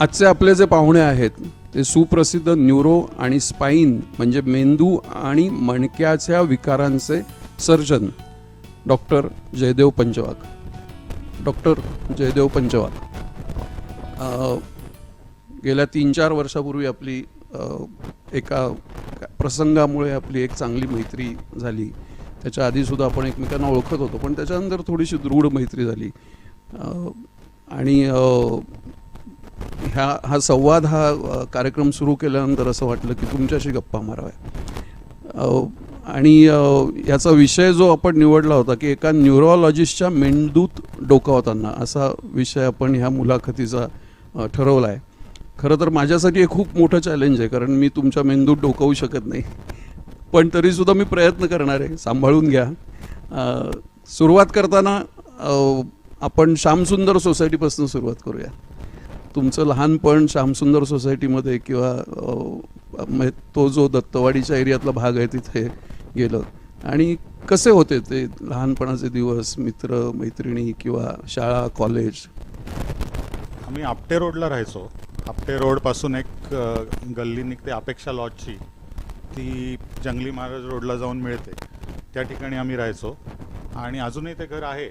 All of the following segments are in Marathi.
आजचे आपले जे पाहुणे आहेत ते सुप्रसिद्ध न्यूरो आणि स्पाईन म्हणजे मेंदू आणि मणक्याच्या विकारांचे surgeon doctor Jaydev Panchwagh. Doctor Jaydev Panchwagh गेल्या 3-4 वर्षापूर्वी आपली एका प्रसंगामुळे आपली एक चांगली मैत्री झाली. त्याच्या आधीसुद्धा आपण एकमेकांना ओळखत होतो, पण त्याच्यानंतर थोडीशी दृढ मैत्री झाली. आणि हा संवाद हा कार्यक्रम सुरू केल्यानंतर असं वाटलं की तुमच्याशी गप्पा माराव्या. आणि याचा विषय जो आपण निवडला होता की एका न्यूरोलॉजिस्टच्या मेंदूत डोकावताना, असा विषय आपण ह्या मुलाखतीचा ठरवला आहे. खरं तर माझ्यासाठी हे खूप मोठं चॅलेंज आहे, कारण मी तुमच्या मेंदूत डोकावू शकत नाही, पण तरीसुद्धा मी प्रयत्न करणार आहे. सांभाळून घ्या. सुरुवात करताना आपण श्यामसुंदर सोसायटीपासून सुरुवात करूया. तुमचं लहानपण श्यामसुंदर सोसायटीमध्ये किंवा तो जो दत्तवाडीच्या एरियातला भाग आहे तिथे गेलं, आणि कसे होते ते लहानपणाचे दिवस, मित्र मैत्रिणी किंवा शाळा कॉलेज? आम्ही आपटे रोडला राहायचो. आपटे रोडपासून एक गल्ली निघते अपेक्षा लॉजची, ती जंगली महाराज रोडला जाऊन मिळते. त्या ठिकाणी आम्ही राहायचो आणि अजूनही ते घर आहे.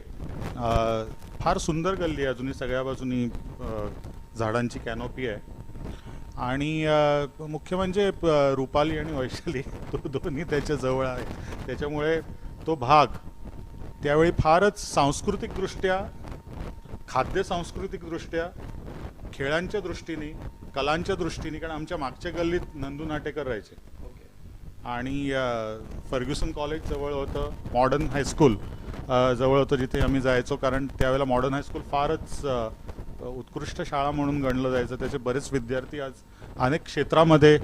फार सुंदर गल्ली आहे, अजूनही सगळ्या बाजूनी झाडांची कॅनोपी आहे. आणि मुख्य म्हणजे रुपाली आणि वैशाली दोन्ही त्याच्या जवळ आहे. त्याच्यामुळे तो भाग त्यावेळी फारच सांस्कृतिकदृष्ट्या, खाद्य सांस्कृतिकदृष्ट्या, खेळांच्या दृष्टीने, कलांच्या दृष्टीने, कारण आमच्या मागच्या गल्लीत नंदू नाटेकर राहायचे आणि फर्ग्युसन कॉलेज जवळ होतं, मॉडर्न हायस्कूल जवळ होतं जिथे आम्ही जायचो, कारण त्यावेळेला मॉडर्न हायस्कूल फारच उत्कृष्ट शाळा म्हणून गणलं जायचं. त्याचे बरेच विद्यार्थी आज अनेक क्षेत्रामध्ये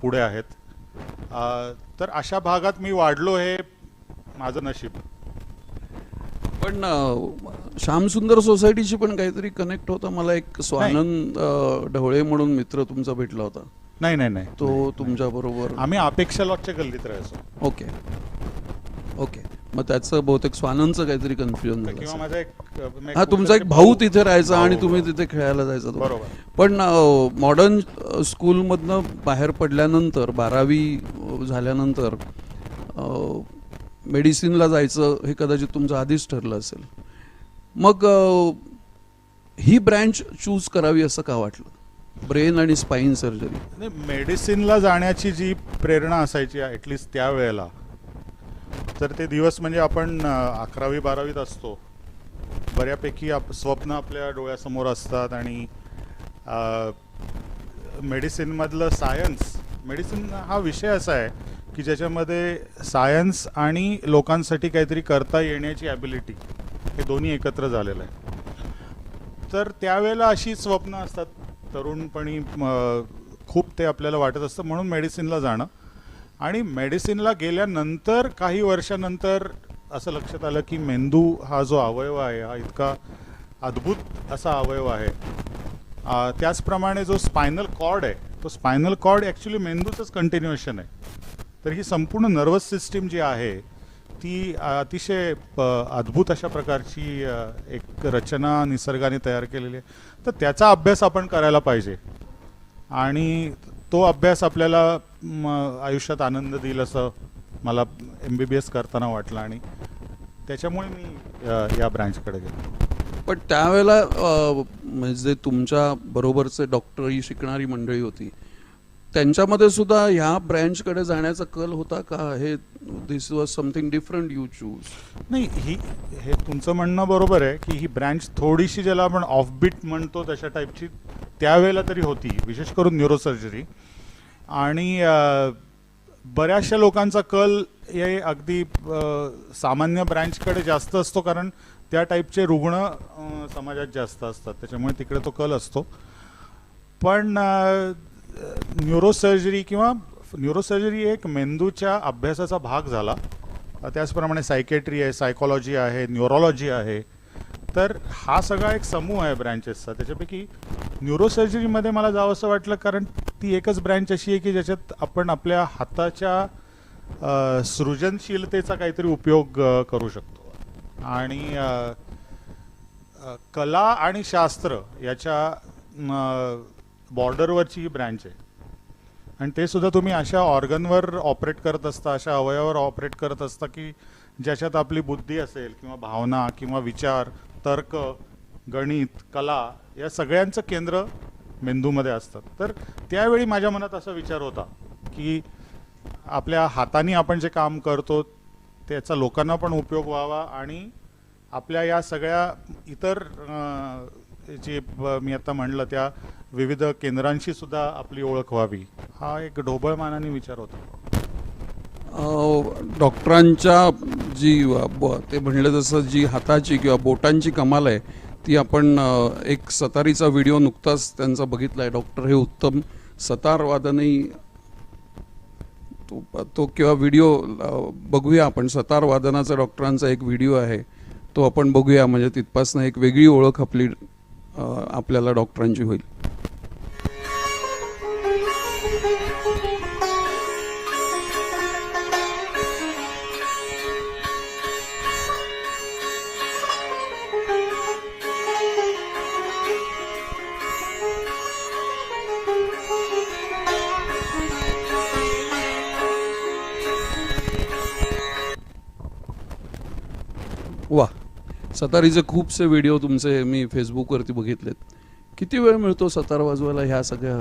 पुढे आहेत. तर अशा भागात मी वाढलो, हे माझं नशीब. पण श्यामसुंदर सोसायटीशी पण काहीतरी कनेक्ट होता. मला एक स्वानंद ढवळे म्हणून मित्र तुमचा भेटला होता. नाही नाही नाही, तो तुमच्या बरोबर? आम्ही अपेक्षा लॉजच्या गल्लीत राहायचो. Okay okay. मग त्याचं बहुतेक स्वानंदचं काहीतरी कन्फ्युजन झालं. किंवा माझा एक हा, तुमचा एक भाऊ तिथे राहायचा आणि तुम्ही तिथे खेळायला जायचा. बरोबर. पण मॉडर्न स्कूलमधनं बाहेर पडल्यानंतर, 12वी झाल्यानंतर मेडिसिनला जायचं हे कदाचित तुमचं आधीच ठरलं असेल. मग ही ब्रँच चूज करावी असं का वाटलं, ब्रेन आणि स्पाईन सर्जरी? नाही, मेडिसिनला जाण्याची जी प्रेरणा असायची ॲटलिस्ट त्यावेळेला, तर ते दिवस म्हणजे आपण 11वी 12वीत असतो, बऱ्यापैकी स्वप्न आपल्या डोळ्यासमोर असतात. आणि मेडिसिनमधलं सायन्स, मेडिसिन हा विषय असा आहे की ज्याच्यामध्ये सायन्स आणि लोकांसाठी काहीतरी करता येण्याची ॲबिलिटी, हे दोन्ही एकत्र झालेलं आहे. तर त्यावेळेला अशी स्वप्न असतात तरुणपणी, खूप ते आपल्याला वाटत असतं, म्हणून मेडिसिनला जाणं. आणि मेडिसिनला गेल्यानंतर काही वर्षानंतर असं लक्षात आलं की मेंदू हा जो अवयव आहे हा इतका अद्भुत असा अवयव आहे. त्याचप्रमाणे जो स्पायनल कॉर्ड आहे, तो स्पायनल कॉर्ड ॲक्च्युली मेंदूचंच कंटिन्युएशन आहे. तर ही संपूर्ण नर्वस सिस्टीम जी आहे ती अतिशय अद्भुत अशा प्रकारची एक रचना निसर्गाने तयार केलेली आहे. तर त्याचा अभ्यास आपण करायला पाहिजे आणि तो अभ्यास आपल्याला आयुष्यात आनंद देईल असं मला MBBS करताना वाटलं, आणि त्याच्यामुळे मी या ब्रँचकडे गेलो. पण त्यावेळेला म्हणजे तुमच्या बरोबरचे डॉक्टरी शिकणारी मंडळी होती, त्यांच्यामध्ये सुद्धा ह्या ब्रँचकडे जाण्याचा कल होता का? हे this was something different you choose? नाही, हे तुमचं म्हणणं बरोबर आहे की ही ब्रँच थोडीशी, ज्याला आपण ऑफबीट म्हणतो तशा टाईपची त्यावेळेला तरी होती, विशेष करून न्यूरोसर्जरी. आणि बऱ्याचशा लोकांचा कल हे अगदी सामान्य ब्रँचकडे जास्त असतो, कारण त्या टाईपचे रुग्ण समाजात जास्त असतात, त्याच्यामुळे तिकडे तो कल असतो. पण न्यूरोसर्जरी एक मेंदूच्या अभ्यासाचा भाग झाला. त्याचप्रमाणे सायकेट्री आहे, सायकॉलॉजी आहे, न्यूरोलॉजी आहे. तर हा सगळा एक समूह आहे ब्रँचेसचा. त्याच्यापैकी न्यूरोसर्जरीमध्ये मला जावं असं वाटलं, कारण ती एकच ब्रँच अशी आहे की ज्याच्यात आपण आपल्या हाताच्या सृजनशीलतेचा काहीतरी उपयोग करू शकतो. आणि कला आणि शास्त्र याच्या बॉर्डरवरची ही ब्रँच आहे आणि ते सुद्धा तुम्ही अशा ऑर्गनवर ऑपरेट करत असता, अशा अवयवावर ऑपरेट करत असता की ज्याच्यात आपली बुद्धी असेल किंवा भावना किंवा विचार, तर्क, गणित, कला या सगळ्यांचं केंद्र मेंदूमध्ये असतात. तर त्यावेळी माझ्या मनात असा विचार होता की आपल्या हाताने आपण जे काम करतो त्याचा लोकांना पण उपयोग व्हावा आणि आपल्या या सगळ्या इतर जे मी आता म्हणलं त्या विविध केंद्रांशी सुद्धा आपली ओळख व्हावी, हा एक ढोबळमानाने विचार होता. डॉक्टरांच्या जी ते म्हणलं तसं जी हाताची किंवा बोटांची कमाल आहे ती आपण एक सतारीचा व्हिडिओ नुकताच त्यांचा बघितला आहे. डॉक्टर हे उत्तम सतार वादनही तो किंवा व्हिडिओ बघूया आपण. सतार वादनाचा डॉक्टरांचा एक व्हिडिओ आहे तो आपण बघूया, म्हणजे तिथपासून एक वेगळी ओळख आपल्याला डॉक्टरांची होईल. वा, सतारीचे खूपसे व्हिडिओ तुमचे मी फेसबुकवरती बघितलेत. किती वेळ मिळतो सतार वाजवायला ह्या सगळ्या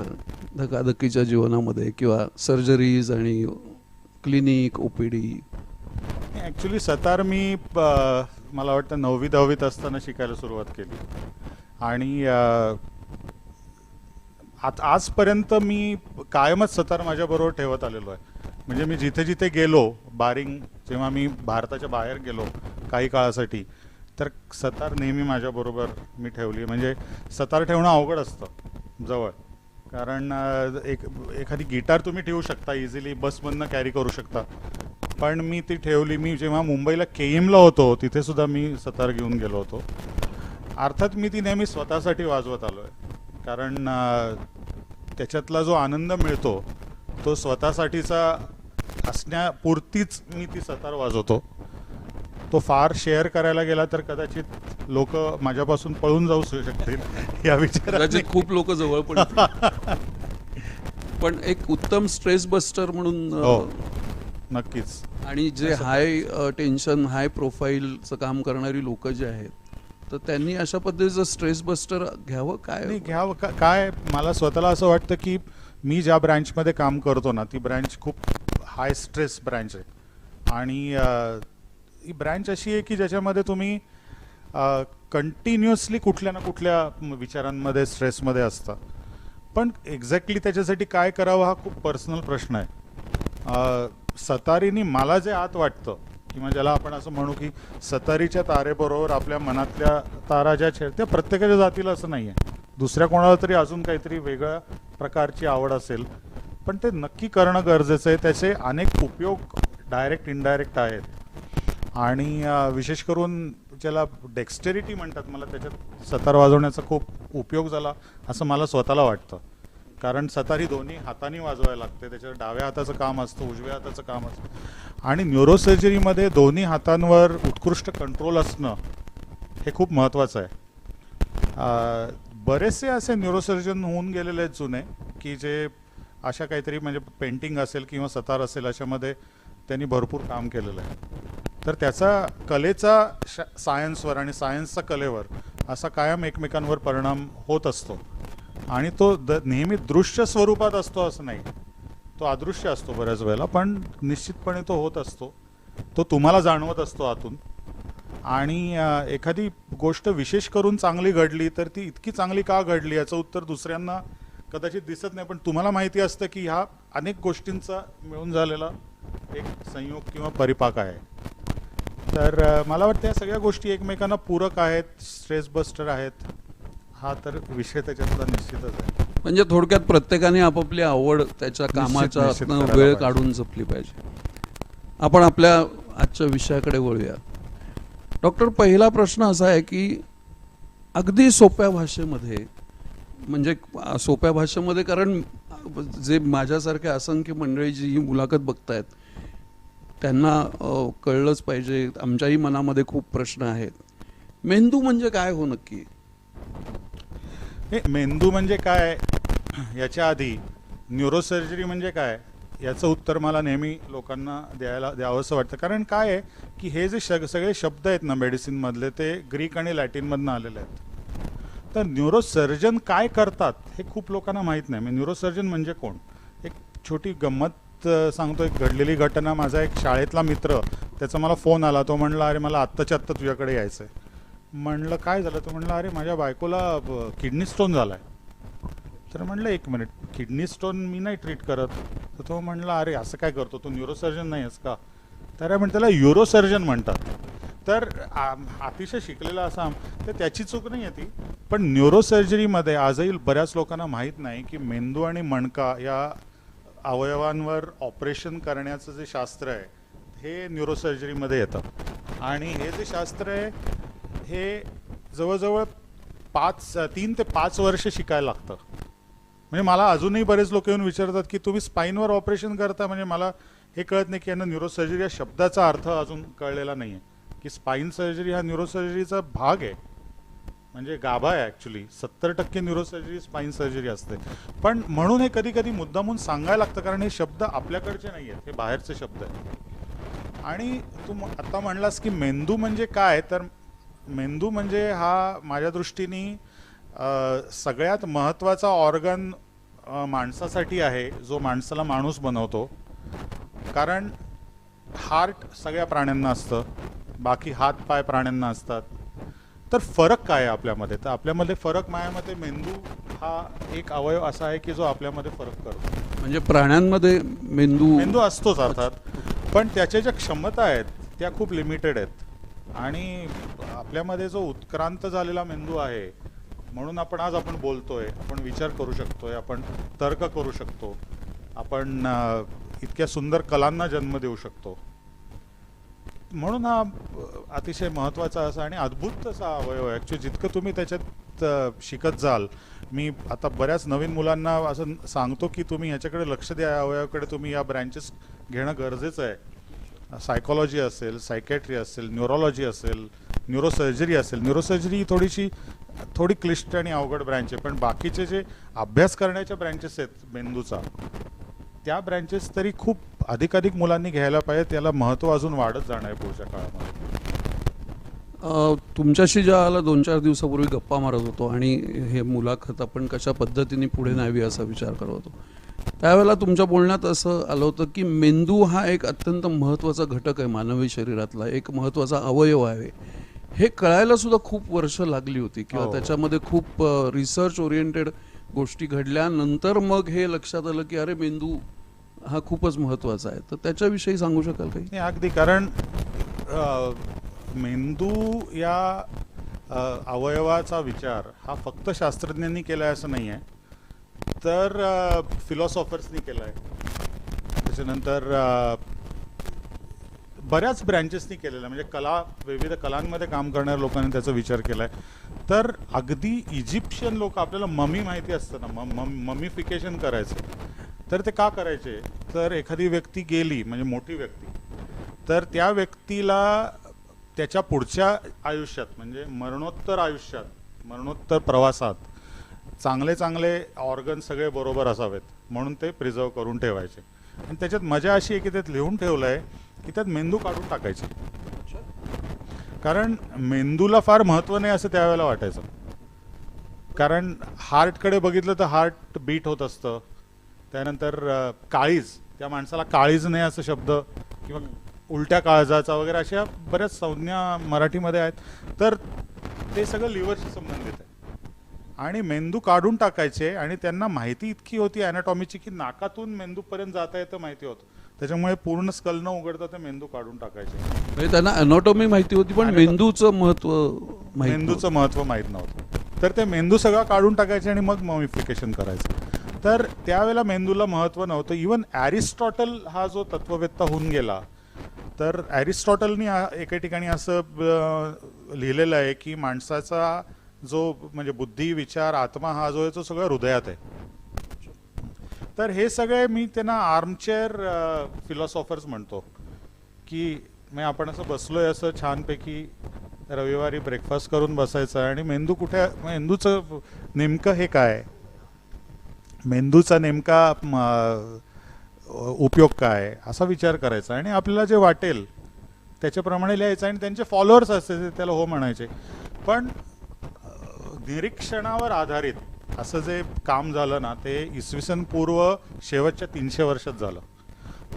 धकाधकीच्या जीवनामध्ये किंवा सर्जरीज आणि क्लिनिक, OPD? ॲक्च्युली सतार मी मला वाटतं 9वी 10वीत असताना शिकायला सुरुवात केली आणि आजपर्यंत मी कायमच सतार माझ्याबरोबर ठेवत आलेलो आहे. म्हणजे मी जिथे जिथे गेलो, बारिंग जेव्हा मी भारताच्या बाहेर गेलो काही काळासाठी, तर सतार नेहमी माझ्याबरोबर मी ठेवली. म्हणजे सतार ठेवणं अवघड असतं जवळ, कारण एखादी गिटार तुम्ही ठेवू शकता इझिली, बसमधनं कॅरी करू शकता, पण मी ती ठेवली. मी जेव्हा मुंबईला केईमला होतो तिथे सुद्धा मी सतार घेऊन गेलो होतो. अर्थात मी ती नेहमी स्वतःसाठी वाजवत आलो आहे, कारण त्याच्यातला जो आनंद मिळतो तो स्वतःसाठीचा असण्यापुरतीच मी ती सतार वाजवतो. तो फार शेअर करायला गेला तर कदाचित लोक माझ्यापासून पळून जाऊ शकतील या विचाराने. खूप लोक जवळ पण एक उत्तम स्ट्रेस बस्टर म्हणून. हो, नक्कीच. आणि जे हाय टेन्शन, हाय प्रोफाईलचं काम करणारी लोक जे आहेत, तर त्यांनी अशा पद्धतीचं स्ट्रेस बस्टर घ्यावं. काय मला स्वतःला असं वाटतं की मी ज्या ब्रँचमध्ये काम करतो ना, ती ब्रँच खूप हाय स्ट्रेस ब्रँच आहे आणि ही ब्रँच अशी आहे की ज्याच्यामध्ये तुम्ही कंटिन्युअसली कुठल्या ना कुठल्या विचारांमध्ये, स्ट्रेसमध्ये असता. पण एक्झॅक्टली त्याच्यासाठी काय करावं हा खूप पर्सनल प्रश्न आहे. सतारीने मला जे आत वाटतं किंवा ज्याला आपण असं म्हणू की सतारीच्या तारेबरोबर आपल्या मनातल्या तारा ज्या त्या प्रत्येकाच्या जातीला असं नाही आहे. दुसऱ्या कोणाला तरी अजून काहीतरी वेगळ्या प्रकारची आवड असेल, पण ते नक्की करणं गरजेचं आहे. त्याचे अनेक उपयोग डायरेक्ट इनडायरेक्ट आहेत आणि विशेष करून ज्याला डेक्स्टेरिटी म्हणतात, मला त्याच्यात सतार वाजवण्याचा खूप उपयोग झाला असं मला स्वतःला वाटतं. कारण सतार ही दोन्ही हाताने वाजवायला लागते, त्याच्यावर डाव्या हाताचं काम असतं, उजव्या हाताचं काम असतं आणि न्यूरोसर्जरीमध्ये दोन्ही हातांवर उत्कृष्ट कंट्रोल असणं हे खूप महत्त्वाचं आहे. बरेचसे असे न्यूरोसर्जन होऊन गेलेले आहेत जुने की जे अशा काहीतरी म्हणजे पेंटिंग असेल किंवा सतार असेल अशामध्ये त्यांनी भरपूर काम केलेलं आहे. तर त्याचा कलेचा सायन्सवर आणि सायन्सचा कलेवर असा कायम एकमेकांवर परिणाम होत असतो आणि तो नेहमी दृश्य स्वरूपात असतो असं नाही, तो अदृश्य असतो बऱ्याच वेळेला, पण निश्चितपणे तो होत असतो, तो तुम्हाला जाणवत असतो आतून. आणि एखादी गोष्ट विशेष करून चांगली घडली तर ती इतकी चांगली का घडली याचं उत्तर दुसऱ्यांना कदाचित दिसत नाही, पण तुम्हाला माहिती असतं की ह्या अनेक गोष्टींचा मिळून झालेला एक संयोग किंवा परिपाक आहे. तर मला वाटतं या सगळ्या गोष्टी एकमेकांना पूरक आहेत, स्ट्रेस बस्टर आहेत. हा तर विषय त्याच्यातला निश्चितच आहे. म्हणजे थोडक्यात प्रत्येकाने आपापली आवड त्याच्या कामाच्या वेळ काढून जपली पाहिजे. आपण आपल्या आजच्या विषयाकडे वळूया. डॉक्टर, पहिला प्रश्न असा आहे की अगदी सोप्या भाषेमध्ये, म्हणजे सोप्या भाषेमध्ये, कारण जे माझ्यासारख्या असंख्य मंडळी जी ही मुलाखत बघतायत त्यांना कळलंच पाहिजे. आमच्याही मनामध्ये खूप प्रश्न आहेत. मेंदू म्हणजे काय हो नक्की? हे मेंदू म्हणजे काय याच्या आधी न्यूरोसर्जरी म्हणजे काय याचं उत्तर मला नेहमी लोकांना द्यावंसं वाटतं. कारण काय आहे की हे जे सगळे शब्द आहेत ना मेडिसिनमधले ते ग्रीक आणि लॅटिनमधनं आलेले आहेत. तर न्यूरोसर्जन काय करतात हे खूप लोकांना माहीत नाही. म्हणजे न्यूरोसर्जन म्हणजे कोण. एक छोटी गंमत सांगतो. एक घडलेली घटना. माझा एक शाळेतला मित्र, त्याचा मला फोन आला. तो म्हणला अरे मला आत्ताच्या आत्ता तुझ्याकडे यायचं आहे. म्हणलं काय झालं. तो म्हणला अरे माझ्या बायकोला किडनी स्टोन झाला आहे. तर म्हणलं एक मिनिट, किडनी स्टोन मी नाही ट्रीट करत. तर तो म्हणला अरे असं काय करतो तू, न्यूरोसर्जन नाही आहेस का. तर म्हणजे त्याला युरोसर्जन म्हणतात. तर अतिशय शिकलेला असा, तर त्याची चूक नाही आहे ती. पण न्यूरोसर्जरीमध्ये आजही बऱ्याच लोकांना माहीत नाही की मेंदू आणि मणका या अवयवांवर ऑपरेशन करण्याचं जे शास्त्र आहे हे न्यूरोसर्जरीमध्ये येतं. आणि हे जे शास्त्र आहे हे जवळजवळ 3 ते 5 वर्ष शिकायला लागतं. म्हणजे मला अजूनही बरेच लोक येऊन विचारतात की तुम्ही स्पाईनवर ऑपरेशन करता. म्हणजे मला हे कळत नाही की यांना न्यूरोसर्जरी या शब्दाचा अर्थ अजून कळलेला नाही आहे की स्पाईन सर्जरी हा न्यूरोसर्जरीचा भाग आहे. म्हणजे गाभा आहे ॲक्च्युली. 70% न्यूरोसर्जरी स्पाईन सर्जरी असते. पण म्हणून हे कधी कधी मुद्दामून सांगायला लागतं कारण हे शब्द आपल्याकडचे नाही आहेत, हे बाहेरचे शब्द आहेत. आणि तू आता म्हणलास की मेंदू म्हणजे काय. तर मेंदू म्हणजे हा माझ्या दृष्टीने सगळ्यात महत्त्वाचा ऑर्गन माणसासाठी आहे जो माणसाला माणूस बनवतो. कारण हार्ट सगळ्या प्राण्यांना असतं, बाकी हात पाय प्राण्यांना असतात. तर फरक काय आहे आपल्यामध्ये. तर आपल्यामध्ये फरक माझ्या मते मेंदू हा एक अवयव असा आहे की जो आपल्यामध्ये फरक करतो. म्हणजे प्राण्यांमध्ये मेंदू असतोच अर्थात, पण त्याच्या ज्या क्षमता आहेत त्या खूप लिमिटेड आहेत. आणि आपल्यामध्ये जो उत्क्रांत झालेला मेंदू आहे म्हणून आपण बोलतोय, आपण विचार करू शकतोय, आपण तर्क करू शकतो, आपण इतक्या सुंदर कलांना जन्म देऊ शकतो. म्हणून हा अतिशय महत्त्वाचा असा आणि अद्भुत असा अवयव आहे. ॲक्च्युली जितकं तुम्ही त्याच्यात शिकत जाल, मी आता बऱ्याच नवीन मुलांना असं सांगतो की तुम्ही ह्याच्याकडे लक्ष द्या, या अवयवाकडे तुम्ही या ब्रँचेस घेणं गरजेचं आहे. सायकोलॉजी असेल, सायकॅट्री असेल, न्यूरोलॉजी असेल, न्यूरोसर्जरी असेल. न्यूरोसर्जरी थोडी क्लिष्ट आणि अवघड ब्रँच आहे, पण बाकीचे जे अभ्यास करण्याच्या ब्रँचेस आहेत मेंदूचा, त्या ब्रँचेस तरी खूप अधिकाधिक मुलांनी घ्यायला पाहिजे. त्याला महत्त्व अजून वाढत जाणार आहे पुढच्या काळामध्ये. तुमच्याशी ज्या आला 2-4 दिवसापूर्वी गप्पा मारत होतो आणि हे मुलाखत आपण कशा पद्धतीने पुढे न्यावी असा विचार करत होतो. त्यावेळेला तुमच्या बोलण्यात असं आलं होतं की मेंदू हा एक अत्यंत महत्त्वाचा घटक आहे मानवी शरीरातला, एक महत्त्वाचा अवयव आहे. हे कळायला सुद्धा खूप वर्ष लागली होती किंवा त्याच्यामध्ये खूप रिसर्च ओरिएंटेड गोष्टी घडल्यानंतर मग हे लक्षात आलं की अरे मेंदू हा खूपच महत्त्वाचा आहे. तर त्याच्याविषयी सांगू शकाल काही. अगदी. कारण मेंदू या अवयवाचा विचार हा फक्त शास्त्रज्ञांनी केला आहे असं नाही आहे, तर फिलॉसॉफर्सनी केला आहे. त्याच्यानंतर बऱ्याच ब्रँचेसनी केलेलं आहे. म्हणजे विविध कलांमध्ये काम करणाऱ्या लोकांनी त्याचा विचार केला आहे. तर अगदी इजिप्शियन लोक, आपल्याला ममी माहिती असतं ना, ममीफिकेशन करायचं. तर ते का करायचे. तर एखादी व्यक्ती गेली, म्हणजे मोठी व्यक्ती, तर त्या व्यक्तीला त्याच्या पुढच्या आयुष्यात, म्हणजे मरणोत्तर आयुष्यात, मरणोत्तर प्रवासात चांगले चांगले ऑर्गन सगळे बरोबर असावेत म्हणून ते प्रिझर्व करून ठेवायचे. आणि त्याच्यात मजा अशी आहे की त्यात लिहून ठेवलं आहे की त्यात मेंदू काढून टाकायचे. कारण मेंदूला फार महत्त्व नाही असं त्यावेळेला वाटायचं. कारण हार्टकडे बघितलं तर हार्ट बीट होत असतं. त्यानंतर काळीज, त्या माणसाला काळीज नाही असं शब्द, किंवा उलट्या काळजाचा वगैरे अशा बऱ्याच संज्ञा मराठीमध्ये आहेत. तर ते सगळं लिव्हरशी संबंधित आहे. आणि मेंदू काढून टाकायचे. आणि त्यांना माहिती इतकी होती ॲनाटॉमीची की नाकातून मेंदूपर्यंत जाता येतं माहिती होतं. त्याच्यामुळे पूर्ण स्कल न उघडता ते मेंदू काढून टाकायचे. म्हणजे त्यांना ॲनाटॉमी माहिती होती पण मेंदूचं महत्त्व माहीत नव्हतं. तर ते मेंदू सगळा काढून टाकायचे आणि मग मॉमिफिकेशन करायचं. तर त्यावेळेला मेंदूला महत्त्व नव्हतं. इवन ॲरिस्टॉटल हा जो तत्ववेत्ता होऊन गेला, तर ॲरिस्टॉटलनी एके ठिकाणी असं लिहिलेलं आहे की माणसाचा जो म्हणजे बुद्धी, विचार, आत्मा हा जो आहे तो सगळं हृदयात आहे. तर हे सगळे मी त्यांना आर्मचेअर फिलॉसॉफर्स म्हणतो की आपण असं बसलोय असं छानपैकी रविवारी ब्रेकफास्ट करून बसायचं आणि मेंदू कुठे, मेंदूचं नेमकं हे काय, मेंदूचा नेमका उपयोग काय असा विचार करायचा आणि आपल्याला जे वाटेल त्याच्याप्रमाणे लिहायचं आणि त्यांचे फॉलोअर्स असायचे त्याला हो म्हणायचे. पण निरीक्षणावर आधारित असं जे काम झालं ना ते इसवी सन पूर्व शेवटच्या 300 वर्षात झालं.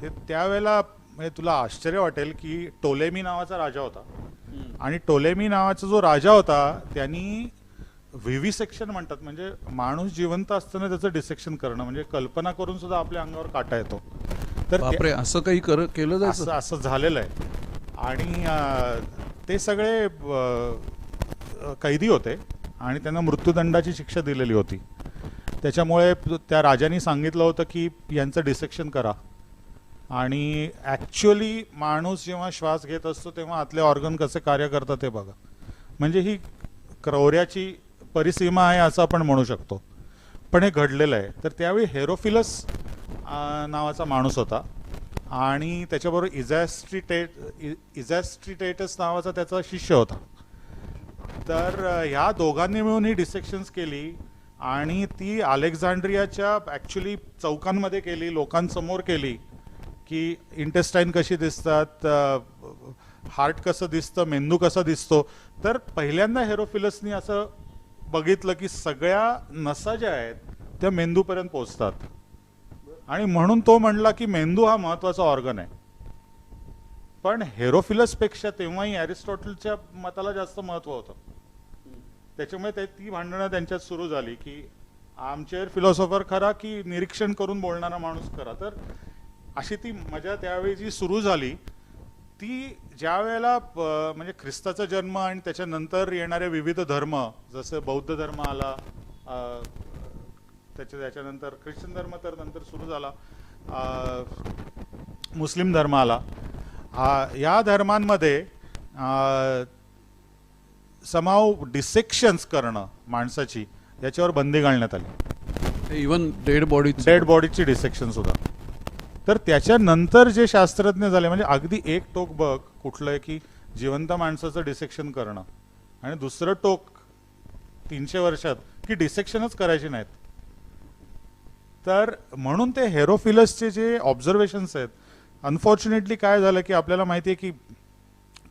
ते त्यावेळेला म्हणजे तुला आश्चर्य वाटेल की टोलेमी नावाचा राजा होता आणि टोलेमी नावाचा जो राजा होता त्यांनी व्हिविसेक्शन म्हणतात, म्हणजे माणूस जिवंत असताना त्याचं डिसेक्शन करणं, म्हणजे कल्पना करून सुद्धा आपल्या अंगावर काटा येतो. तर बापरे, असं काही केलं जायचं? असं झालेलं आहे. आणि ते सगळे कैदी होते आणि त्यांना मृत्यूदंडाची शिक्षा दिलेली होती. त्याच्यामुळे त्या राजांनी सांगितलं होतं की यांचं डिसेक्शन करा. आणि ॲक्च्युअली माणूस जेव्हा श्वास घेत असतो तेव्हा आतले ऑर्गन कसे कार्य करतात ते बघा. म्हणजे ही क्रौर्याची परिसीमा आहे असं आपण म्हणू शकतो. पण हे घडलेलं आहे. तर त्यावेळी हेरोफिलस नावाचा माणूस होता आणि त्याच्याबरोबर इझॅस्ट्रिटेटस नावाचा त्याचा शिष्य होता. तर ह्या दोघांनी मिळून ही डिसेक्शन्स केली आणि ती अलेक्झांड्रियाच्या ॲक्च्युली चौकांमध्ये केली, लोकांसमोर केली की इंटेस्टाईन कशी दिसतात, हार्ट कसं दिसतं, मेंदू कसा दिसतो. तर पहिल्यांदा हेरोफिलसनी असं बघितलं की सगळ्या नसा ज्या आहेत त्या मेंदूपर्यंत पोचतात आणि म्हणून तो म्हणला की मेंदू हा महत्त्वाचा ऑर्गन आहे. पण हेरोफिलसपेक्षा तेव्हाही अरिस्टॉटलच्या मताला जास्त महत्त्व होतं. त्याच्यामुळे ती भांडणं त्यांच्यात सुरू झाली की आर्मचेअर फिलॉसॉफर खरा की निरीक्षण करून बोलणारा माणूस खरा. तर अशी ती मजा त्यावेळी जी सुरू झाली ती ज्या वेळेला म्हणजे ख्रिस्ताचा जन्म आणि त्याच्यानंतर येणारे विविध धर्म, जसं बौद्ध धर्म आला, त्याच्यानंतर ख्रिश्चन धर्म तर नंतर सुरू झाला, मुस्लिम धर्म आला. या धर्मांमध्ये समाव डिसेक्शन्स करणं माणसाची याच्यावर बंदी घालण्यात आली. इवन डेड बॉडीची डिसेक्शन सुद्धा. तर त्याच्यानंतर जे शास्त्रज्ञ झाले, म्हणजे अगदी एक टोक बघ कुठलं आहे की जिवंत माणसाचं डिसेक्शन करणं आणि दुसरं टोक 300 वर्षात की डिसेक्शनच करायचे नाहीत. तर म्हणून ते हेरोफिलसचे जे ऑब्झर्वेशन्स आहेत, अनफॉर्च्युनेटली काय झालं की आपल्याला माहिती आहे की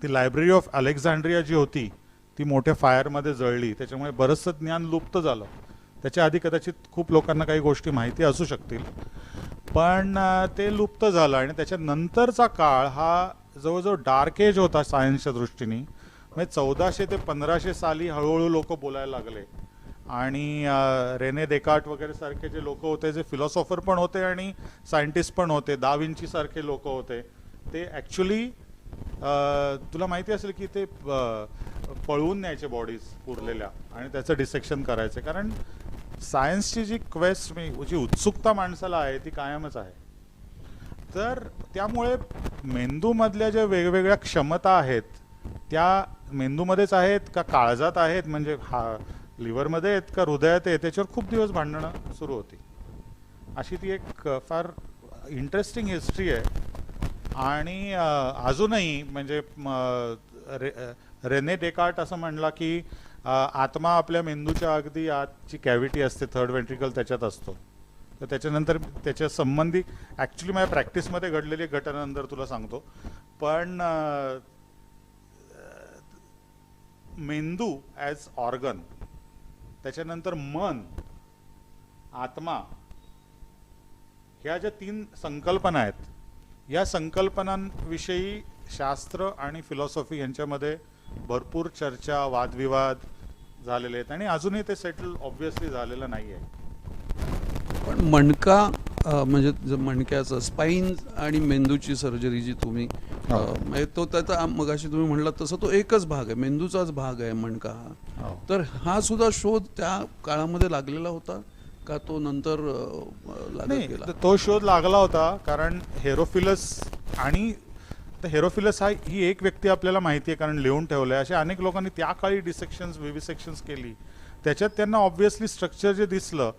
ती लायब्ररी ऑफ अलेक्झांड्रिया जी होती ती मोठ्या फायरमध्ये जळली. त्याच्यामुळे बरंचसं ज्ञान लुप्त झालं. त्याच्या आधी कदाचित खूप लोकांना काही गोष्टी माहिती असू शकतील, पण ते लुप्त झालं. आणि त्याच्यानंतरचा काळ हा जवळजवळ डार्क एज होता सायन्सच्या दृष्टीने. म्हणजे 1400 ते 1500 साली हळूहळू लोक बोलायला लागले आणि रेने देकार्ट वगैरे सारखे जे लोक होते, जे फिलॉसॉफर पण होते आणि सायंटिस्ट पण होते, दा विंची सारखे लोक होते, ते ॲक्च्युली तुला माहिती असेल की ते पळवून न्यायचे बॉडीज उरलेल्या आणि त्याचं डिसेक्शन करायचे. कारण सायन्सची जी क्वेस्ट, जी उत्सुकता माणसाला आहे ती कायमच आहे. तर त्यामुळे मेंदूमधल्या ज्या वेगवेगळ्या क्षमता आहेत त्या मेंदूमध्येच आहेत का काळजात आहेत, म्हणजे लिव्हरमध्ये आहेत का हृदयात आहेत, त्याच्यावर खूप दिवस भांडणं सुरू होती. अशी ती एक फार इंटरेस्टिंग हिस्ट्री आहे. आणि अजूनही म्हणजे रेने डेकार्ट असं म्हणला की आत्मा आपल्या मेंदूच्या अगदी आतची कॅव्हिटी असते, थर्ड वेंट्रिकल त्याच्यात असतो. तर त्याच्यानंतर त्याच्या संबंधी ॲक्च्युली माझ्या प्रॅक्टिसमध्ये घडलेली एक घटनानंतर तुला सांगतो. पण मेंदू ॲज ऑर्गन, त्याच्यानंतर मन, आत्मा, ह्या ज्या 3 संकल्पना आहेत, या संकल्पनांविषयी शास्त्र आणि फिलॉसॉफी यांच्यामध्ये भरपूर चर्चा, वादविवाद झालेले आहेत आणि अजूनही ते सेटल ऑब्व्हियसली झालेलं नाही आहे. पण मणका म्हणजे मणक्याचं स्पाईन आणि मेंदूची सर्जरी जी तुम्ही म्हणजे तो त्याचा मगाशी तुम्ही म्हणलात तसं तो एकच भाग आहे, मेंदूचाच भाग आहे मणका हा. तर हा सुद्धा शोध त्या काळामध्ये लागलेला होता का तो नंतर लागत गेला? तो शोध लागला होता कारण हेरोफिलस, आणि हेरोफिलस ही एक व्यक्ती आपल्याला माहिती आहे कारण लिहून ठेवलं आहे. अशा अनेक लोकांनी त्या काळी डिसेक्शन्स, विविसेक्शन्स केली. त्याच्यात त्यांना ऑब्व्हियसली स्ट्रक्चर जे दिसलं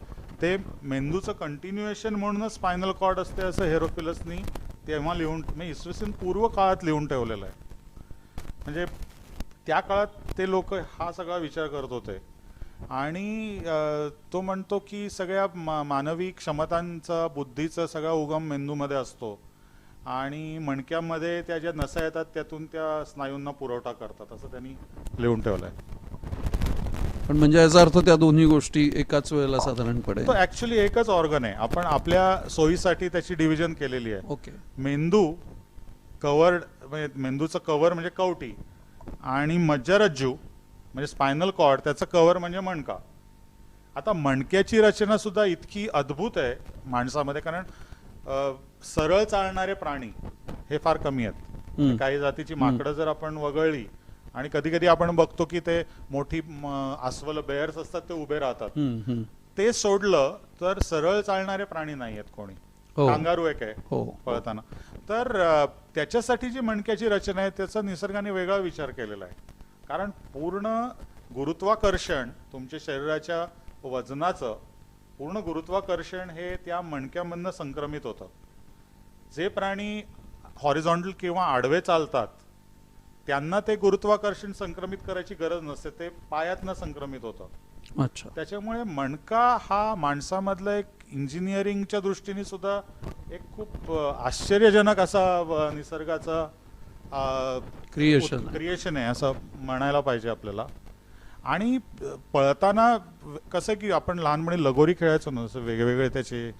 ते मेंदूचं कंटिन्युएशन म्हणूनच स्पायनल कॉर्ड असते असं हेरोफिलसनी तेव्हा लिहून, म्हणजे इसवी सन पूर्व काळात लिहून ठेवलेलं आहे. म्हणजे त्या काळात ते लोक हा सगळा विचार करत होते आणि तो म्हणतो की सगळ्या मानवी क्षमतांचा बुद्धीचा सगळा उगम मेंदूमध्ये असतो आणि मणक्यामध्ये त्या ज्या नसा येतात त्यातून त्या स्नायूंना पुरवठा करतात असं त्यांनी लिहून ठेवलंय. पण म्हणजे याचा अर्थ त्या दोन्ही गोष्टी एकाच वेळेला साधारणपणे. तो ऍक्च्युली एकच ऑर्गन आहे, आपण आपल्या सोयीसाठी त्याची डिव्हिजन केलेली आहे. ओके. मेंदू कव्हर्ड म्हणजे मेंदूचं कव्हर म्हणजे कवटी आणि मज्जारज्जू म्हणजे स्पायनल कॉर्ड त्याचं कव्हर म्हणजे मणका. आता मणक्याची रचना सुद्धा इतकी अद्भुत आहे माणसामध्ये, कारण सरळ चालणारे प्राणी हे फार कमी आहेत. काही जातीची माकडं जर आपण वगळली आणि कधी कधी आपण बघतो की ते मोठी अस्वल बेअर्स असतात ते उभे राहतात, ते सोडलं तर सरळ चालणारे प्राणी नाही आहेत कोणी. कांगारू एक आहे पळताना. तर त्याच्यासाठी जी मणक्याची रचना आहे त्याचा निसर्गाने वेगळा विचार केलेला आहे, कारण पूर्ण गुरुत्वाकर्षण तुमच्या शरीराच्या वजनाचं पूर्ण गुरुत्वाकर्षण हे त्या मणक्यामधनं संक्रमित होतं. जे प्राणी हॉरिझॉन्टल किंवा आडवे चालतात त्यांना ते गुरुत्वाकर्षण संक्रमित करायची गरज नसते, ते पायातनं संक्रमित होतं. अच्छा. त्याच्यामुळे मणका हा माणसामधला एक इंजिनिअरिंगच्या दृष्टीने सुद्धा एक खूप आश्चर्यजनक असा निसर्गाचा क्रिएशन आहे असं म्हणायला पाहिजे आपल्याला. आणि पळताना कसं की आपण लहानपणी लगोरी खेळायचो ना, जसं वेगवेगळे त्याचे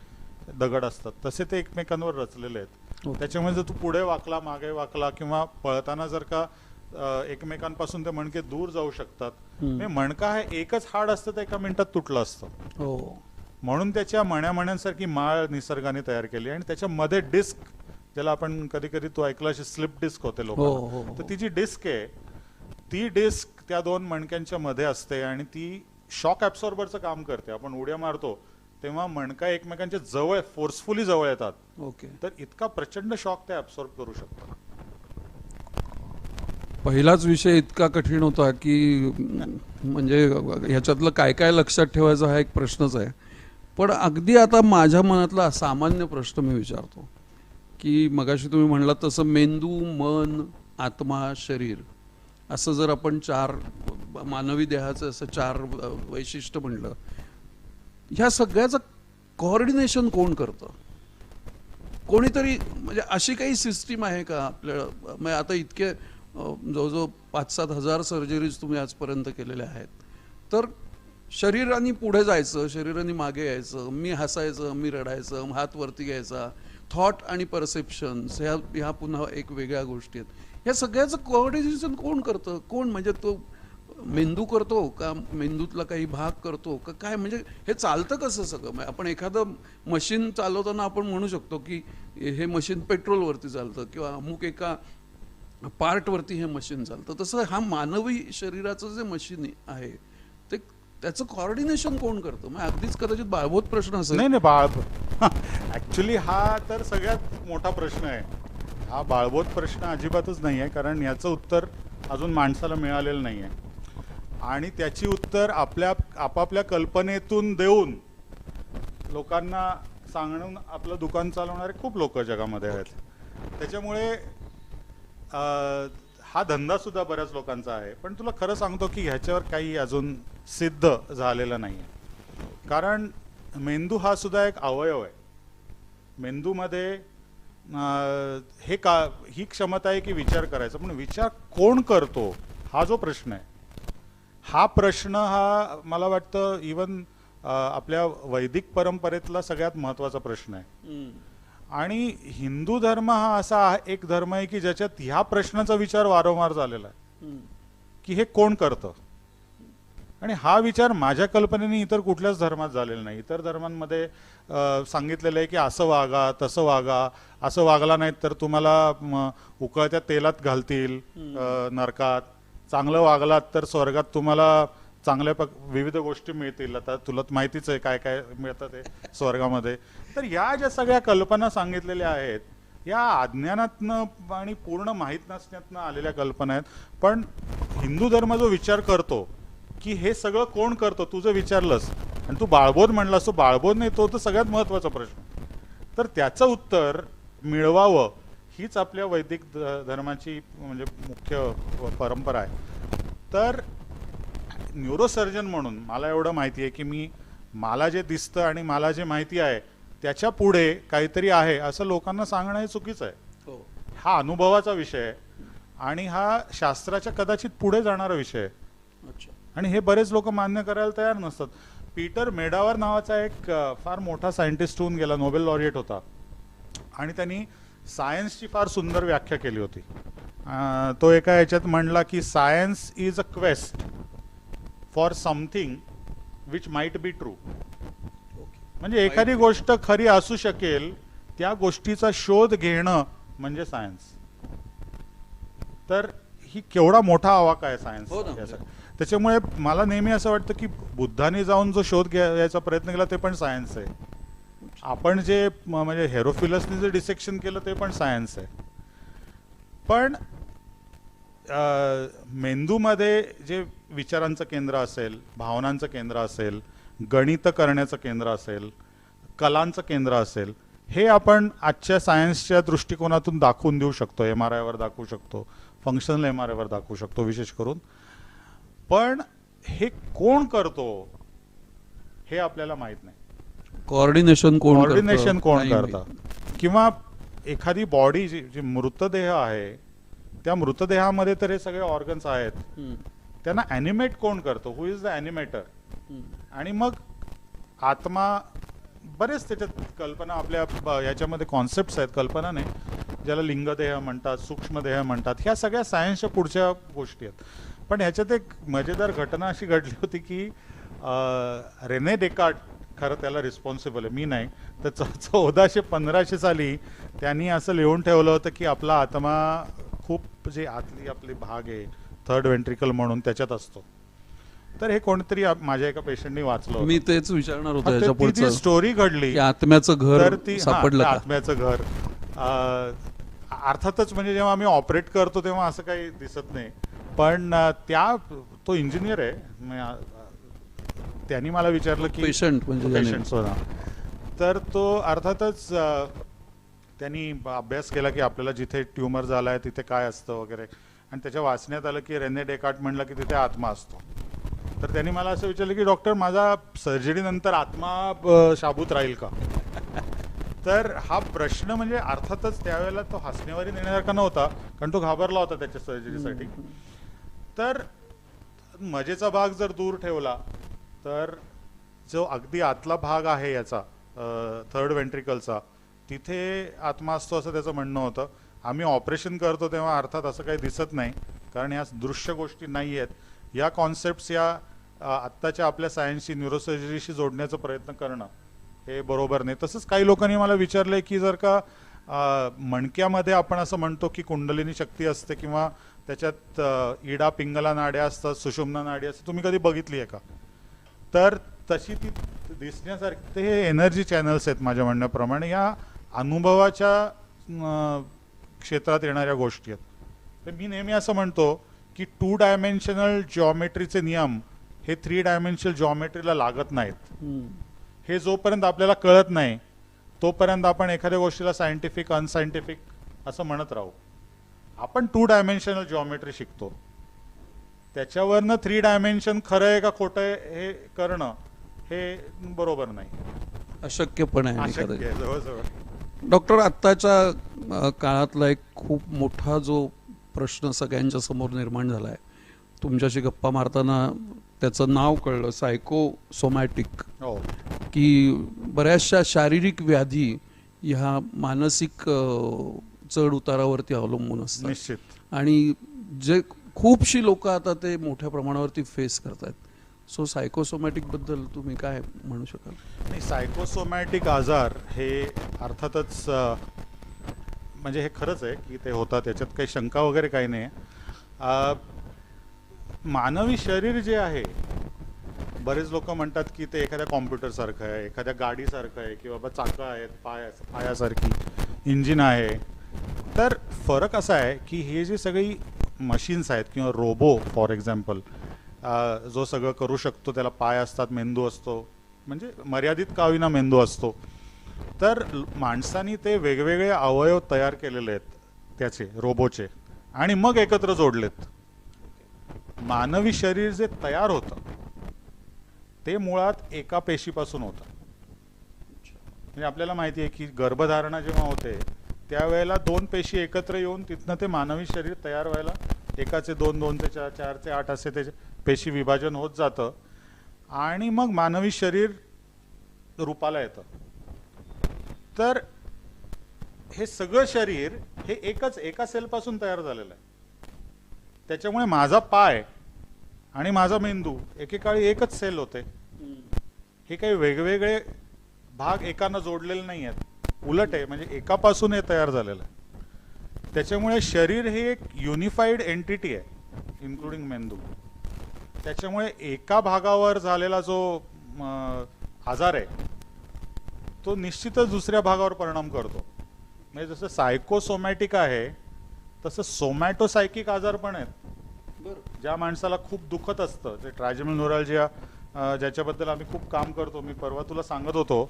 दगड असतात तसे ते एकमेकांवर रचलेले आहेत. त्याच्यामुळे जर तू पुढे वाकला मागे वाकला किंवा पळताना जर का एकमेकांपासून ते मणके दूर जाऊ शकतात. मणका हे एकच हाड असतं ते एका मिनिटात तुटलं असतं. म्हणून त्याच्या मण्यांसारखी माळ निसर्गाने तयार केली आणि त्याच्यामध्ये डिस्क, ज्याला आपण कधी कधी तो ऐकला स्लिप डिस्क होते लोकांना, तर ती जी डिस्क आहे ती डिस्क त्या दोन मणक्यांच्या मध्ये असते आणि ती शॉक ऍब्सॉर्बरचं काम करते. आपण उड्या मारतो तेव्हा मणका एकमेकांच्या जवळ फोर्सफुली जवळ येतात. तर इतका प्रचंड शॉक ते ऍब्सॉर्ब करू शकतात. पहिलाच विषय इतका कठीण होता की म्हणजे ह्याच्यातलं काय काय लक्षात ठेवायचं हा एक प्रश्नच आहे. पण अगदी आता माझ्या मनातला सामान्य प्रश्न मी विचारतो की मगाशी तुम्ही म्हणलात तसं मेंदू, मन, आत्मा, शरीर असं जर आपण चार मानवी देहाचं असं चार वैशिष्ट्य म्हणलं, ह्या सगळ्याचं कोऑर्डिनेशन कोण करतं? कोणीतरी म्हणजे अशी काही सिस्टीम आहे का आपल्या? म्हणजे आता इतके जवळजवळ 5-7 हजार सर्जरीज तुम्ही आजपर्यंत केलेल्या आहेत, तर शरीराने पुढे जायचं, शरीराने मागे यायचं, मी हसायचं, मी रडायचं, हात वरती घ्यायचा, थॉट आणि परसेप्शन्स ह्या पुन्हा एक वेगळ्या गोष्टी आहेत. ह्या सगळ्याचं कोऑर्डिनेशन कोण करतं? कोण म्हणजे तो मेंदू करतो का मेंदूतला काही भाग करतो का काय? म्हणजे हे चालतं कसं सगळं? आपण एखादं मशीन चालवताना आपण म्हणू शकतो की हे मशीन पेट्रोलवरती चालतं किंवा अमुक एका पार्टवरती हे मशीन चालतं. तसं हा मानवी शरीराचं जे मशीन आहे ते त्याचं कोऑर्डिनेशन कोण करतं? मग अगदीच कदाचित बाळबोध प्रश्न असेल. नाही ऍक्च्युली हा तर सगळ्यात मोठा प्रश्न आहे. हा बाळबोध प्रश्न अजिबातच नाही आहे, कारण याचं उत्तर अजून माणसाला मिळालेलं नाही आहे आणि त्याची उत्तर आपापल्या कल्पनेतून देऊन लोकांना सांगून आपलं दुकान चालवणारे खूप लोक जगामध्ये आहेत. त्याच्यामुळे हा धंदा सुद्धा बऱ्याच लोकांचा आहे. पण तुला खरं सांगतो की ह्याच्यावर काही अजून सिद्ध झालेलं नाही आहे, कारण मेंदू हा सुद्धा एक अवयव आहे. मेंदूमध्ये ही क्षमता आहे की विचार करायचा, पण विचार कोण करतो हा जो प्रश्न आहे, हा प्रश्न मला वाटतं इवन आपल्या वैदिक परंपरेतला सगळ्यात महत्त्वाचा प्रश्न आहे. आणि हिंदू धर्म हा असा एक धर्म आहे की ज्याच्यात ह्या प्रश्नाचा विचार वारंवार झालेला आहे की हे कोण करतं. आणि हा विचार माझ्या कल्पनेने इतर कुठल्याच धर्मात झालेला नाही. इतर धर्मांमध्ये सांगितलेलं आहे की असं वागा, तसं वागा, असं वागला नाहीत तर तुम्हाला उकळत्या तेलात घालतील नरकात, चांगलं वागलात तर स्वर्गात तुम्हाला चांगल्या विविध गोष्टी मिळतील. आता तुला माहितीच आहे काय काय मिळतं ते स्वर्गामध्ये. तर या ज्या सगळ्या कल्पना सांगितलेल्या आहेत या अज्ञानातनं आणि पूर्ण माहीत नसण्यातनं आलेल्या कल्पना आहेत. पण हिंदू धर्म जो विचार करतो की हे सगळं कोण करतो, तू जर विचारलंस आणि तू बाळबोध म्हणलास, तो बाळबोध नाही, तो तर सगळ्यात महत्त्वाचा प्रश्न. तर त्याचं उत्तर मिळवावं हीच आपल्या वैदिक धर्माची म्हणजे मुख्य परंपरा आहे. तर न्यूरोसर्जन म्हणून मला एवढं माहिती आहे की मला जे दिसतं आणि मला जे माहिती आहे त्याच्या पुढे काहीतरी आहे असं लोकांना सांगणं हे चुकीचं आहे. हा अनुभवाचा विषय आहे आणि हा शास्त्राच्या कदाचित पुढे जाणारा विषय आहे आणि हे बरेच लोक मान्य करायला तयार नसतात. पीटर मेडावर नावाचा एक फार मोठा सायंटिस्ट होऊन गेला, नोबेल लॉरिएट होता आणि त्यांनी सायन्सची फार सुंदर व्याख्या केली होती. तो एका याच्यात म्हणला की science is a quest for something which might be true. म्हणजे एखादी गोष्ट खरी असू शकेल त्या गोष्टीचा शोध घेणं म्हणजे सायन्स. तर ही केवढा मोठा आवाका आहे सायन्स. त्याच्यामुळे मला नेहमी असं वाटतं की बुद्धाने जाऊन जो शोध घ्यायचा प्रयत्न केला ते पण सायन्स आहे. आपण जे म्हणजे हेरोफिलसने जे डिसेक्शन केलं ते पण सायन्स आहे. पण मेंदूमध्ये जे विचारांचं केंद्र असेल, भावनांचं केंद्र असेल, गणित करण्याचं केंद्र असेल, कलांचं केंद्र असेल, हे आपण आजच्या सायन्सच्या दृष्टिकोनातून दाखवून देऊ शकतो. MRI वर दाखवू शकतो, फंक्शनल MRI वर दाखवू शकतो विशेष करून. पण हे कोण करतो हे आपल्याला माहित नाही. कोऑर्डिनेशन कोण करतं किंवा एखादी बॉडी जी मृतदेह आहे त्या मृतदेहामध्ये तर हे सगळे ऑर्गन्स आहेत, त्यांना ॲनिमेट कोण करतो, हु इज द ॲनिमेटर. आणि मग आत्मा, बरेच त्याच्यात कल्पना आपल्या याच्यामध्ये कॉन्सेप्ट्स आहेत, कल्पना नाही, ज्याला लिंगदेह म्हणतात, सूक्ष्मदेह म्हणतात, ह्या सगळ्या सायन्सच्या पुढच्या गोष्टी आहेत. पण ह्याच्यात एक मजेदार घटना अशी घडली होती की रेने डेकार्ट खरं त्याला रिस्पॉन्सिबल आहे, मी नाही. तर 1415 साली त्यांनी असं लिहून ठेवलं होतं की आपला आत्मा खूप जे आतली आपली भाग आहे थर्ड वेंट्रिकल म्हणून त्याच्यात असतो. तर हे कोणतरी माझ्या एका पेशंटनी वाचलं, मी तेच विचारणार होतो. ती स्टोरी घडली, आत्म्याचं घर, तर ती आत्म्याचं घर. अर्थातच म्हणजे जेव्हा आम्ही ऑपरेट करतो तेव्हा असं काही दिसत नाही, पण तो इंजिनियर आहे, त्यांनी मला विचारलं की पेशंट तर तो अर्थातच त्यांनी अभ्यास केला की आपल्याला जिथे ट्युमर झालाय तिथे काय असतं वगैरे, आणि त्याच्या वाचण्यात आलं की रेने डेकार्ट म्हणलं की तिथे आत्मा असतो. तर त्यांनी मला असं विचारलं की डॉक्टर, माझा सर्जरी नंतर आत्मा शाबूत राहील का? तर हा प्रश्न म्हणजे अर्थातच त्यावेळेला तो हसण्यावरी नेण्यासारखा नव्हता, कारण तो घाबरला होता त्याच्या सर्जरीसाठी. तर मजेचा भाग जर दूर ठेवला तर जो अगदी आतला भाग आहे याचा थर्ड वेंट्रिकलचा, तिथे आत्मा असतो असं त्याचं म्हणणं होतं. आम्ही ऑपरेशन करतो तेव्हा अर्थात असं काही दिसत नाही, कारण या दृश्य गोष्टी नाही आहेत. या कॉन्सेप्ट्स या आत्ताच्या आपल्या सायन्सशी, न्यूरोसर्जरीशी जोडण्याचा प्रयत्न करणं हे बरोबर नाही. तसंच काही लोकांनी मला विचारलंय की जर का मणक्यामध्ये आपण असं म्हणतो की कुंडलिनी शक्ती असते किंवा त्याच्यात इडा पिंगला नाड्या असतात, सुषुम्ना नाडी असते, तुम्ही कधी बघितली आहे का? तर तशी ती दिसण्यासारखी ते हे एनर्जी चॅनल्स आहेत माझ्या म्हणण्याप्रमाणे, या अनुभवाच्या क्षेत्रात येणाऱ्या गोष्टी आहेत. तर मी नेहमी असं म्हणतो की 2 डायमेन्शनल जॉमेट्रीचे नियम हे 3 डायमेन्शनल जॉमेट्रीला लागत नाहीत. हे जोपर्यंत आपल्याला कळत नाही तोपर्यंत आपण एखाद्या गोष्टीला सायंटिफिक अनसायंटिफिक असं म्हणत राहू. आपण 2 डायमेन्शनल जॉमेट्री शिकतो, त्याच्यावरनं 3 डायमेन्शन खरं आहे का खोटं आहे हे करणं हे बरोबर नाही, अशक्य पण आहे जवळजवळ. डॉक्टर, आत्ताच्या काळातला एक खूप मोठा जो प्रश्न सगळ्यांच्या समोर निर्माण झाला आहे, तुमच्याशी गप्पा मारताना त्याचं नाव कळलं, सायकोसोमॅटिक, की बऱ्याचशा शारीरिक व्याधी ह्या मानसिक चढ उतारावरती अवलंबून असतात. निश्चित. आणि जे खूपशी लोक आता ते मोठ्या प्रमाणावरती फेस करतात. सो सायकोसोमॅटिक बद्दल तुम्ही काय म्हणू शकाल? नाही, सायकोसोमॅटिक आजार हे अर्थातच म्हणजे हे खरंच आहे की ते होतात, त्याच्यात काही शंका वगैरे काही नाही. मानवी शरीर जे आहे, बरेच लोक म्हणतात की ते एखाद्या कॉम्प्युटर सारखं आहे, एखाद्या गाडीसारखं आहे, की बाबा चाकं आहेत, पायासारखी इंजिन आहे. तर फरक असा आहे की हे जे सगळी मशीन्स आहेत किंवा रोबो फॉर एक्झाम्पल, जो सगळं करू शकतो, त्याला पाय असतात, मेंदू असतो, म्हणजे मर्यादित का होईना मेंदू असतो. तर माणसांनी ते वेगवेगळे अवयव तयार केलेले आहेत त्याचे, रोबोचे, आणि मग एकत्र जोडलेत. मानवी शरीर जे तयार होतं ते मुळात एका पेशीपासून होतं. म्हणजे आपल्याला माहिती आहे की गर्भधारणा जेव्हा होते त्यावेळेला 2 पेशी एकत्र येऊन तिथनं ते मानवी शरीर तयार व्हायला एकाचे 2, 2चे 4, 4चे 8 असे ते पेशी विभाजन होत जातं आणि मग मानवी शरीर रूपाला येतं. तर हे सगळं शरीर हे एका सेलपासून तयार झालेलं आहे. त्याच्यामुळे माझा पाय आणि माझा मेंदू एकेकाळी एकच सेल होते. हे काही वेगवेगळे भाग एकानं जोडलेले नाही आहेत, उलट आहे, म्हणजे एकापासून हे तयार झालेलं आहे. त्याच्यामुळे शरीर हे एक युनिफाईड एंटिटी आहे इन्क्लुडिंग मेंदू. त्याच्यामुळे एका भागावर झालेला जो आजार आहे तो निश्चितच दुसऱ्या भागावर परिणाम करतो. म्हणजे जसं सायकोसोमॅटिक आहे तसं सोमॅटोसायकिक आजार पण आहेत. ज्या माणसाला खूप दुखत असतं, जे ट्रायजेमिनल न्यूरॅल्जिया ज्याच्याबद्दल आम्ही खूप काम करतो, मी परवा तुला सांगत होतो,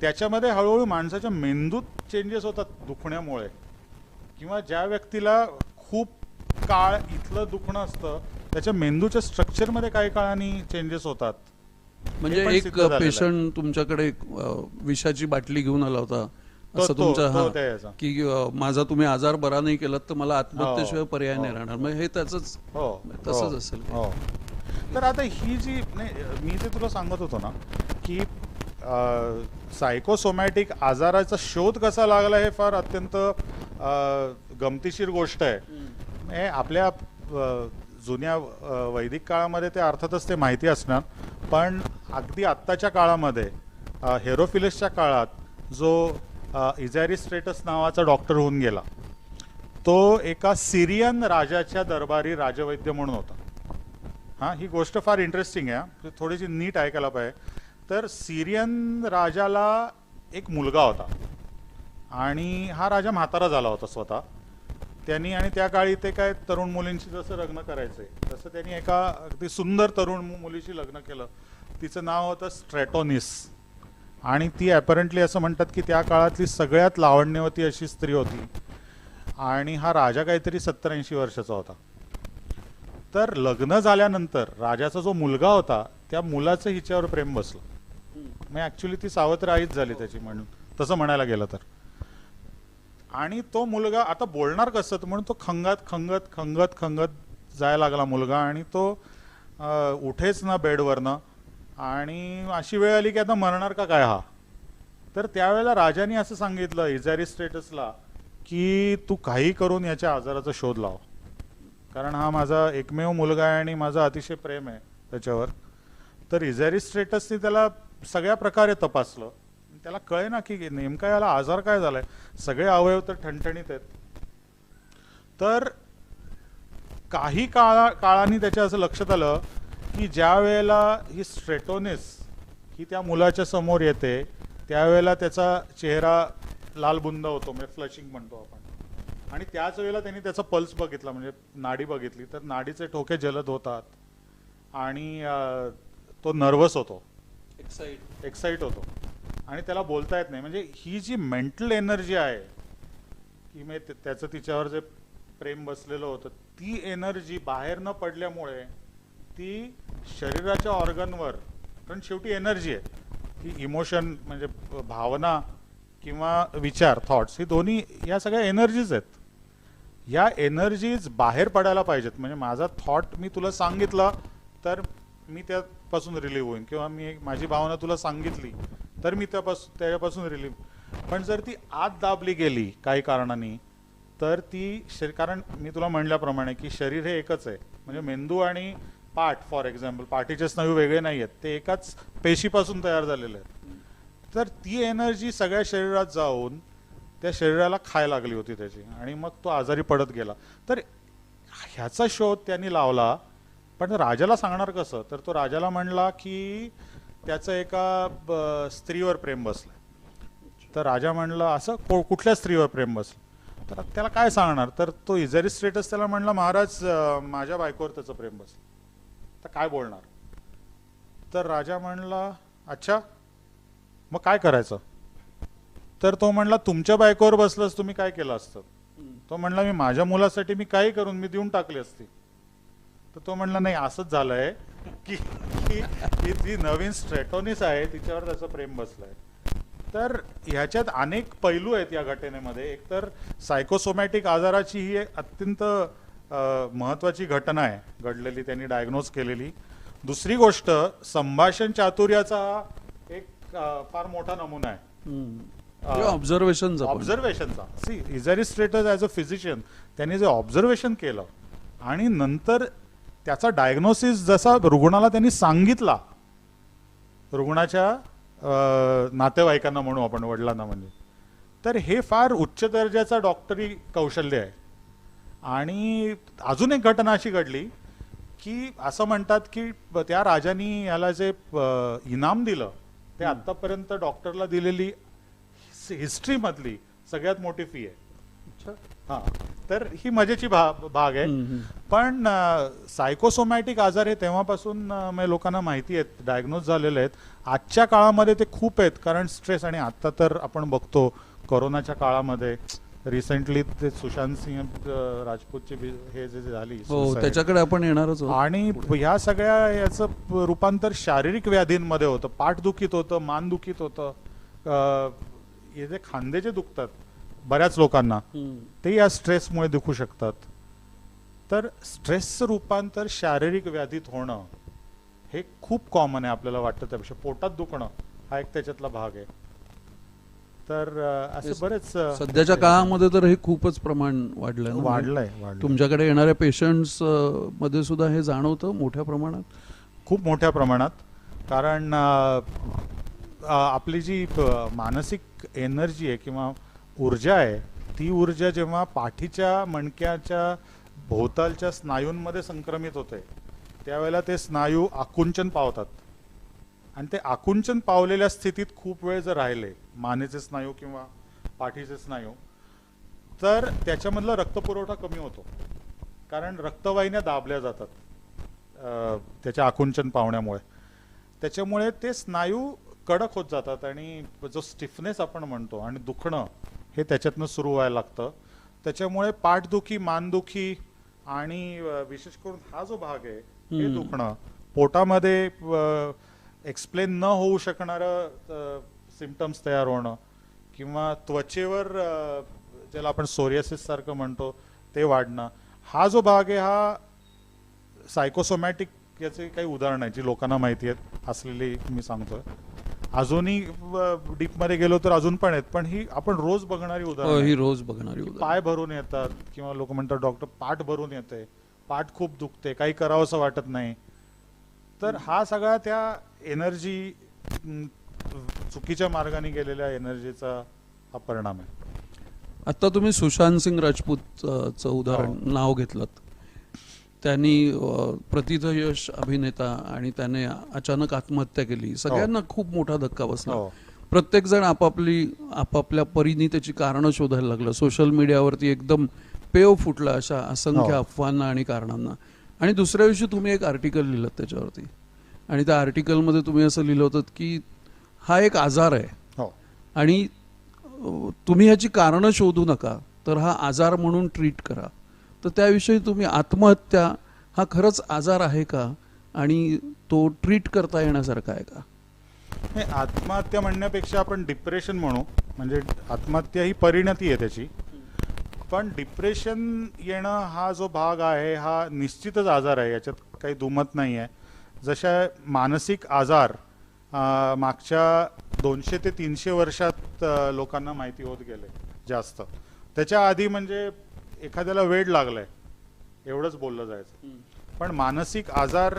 त्याच्यामध्ये हळूहळू माणसाच्या मेंदूत चेंजेस होतात दुखण्यामुळे. किंवा ज्या व्यक्तीला खूप काळ इथलं दुखणं असतं त्याच्या मेंदूच्या स्ट्रक्चरमध्ये काही काळाने चेंजेस होतात. म्हणजे हे पण एक सिद्ध झालेलं आहे. पेशंट तुमच्याकडे विषाची बाटली घेऊन आला होता असं तो तुमचा द्यायचा. की माझा तुम्ही आजार बरा नाही केलात तर मला आत्महत्येशिवाय पर्याय नाही हो. राहणार. मग हे त्याचंच तसंच असेल. हो. तर आता ही जी मी ते तुला सांगत होतो ना की सायकोसोमॅटिक आजाराचा शोध कसा लागला हे फार अत्यंत गमतीशीर गोष्ट आहे. आपल्या जुन्या वैदिक काळामध्ये ते अर्थातच ते माहिती असणार, पण अगदी आत्ताच्या काळामध्ये हेरोफिलसच्या काळात जो इझॅरिस्ट्रेटस नावाचा डॉक्टर होऊन गेला, तो एका सिरियन राजाच्या दरबारी राजवैद्य म्हणून होता. हां, ही गोष्ट फार इंटरेस्टिंग आहे, थोडीशी नीट ऐकायला पाहिजे. तर सिरियन राजाला एक मुलगा होता आणि हा राजा म्हातारा झाला होता स्वतः. त्यांनी आणि त्या काळी ते काय तरुण मुलींशी जसं लग्न करायचंय तसं त्यांनी एका अगदी सुंदर तरुण मुलीशी लग्न केलं. तिचं नाव होतं स्ट्रॅटोनिस आणि ती ॲपरंटली असं म्हणतात की त्या काळातली सगळ्यात लावण्यवती अशी स्त्री होती. आणि हा राजा काहीतरी 70-80 वर्षाचा होता. तर लग्न झाल्यानंतर राजाचा जो मुलगा होता त्या मुलाचं हिच्यावर प्रेम बसलं. मग ॲक्च्युली ती सावत्र आईच झाली त्याची, म्हणून तसं म्हणायला गेलं तर. आणि तो मुलगा आता बोलणार कसं, तर म्हणून तो खंगत जायला लागला मुलगा आणि तो उठेच ना बेडवरनं. आणि अशी वेळ आली की आता मरणार का काय हा. तर त्यावेळेला राजाने असं सांगितलं इझॅरिस्ट्रेटसला की तू काही करून याच्या आजाराचा शोध लाव, कारण हा माझा एकमेव मुलगा आहे आणि माझं अतिशय प्रेम आहे त्याच्यावर. तर इझॅरिस्ट्रेटसने त्याला सगळ्या प्रकारे तपासलं. त्याला कळे ना की नेमका याला आजार काय झालाय, सगळे अवयव तर ठणठणीत आहेत. तर काही काळाने त्याच्या असं लक्षात आलं की ज्या वेळेला ही स्ट्रेटोनिस ही त्या मुलाच्या समोर येते त्यावेळेला त्याचा चेहरा लालबुंद होतो, म्हणजे फ्लशिंग म्हणतो आपण. आणि त्याच वेळेला त्यांनी त्याचा पल्स बघितला, म्हणजे नाडी बघितली, तर नाडीचे ठोके जलद होतात आणि तो नर्वस होतो, एक्साइट होतो आणि त्याला बोलता येत नाही. म्हणजे ही जी मेंटल एनर्जी आहे की म्हणजे त्याचं तिच्यावर जे प्रेम बसलेलं होतं ती एनर्जी बाहेर न पडल्यामुळे ती शरीराच्या ऑर्गनवर, कारण शेवटी एनर्जी आहे ती, इमोशन म्हणजे भावना किंवा विचार, थॉट्स, ही दोन्ही या सगळ्या एनर्जीज आहेत. या एनर्जीज बाहेर पडायला पाहिजेत. म्हणजे माझा थॉट मी तुला सांगितला तर मी त्यापासून रिलीव्ह होईन, किंवा मी माझी भावना तुला सांगितली तर मी त्यापासून रिलीव्ह. पण जर ती आत दाबली गेली काही कारणाने तर ती कारण मी तुला म्हणल्याप्रमाणे की शरीर हे एकच आहे. म्हणजे मेंदू आणि पाठ, फॉर एक्झाम्पल, पाठीचे स्नायू वेगळे नाही आहेत, ते एकाच पेशीपासून तयार झालेले आहेत. तर ती एनर्जी सगळ्या शरीरात जाऊन त्या शरीराला खाय लागली होती त्याची, आणि मग तो आजारी पडत गेला. तर ह्याचा शोध त्यांनी लावला. पण राजाला सांगणार कसं, तर तो राजाला म्हणला की त्याचं एका स्त्रीवर प्रेम बसलं. तर राजा म्हणला असं कुठल्या स्त्रीवर प्रेम बसलं, तर त्याला काय सांगणार. तर तो इझॅरिस्ट्रेटस त्याला म्हणला महाराज माझ्या बायकोवर त्याचं प्रेम बसलं. तर काय बोलणार. तर राजा म्हणला अच्छा मग काय करायचं. तर तो म्हणला तुमच्या बायकोवर बसलंच तुम्ही काय केलं असतं. तो म्हणला मी माझ्या मुलासाठी मी काही करून मी देऊन टाकली असती. तर तो म्हणला नाही असंच झालंय की की की ती नवीन स्ट्रेटोनिस आहे तिच्यावर त्याचं प्रेम बसलंय. तर ह्याच्यात अनेक पैलू आहेत या घटनेमध्ये. एकतर सायकोसोमॅटिक आजाराची ही एक अत्यंत महत्वाची घटना आहे घडलेली, त्यांनी डायग्नोज केलेली. दुसरी गोष्ट, संभाषण चातुर्याचा हा एक फार मोठा नमुना आहे. ऑब्झर्वेशनचा. सी इझॅरिस्ट्रेटस ॲज अ फिजिशियन त्यांनी जे ऑब्झर्वेशन केलं आणि नंतर त्याचा डायग्नोसिस जसा रुग्णाला त्यांनी सांगितला, रुग्णाच्या नातेवाईकांना म्हणू आपण, वडिलांना म्हणजे, तर हे फार उच्च दर्जाचा डॉक्टरी कौशल्य आहे. आणि अजून एक घटना अशी घडली की असं म्हणतात की त्या राजानी याला जे इनाम दिलं ते आतापर्यंत डॉक्टरला दिलेली हिस्ट्री मधली सगळ्यात मोठी फी आहे. हा, तर ही मजेची भाग आहे. पण सायकोसोमॅटिक आजार हे तेव्हापासून लोकांना माहिती आहेत, डायग्नोज झालेले आहेत. आजच्या काळामध्ये ते खूप आहेत, कारण स्ट्रेस. आणि आता तर आपण बघतो कोरोनाच्या काळामध्ये रिसेंटली ते सुशांत सिंह राजपूतची हे जे झाली, त्याच्याकडे आपण येणारच. आणि ह्या सगळ्या याचं रूपांतर शारीरिक व्याधींमध्ये होतं. पाठ दुखीत होतं, मान दुखीत होतं, हे जे खांदे जे दुखतात बऱ्याच लोकांना, ते या स्ट्रेसमुळे दुखू शकतात. तर स्ट्रेसचं रूपांतर शारीरिक व्याधीत होणं हे खूप कॉमन आहे आपल्याला वाटतं त्यापेक्षा. पोटात दुखणं हा एक त्याच्यातला भाग आहे. तर असे बरेच सध्याच्या काळामध्ये तर हे खूपच प्रमाण वाढलंय. तुमच्याकडे येणाऱ्या पेशंट्स मध्ये सुद्धा हे जाणवतं मोठ्या प्रमाणात, खूप मोठ्या प्रमाणात. कारण आपली जी मानसिक एनर्जी आहे किंवा ऊर्जा आहे, ती ऊर्जा जेव्हा पाठीच्या मणक्याच्या भोवतालच्या स्नायूंमध्ये संक्रमित होते त्यावेळेला ते स्नायू आकुंचन पावतात. आणि ते आकुंचन पावलेल्या स्थितीत खूप वेळ जर राहिले मानेचे स्नायू किंवा पाठीचे स्नायू, तर त्याच्यामधला रक्तपुरवठा कमी होतो, कारण रक्तवाहिन्या दाबल्या जातात त्याच्या आकुंचन पावण्यामुळे. त्याच्यामुळे ते स्नायू कडक होत जातात आणि जो स्टिफनेस आपण म्हणतो आणि दुखणं हे त्याच्यातनं सुरू व्हायला लागतं. त्याच्यामुळे पाठदुखी, मानदुखी आणि विशेष करून हा जो भाग आहे हे दुखणं, पोटामध्ये एक्सप्लेन न होऊ शकणारं सिम्पटम्स तयार होणं, किंवा त्वचेवर ज्याला आपण सोरियासिस सारखं म्हणतो ते वाढणं, हा जो भाग आहे हा सायकोसोमॅटिक याचे काही उदाहरणं आहेत जी लोकांना माहिती आहेत असलेली मी सांगतोय. अजूनही डीपमध्ये गेलो तर अजून पण आहेत, पण ही आपण रोज बघणारी उदाहरणं. पाय भरून येतात किंवा लोक म्हणतात डॉक्टर पाठ भरून येते, पाठ खूप दुखते, काही करावं असं वाटत नाही. तर हा सगळा त्या एनर्जी, चुकीच्या मार्गाने गेलेल्या एनर्जीचा हा परिणाम आहे. आता तुम्ही सुशांत सिंग राजपूतचं उदाहरण नाव घेतलं. त्यांनी प्रतिथयश अभिनेता आणि त्याने अचानक आत्महत्या केली. सगळ्यांना खूप मोठा धक्का बसला. प्रत्येक जण आपापल्या परीने त्याची कारणं शोधायला लागलं. सोशल मीडियावरती एकदम पेव फुटला अशा असंख्य अफवांना आणि कारणांना. आणि दुसऱ्या दिवशी तुम्ही एक आर्टिकल लिहिलं त्याच्यावरती, आणि त्या आर्टिकलमध्ये तुम्ही असं लिहिलं होतं की हा एक आजार आहे आणि तुम्ही ह्याची कारणं शोधू नका, तर हा आजार म्हणून ट्रीट करा. तर त्याविषयी तुम्ही, आत्महत्या हा खरंच आजार आहे का आणि तो ट्रीट करता येण्यासारखा आहे का? आत्महत्या म्हणण्यापेक्षा आपण डिप्रेशन म्हणू. म्हणजे आत्महत्या ही परिणती आहे त्याची, पण डिप्रेशन येणं हा जो भाग आहे हा निश्चितच आजार आहे, याच्यात काही दुमत नाही आहे. जशा मानसिक आजार मागच्या 200 ते 300 वर्षात लोकांना माहिती होत गेले जास्त. त्याच्या आधी म्हणजे एखाद्याला वेड लागलाय एवढंच बोललं जायचं. पण मानसिक आजार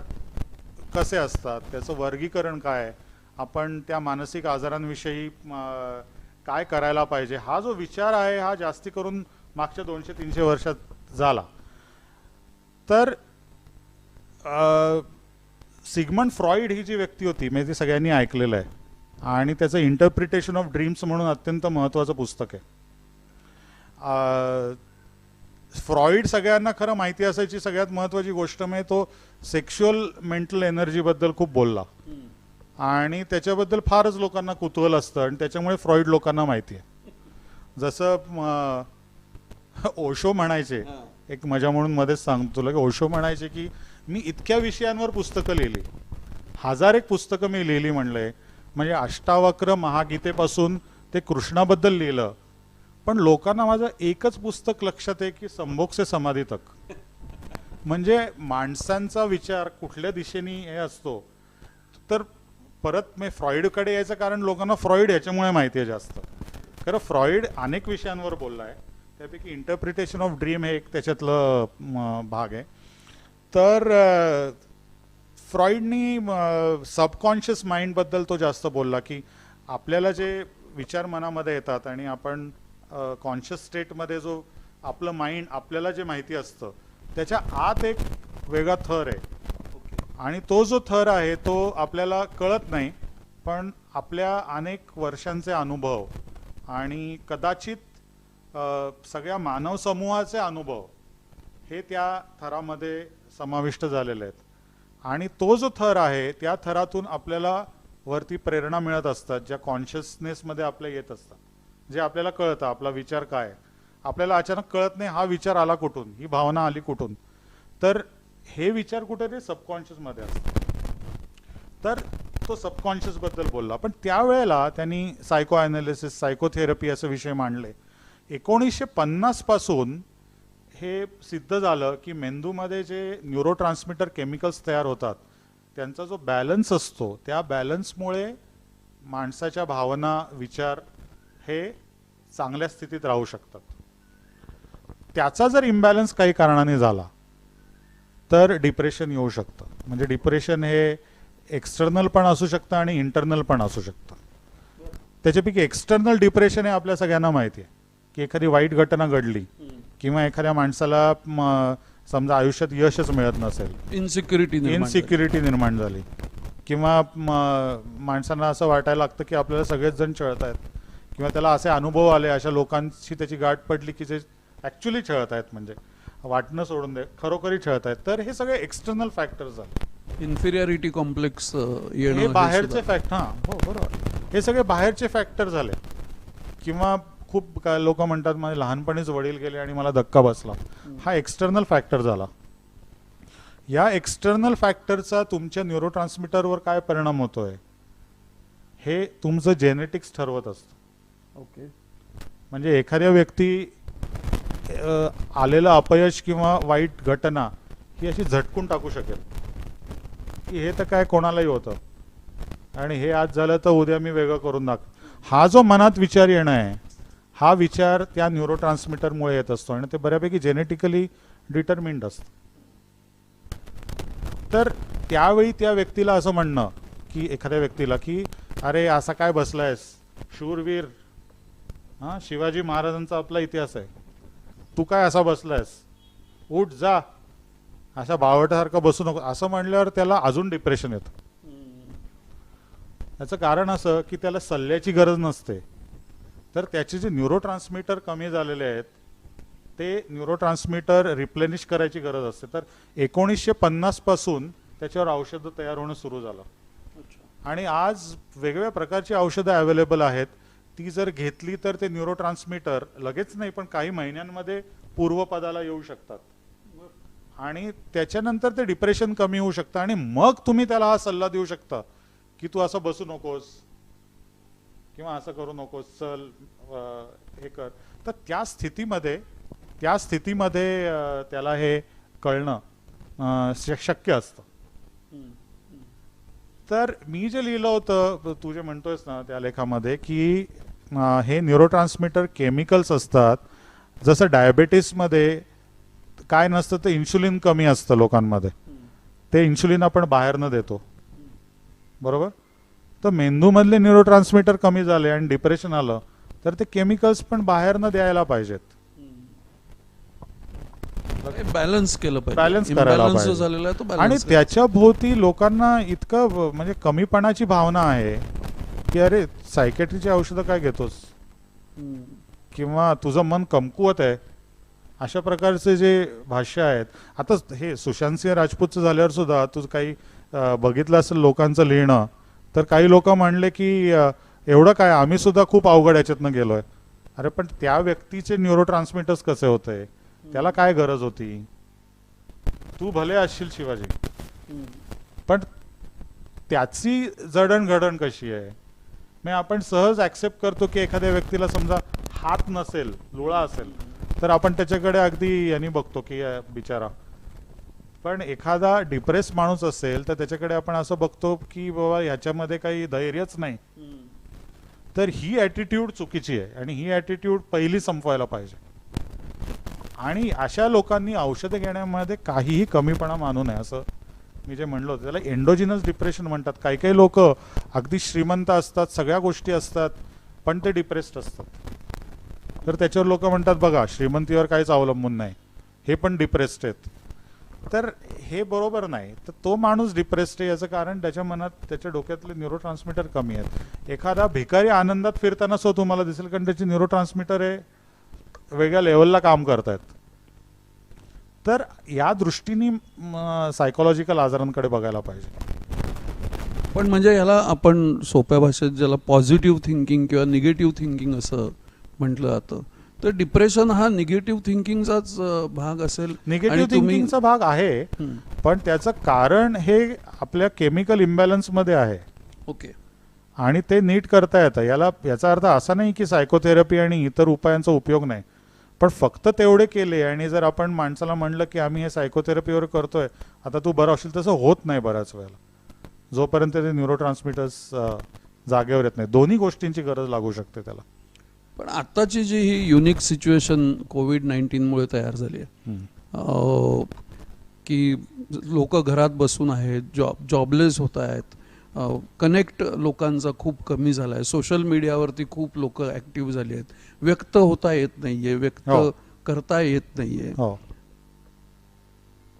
कसे असतात, त्याचं वर्गीकरण काय, आपण त्या मानसिक आजारांविषयी काय करायला पाहिजे, हा जो विचार आहे हा जास्ती करून मागच्या 200-300 वर्षात झाला. तर सिग्मंड फ्रॉइड ही जी व्यक्ती होती, म्हणजे ती सगळ्यांनी ऐकलेलं आहे, आणि त्याचं इंटरप्रिटेशन ऑफ ड्रीम्स म्हणून अत्यंत महत्त्वाचं पुस्तक आहे. फ्रॉइड सगळ्यांना खरं माहिती असायची सगळ्यात महत्त्वाची गोष्ट म्हणजे तो सेक्शुअल मेंटल एनर्जीबद्दल खूप बोलला, आणि त्याच्याबद्दल फारच लोकांना कुतूहल असतं, आणि त्याच्यामुळे फ्रॉइड लोकांना माहिती आहे. जसं ओशो म्हणायचे, एक मजा म्हणून मध्येच सांगतो तुला, की ओशो म्हणायचे की मी इतक्या विषयांवर पुस्तकं लिहिली, 1000 एक पुस्तकं मी लिहिली म्हणले, म्हणजे अष्टावक्र महागीतेपासून ते कृष्णाबद्दल लिहिलं. पण लोकांना माझं एकच पुस्तक लक्षात आहे की संभोग से समाधी तक. म्हणजे माणसांचा विचार कुठल्या दिशेने हे असतो. तर परत मी फ्रॉइडकडे यायचं कारण लोकांना फ्रॉइड याच्यामुळे माहिती आहे जास्त. खरं फ्रॉइड अनेक विषयांवर बोलला आहे, त्यापैकी इंटरप्रिटेशन ऑफ ड्रीम हे एक त्याच्यातलं भाग आहे. तर फ्रॉइडनी सबकॉन्शियस माइंडबद्दल तो जास्त बोलला की आपल्याला जे विचार मनामध्ये येतात आणि आपण कॉन्शियस स्टेटमध्ये जो आपलं माइंड आपल्याला जे माहिती असतं त्याच्या आत एक वेगळा थर आहे, आणि तो जो थर आहे तो आपल्याला कळत नाही, पण आपल्या अनेक वर्षांचे अनुभव आणि कदाचित सगळ्या मानव समूहाचे अनुभव हे त्या थरामध्ये समाविष्ट झालेले आहेत. आणि तो जो थर आहे त्या थरातून आपल्याला वरती प्रेरणा मिळत असतात, ज्या कॉन्शियसनेसमध्ये आपल्या येत असतात, जे आपल्याला कळतं आपला विचार काय. आपल्याला अचानक कळत नाही हा विचार आला कुठून, ही भावना आली कुठून. तर हे विचार कुठेतरी सबकॉन्शियसमध्ये असतात. तर तो सबकॉन्शियस बद्दल बोलला. पण त्यावेळेला त्यांनी सायको ॲनालिसिस, सायकोथेरपी असे विषय मांडले. 1950 पासून हे सिद्ध झालं की मेंदूमध्ये जे न्यूरोट्रान्समीटर केमिकल्स तयार होतात त्यांचा जो बॅलन्स असतो त्या बॅलन्समुळे माणसाच्या भावना, विचार हे चांगल्या स्थितीत राहू शकतात. त्याचा जर इम्बॅलन्स काही कारणाने झाला तर डिप्रेशन येऊ शकतं. म्हणजे डिप्रेशन हे एक्सटर्नल पण असू शकतं आणि इंटरनल पण असू शकतं. त्याच्यापैकी एक्सटर्नल डिप्रेशन हे आपल्या सगळ्यांना माहिती आहे की एखादी वाईट घटना घडली किंवा एखाद्या माणसाला समजा आयुष्यात यशच मिळत नसेल, इनसिक्युरिटी निर्माण झाली, किंवा माणसांना असं वाटायला लागतं की आपल्याला सगळेच जण छळत आहेत, किंवा त्याला असे अनुभव आले, अशा लोकांशी त्याची गाठ पडली की जे ॲक्च्युली छळत आहेत, म्हणजे वाटणं सोडून दे खरोखरी छळत आहेत. तर हे सगळे एक्सटर्नल फॅक्टर्स झाले. इन्फिरियरिटी कॉम्प्लेक्स हे बाहेरचे फॅक्ट, हां हो बरोबर, हे सगळे बाहेरचे फॅक्टर झाले. किंवा खूप काय लोक म्हणतात माझे लहानपणीच वडील गेले आणि मला धक्का बसला, हा एक्सटर्नल फॅक्टर झाला. या एक्सटर्नल फॅक्टरचा तुमच्या न्यूरोट्रान्समीटरवर काय परिणाम होतोय हे तुमचं जेनेटिक्स ठरवत असतं. ओके. म्हणजे एखाद्या व्यक्ती आलेलं अपयश किंवा वाईट घटना ही अशी झटकून टाकू शकेल की हे तर काय कोणालाही होतं आणि हे आज झालं तर उद्या मी वेगळं करून दाखव. हा जो मनात विचार येणं आहे हा विचार त्या न्यूरोट्रान्समीटरमुळे येत असतो आणि ते बऱ्यापैकी जेनेटिकली डिटरमिन्ड असतं. तर त्यावेळी त्या व्यक्तीला असं म्हणणं की एखाद्या व्यक्तीला की अरे असा काय बसलायस, शूरवीर, हां शिवाजी महाराजांचा आपला इतिहास आहे, तू काय असा बसलायस, उठ जा, अशा बावटासारखं बसू नको, असं म्हणल्यावर त्याला अजून डिप्रेशन येतं. याचं कारण असं की त्याला सल्ल्याची गरज नसते, तर त्याचे जे न्यूरोट्रान्समीटर कमी झालेले आहेत ते न्यूरोट्रान्समीटर रिप्लेनिश करायची गरज असते. तर 1950 पासून त्याच्यावर औषधं तयार होणं सुरू झालं आणि आज वेगवेगळ्या प्रकारची औषधं अवेलेबल आहेत. ती जर घेतली तर ते न्यूरोट्रान्समीटर लगेच नाही पण काही महिन्यांमध्ये पूर्वपदाला येऊ शकतात आणि त्याच्यानंतर ते डिप्रेशन कमी होऊ शकतं आणि मग तुम्ही त्याला हा सल्ला देऊ शकता की तू असं बसू नकोस किंवा असं करू नकोस, चल हे कर. तर त्या स्थितीमध्ये त्याला हे कळणं शक्य असतं. तर मी जे लिहिलं होतं, तू जे म्हणतोयस ना त्या लेखामध्ये की हे न्यूरोट्रान्समीटर केमिकल्स असतात. जसं डायबेटीसमध्ये काय नसतं तर इन्शुलिन कमी असतं लोकांमध्ये, ते इन्शुलिन आपण बाहेरनं देतो बरोबर. तर मेंदूमधले न्यूरोट्रान्समीटर कमी झाले आणि डिप्रेशन आलं तर ते केमिकल्स पण बाहेरनं द्यायला पाहिजेत. बॅलन्स केलं पाहिजे, बॅलन्स करायला पाहिजे. आणि त्याच्या भोवती लोकांना इतकं म्हणजे कमीपणाची भावना आहे की अरे सायकॅट्रीची औषधं काय घेतोस, किंवा तुझं मन कमकुवत आहे, अशा प्रकारचे जे भाष्य आहेत. आता हे सुशांत सिंह राजपूतचं झाल्यावर सुद्धा तू काही बघितलं असेल लोकांचं लिहिणं, तर काही लोक म्हणले की एवढं काय आम्ही सुद्धा खूप अवघड याच्यातनं गेलोय. अरे पण त्या व्यक्तीचे न्यूरोट्रान्समीटर्स कसे होते, त्याला काय गरज होती. तू भले असशील शिवाजी, पण त्याची जडणघडण कशी आहे. मग आपण सहज ऍक्सेप्ट करतो की एखाद्या व्यक्तीला समजा हात नसेल, लुळा असेल, तर आपण त्याच्याकडे अगदी यांनी बघतो की बिचारा. पण एखादा डिप्रेस माणूस असेल तर त्याच्याकडे आपण असं बघतो की बाबा ह्याच्यामध्ये काही धैर्यच नाही. तर ही ॲटिट्यूड चुकीची आहे आणि ही ॲटिट्यूड पहिली संपवायला पाहिजे. आणि अशा लोकांनी औषधं घेण्यामध्ये काहीही कमीपणा मानू नये. असं मी जे म्हणलो त्याला एंडोजिनस डिप्रेशन म्हणतात. काही काही लोक अगदी श्रीमंत असतात, सगळ्या गोष्टी असतात, पण ते डिप्रेस्ड असतात. तर त्याच्यावर लोक म्हणतात बघा श्रीमंतीवर काहीच अवलंबून नाही, हे पण डिप्रेस्ड आहेत. तर हे बरोबर नाही. तर तो माणूस डिप्रेस्ड आहे याचं कारण त्याच्या मनात, त्याच्या डोक्यातले न्यूरोट्रान्समीटर कमी आहेत. एखादा भिकारी आनंदात फिरताना सो तुम्हाला दिसेल, कारण त्याचे न्यूरोट्रान्समीटर हे वेगळ्या लेवलला काम करतायत. तर या दृष्टीने सायकोलॉजिकल आजारांकडे बघायला पाहिजे. पण म्हणजे याला आपण सोप्या भाषेत ज्याला पॉझिटिव्ह थिंकिंग किंवा निगेटिव्ह थिंकिंग असं म्हटलं जातं, तर डिप्रेशन हा निगेटिव्ह थिंकिंगचाच भाग असेल. निगेटिव्ह थिंकिंगचा भाग आहे, पण त्याचं कारण हे आपल्या केमिकल इम्बॅलन्स मध्ये आहे. ओके. आणि ते नीट करता येतं. याचा अर्थ असा नाही की सायकोथेरपी आणि इतर उपायांचा उपयोग नाही, पण फक्त तेवढे केले आणि जर आपण माणसाला म्हणलं की आम्ही हे सायकोथेरपीवर करतोय, आता तू बरा होशील, तसं होत नाही बऱ्याच वेळेला, जोपर्यंत ते न्यूरोट्रान्समीटर्स जागेवर येत नाही. दोन्ही गोष्टींची गरज लागू शकते त्याला. पण आत्ताची जी ही युनिक सिच्युएशन कोविड-19मुळे तयार झाली आहे, की लोक घरात बसून आहेत, जॉबलेस होत आहेत, कनेक्ट लोकांचा खूप कमी झाला आहे, सोशल मीडियावरती खूप लोक ॲक्टिव्ह झाली आहेत, व्यक्त होता येत नाही आहे, व्यक्त करता येत नाही आहे.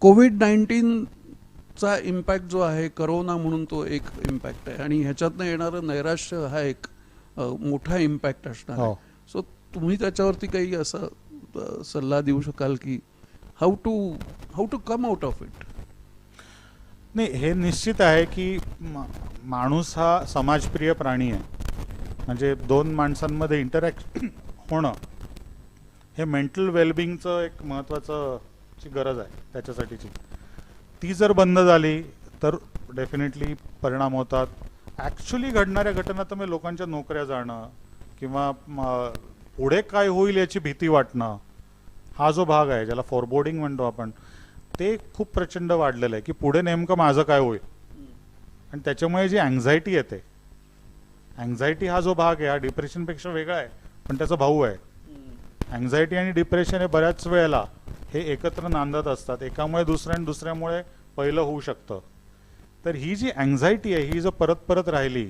कोविड-19चा इम्पॅक्ट जो आहे, करोना म्हणून तो एक इम्पॅक्ट आहे आणि ह्याच्यातनं येणारं नैराश्य हा एक मोठा इम्पॅक्ट असणार आहे. सो तुम्ही त्याच्यावरती काही असं सल्ला देऊ शकाल की how to come out of it? नाही, हे निश्चित आहे की माणूस हा समाजप्रिय प्राणी आहे. म्हणजे दोन माणसांमध्ये इंटरॅक्ट होणं हे मेंटल वेलबिंगचं एक महत्त्वाचं ची गरज आहे त्याच्यासाठीची. ती जर बंद झाली तर डेफिनेटली परिणाम होतात. ॲक्च्युली घडणाऱ्या घटना तर मग लोकांच्या नोकऱ्या जाणं किंवा पुढे काय होईल याची भीती वाटणं, हा जो भाग आहे ज्याला फॉरबोर्डिंग म्हणतो आपण, ते खूप प्रचंड वाढलेलं आहे की पुढे नेमकं माझं काय होईल. आणि त्याच्यामुळे जी अँझायटी येते, अँझायटी हा जो भाग आहे हा डिप्रेशनपेक्षा वेगळा आहे, पण त्याचा भाऊ आहे. अँझायटी आणि डिप्रेशन हे बऱ्याच वेळेला हे एकत्र नांदत असतात. एकामुळे दुसऱ्यामुळे पहिलं होऊ शकतं. तर ही जी अँझायटी आहे ही जर परत परत राहिली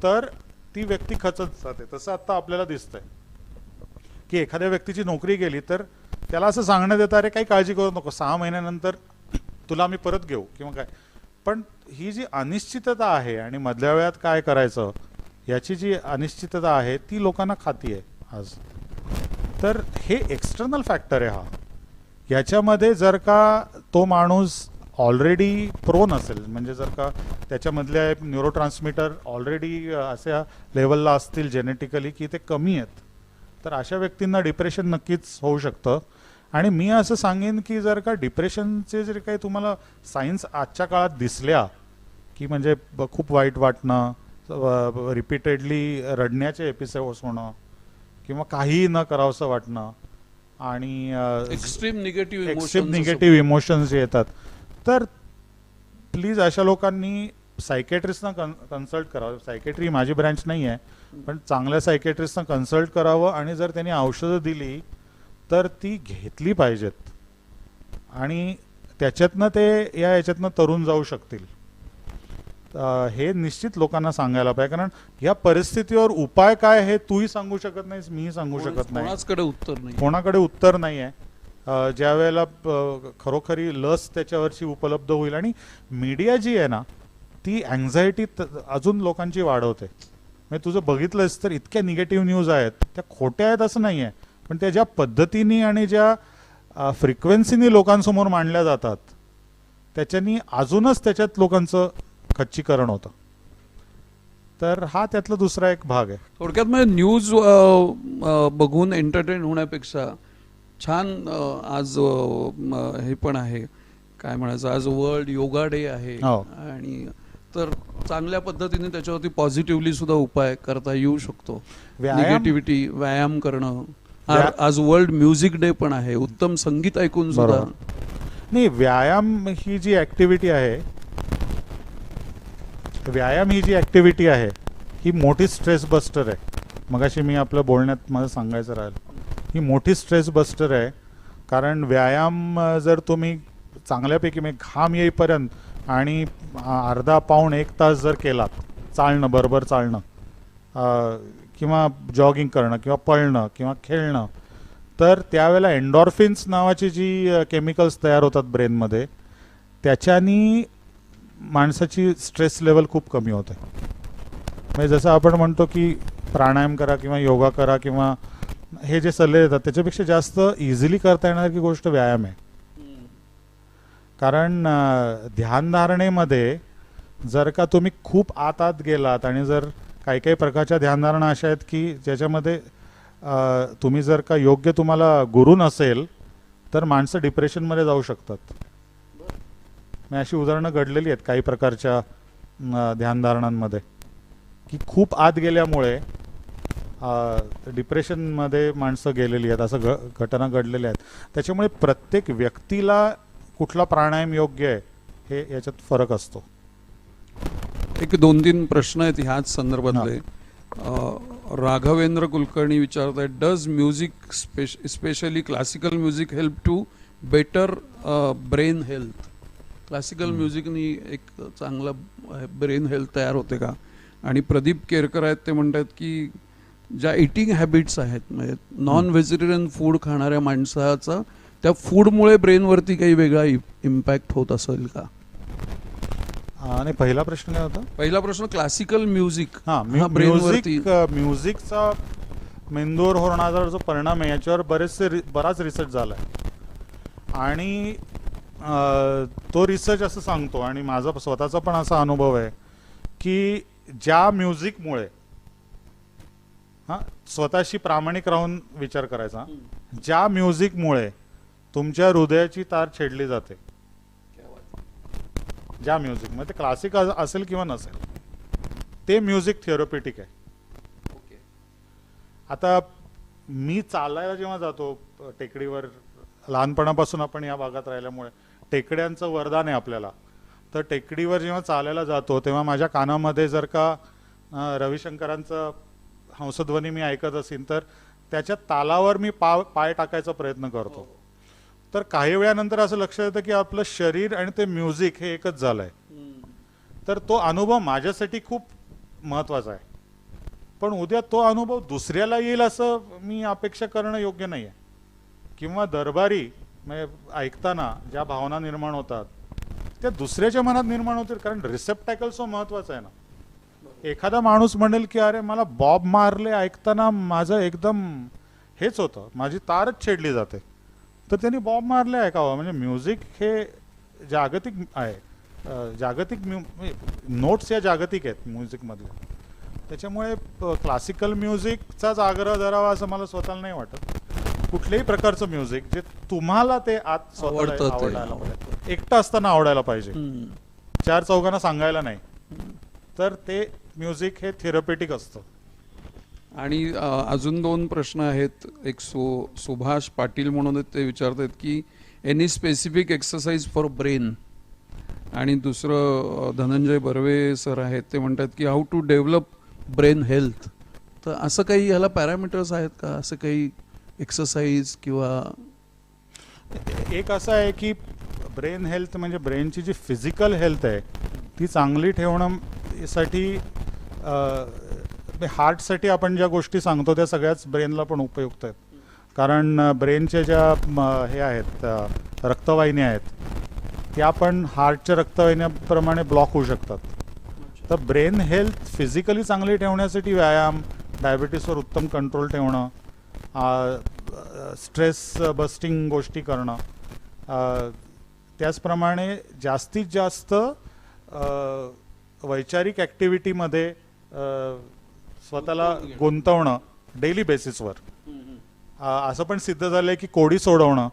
तर ती व्यक्ती खचत जाते. तसं आता आपल्याला दिसतंय की एखाद्या व्यक्तीची नोकरी गेली तर त्याला असं सांगण्यात येतं, अरे काही काळजी करू नको, 6 महिन्यानंतर तुला आम्ही परत घेऊ किंवा काय. पण ही जी अनिश्चितता आहे आणि मधल्या वेळात काय करायचं याची जी अनिश्चितता आहे ती लोकांना खाती आहे आज. तर हे एक्सटर्नल फॅक्टर आहे हा. याच्यामध्ये जर का तो माणूस ऑलरेडी प्रोन असेल, म्हणजे जर का त्याच्यामधल्या न्यूरोट्रान्समीटर ऑलरेडी अशा लेवलला असतील जेनेटिकली की ते कमी आहेत, तर अशा व्यक्तींना डिप्रेशन नक्कीच होऊ शकतं. आणि मी असं सांगेन की जर का डिप्रेशनचे जर काही तुम्हाला सायन्स आजच्या काळात दिसल्या की म्हणजे खूप वाईट वाटणं, रिपीटेडली रडण्याचे एपिसोड्स होणं किंवा काहीही न करावंसं वाटणं आणि एक्स्ट्रीम निगेटिव्ह इमोशन्स जे येतात, तर प्लीज अशा लोकांनी सायकेट्रिस्टना कन्सल्ट करावं. सायकेट्री माझी ब्रँच नाही आहे, पण चांगल्या सायकेट्रिस्टना कन्सल्ट करावं आणि जर त्यांनी औषधं दिली तर ती घेतली पाहिजेत आणि त्याच्यातनं ते याच्यातनं तरुण जाऊ शकतील. हे निश्चित लोकांना सांगायला पाहिजे, कारण या परिस्थितीवर उपाय काय हे तूही सांगू शकत नाहीस, मीही सांगू शकत नाही, कोणाकडे उत्तर नाही आहे. ज्या वेळेला खरोखरी लस त्याच्यावरची उपलब्ध होईल. आणि मीडिया जी आहे ना ती अँझायटी अजून लोकांची वाढवते. म्हणजे तुझं बघितलंस तर इतक्या निगेटिव्ह न्यूज आहेत, त्या खोट्या आहेत असं नाही आहे, पण त्या ज्या पद्धतीने आणि ज्या फ्रिक्वेन्सीने लोकांसमोर मांडल्या जातात त्याच्यानी अजूनच त्याच्यात लोकांचं खच्चीकरण होतं. तर हा त्यातला दुसरा एक भाग आहे. थोडक्यात म्हणजे न्यूज बघून एंटरटेन होण्यापेक्षा छान. आज हे पण आहे, काय म्हणायचं, आज वर्ल्ड योगा डे आहे. हो. आणि तर चांगल्या पद्धतीने त्याच्यावरती पॉझिटिव्हली सुद्धा उपाय करता येऊ शकतो. व्यायाम- निगेटिव्हिटी, व्यायाम करणं. व्या- आज वर्ल्ड म्युझिक डे पण आहे. उत्तम संगीत ऐकून सुद्धा. नाही, व्यायाम ही जी ऍक्टिव्हिटी आहे ही मोठी स्ट्रेस बस्टर आहे. मगाशी मी आपलं बोलण्यात मला सांगायचं राहिलं, ही मोठी स्ट्रेस बस्टर आहे. कारण व्यायाम जर तुम्ही चांगल्यापैकी म्हणजे घाम येईपर्यंत आणि अर्धा पाऊण 1 तास जर केलात, चालणं, बरोबर चालणं, किंवा जॉगिंग करणं किंवा पळणं किंवा खेळणं, तर त्यावेळेला एन्डॉर्फिन्स नावाची जी केमिकल्स तयार होतात ब्रेनमध्ये, त्याच्यानी माणसाची स्ट्रेस लेवल खूप कमी होते. म्हणजे जसं आपण म्हणतो की प्राणायाम करा किंवा योगा करा किंवा हे जे सल्ले देतात त्याच्यापेक्षा जास्त इझिली करता येणारी गोष्ट व्यायाम आहे. कारण ध्यानधारणेमध्ये जर का तुम्ही खूप आत गेलात आणि जर काही काही प्रकारच्या ध्यानधारणा अशा आहेत की ज्याच्यामध्ये तुम्ही जर का योग्य तुम्हाला गुरु नसेल तर माणसं डिप्रेशनमध्ये जाऊ शकतात. मी अशी उदाहरणं घडलेली आहेत काही प्रकारच्या ध्यानधारणांमध्ये की खूप आत गेल्यामुळे डिप्रेशनमध्ये माणसं गेलेली आहेत, असं घटना घडलेल्या आहेत. त्याच्यामुळे प्रत्येक व्यक्तीला कुठला प्राणायाम योग्य आहे हे याच्यात फरक असतो. एक 2-3 प्रश्न आहेत ह्याच संदर्भातले. राघवेंद्र कुलकर्णी विचारत आहेत, does music specially classical music help to better brain health? Classical म्युझिकनी एक चांगला ब्रेन हेल्थ तयार होते का? आणि प्रदीप केरकर आहेत, ते म्हणतात की ज्या इटिंग हॅबिट्स आहेत, म्हणजे नॉन व्हेजिटेरियन फूड खाणाऱ्या माणसाचा त्या फूडमुळे ब्रेनवरती काही वेगळा इम्पॅक्ट होत असेल का? आणि पहिला प्रश्न काय होता? पहिला प्रश्न क्लासिकल म्युझिक म्युझिकचा मेंदूवर होणारा जो परिणाम आहे याच्यावर बराच रिसर्च झाला आहे. आणि तो रिसर्च असं सांगतो, आणि माझा स्वतःचा पण असा अनुभव आहे की ज्या म्युझिकमुळे, स्वतःशी प्रामाणिक राहून विचार करायचा, ज्या म्युझिकमुळे तुमच्या हृदयाची तार छेडली जाते, ज्या म्युझिक म्हणजे ते क्लासिक असेल किंवा नसेल, ते म्युझिक थेरप्युटिक आहे. आता मी चालायला जेव्हा जातो टेकडीवर, लहानपणापासून आपण या भागात राहिल्यामुळे टेकड्यांचं वरदान आहे आपल्याला, तर टेकडीवर जेव्हा चालायला जातो तेव्हा माझ्या कानामध्ये जर का रविशंकरांचं हंसध्वनी मी ऐकत असेल तर त्याच्या तालावर मी पाय टाकायचा प्रयत्न करतो. तर काही वेळानंतर असं लक्षात येतं की आपलं शरीर आणि ते म्युझिक हे एकच झालंय. तर तो अनुभव माझ्यासाठी खूप महत्वाचा आहे, पण उद्या तो अनुभव दुसऱ्याला येईल असं मी अपेक्षा करणं योग्य नाही आहे. किंवा दरबारी म्हणजे ऐकताना ज्या भावना निर्माण होतात त्या दुसऱ्याच्या मनात निर्माण होतील, कारण रिसेप्टॅकल सो महत्वाचा आहे ना. एखादा माणूस म्हणेल की अरे मला बॉब मार्ले ऐकताना माझं एकदम हेच होतं, माझी तारच छेडली जाते, तर त्यांनी बॉब मार्ले ऐकावं. म्हणजे म्युझिक हे जागतिक आहे, जागतिक नोट्स या जागतिक आहेत म्युझिकमधल्या. त्याच्यामुळे क्लासिकल म्युझिकचाच आग्रह धरावा असं मला स्वतःला नाही वाटत. कुठल्याही प्रकारचं म्युझिक जे तुम्हाला ते आत स्वतःला आवडायला पाहिजे, एकटं असताना आवडायला पाहिजे, 4 चौघांना सांगायला नाही, तर ते म्युझिक हे थेरपेटिक असतं. आणि अजून 2 प्रश्न आहेत. एक सुभाष पाटील म्हणून ते विचारतात की any specific exercise for brain, आणि दुसरं धनंजय बर्वे सर आहेत, ते म्हणतात की how to develop brain health. तर असं काही ह्याला पॅरामीटर्स आहेत का, असं काही एक्सरसाइज किंवा? एक असं आहे की ब्रेन हेल्थ म्हणजे ब्रेनची जी फिजिकल हेल्थ आहे ती चांगली ठेवण्यासाठी, हार्टसाठी आपण ज्या गोष्टी सांगतो त्या सगळ्याच ब्रेनला पण उपयुक्त आहेत. कारण ब्रेनच्या ज्या हे आहेत रक्तवाहिन्या आहेत त्या पण हार्टच्या रक्तवाहिन्याप्रमाणे ब्लॉक होऊ शकतात. तर ब्रेन हेल्थ फिजिकली चांगली ठेवण्यासाठी व्यायाम, डायबिटीसवर उत्तम कंट्रोल ठेवणं, स्ट्रेस बस्टिंग गोष्टी करणं, त्याचप्रमाणे जास्तीत जास्त वैचारिक ॲक्टिव्हिटीमध्ये स्वतःला गुंतवणं डेली बेसिसवर, असं पण सिद्ध झालंय की कोडी सोडवणं,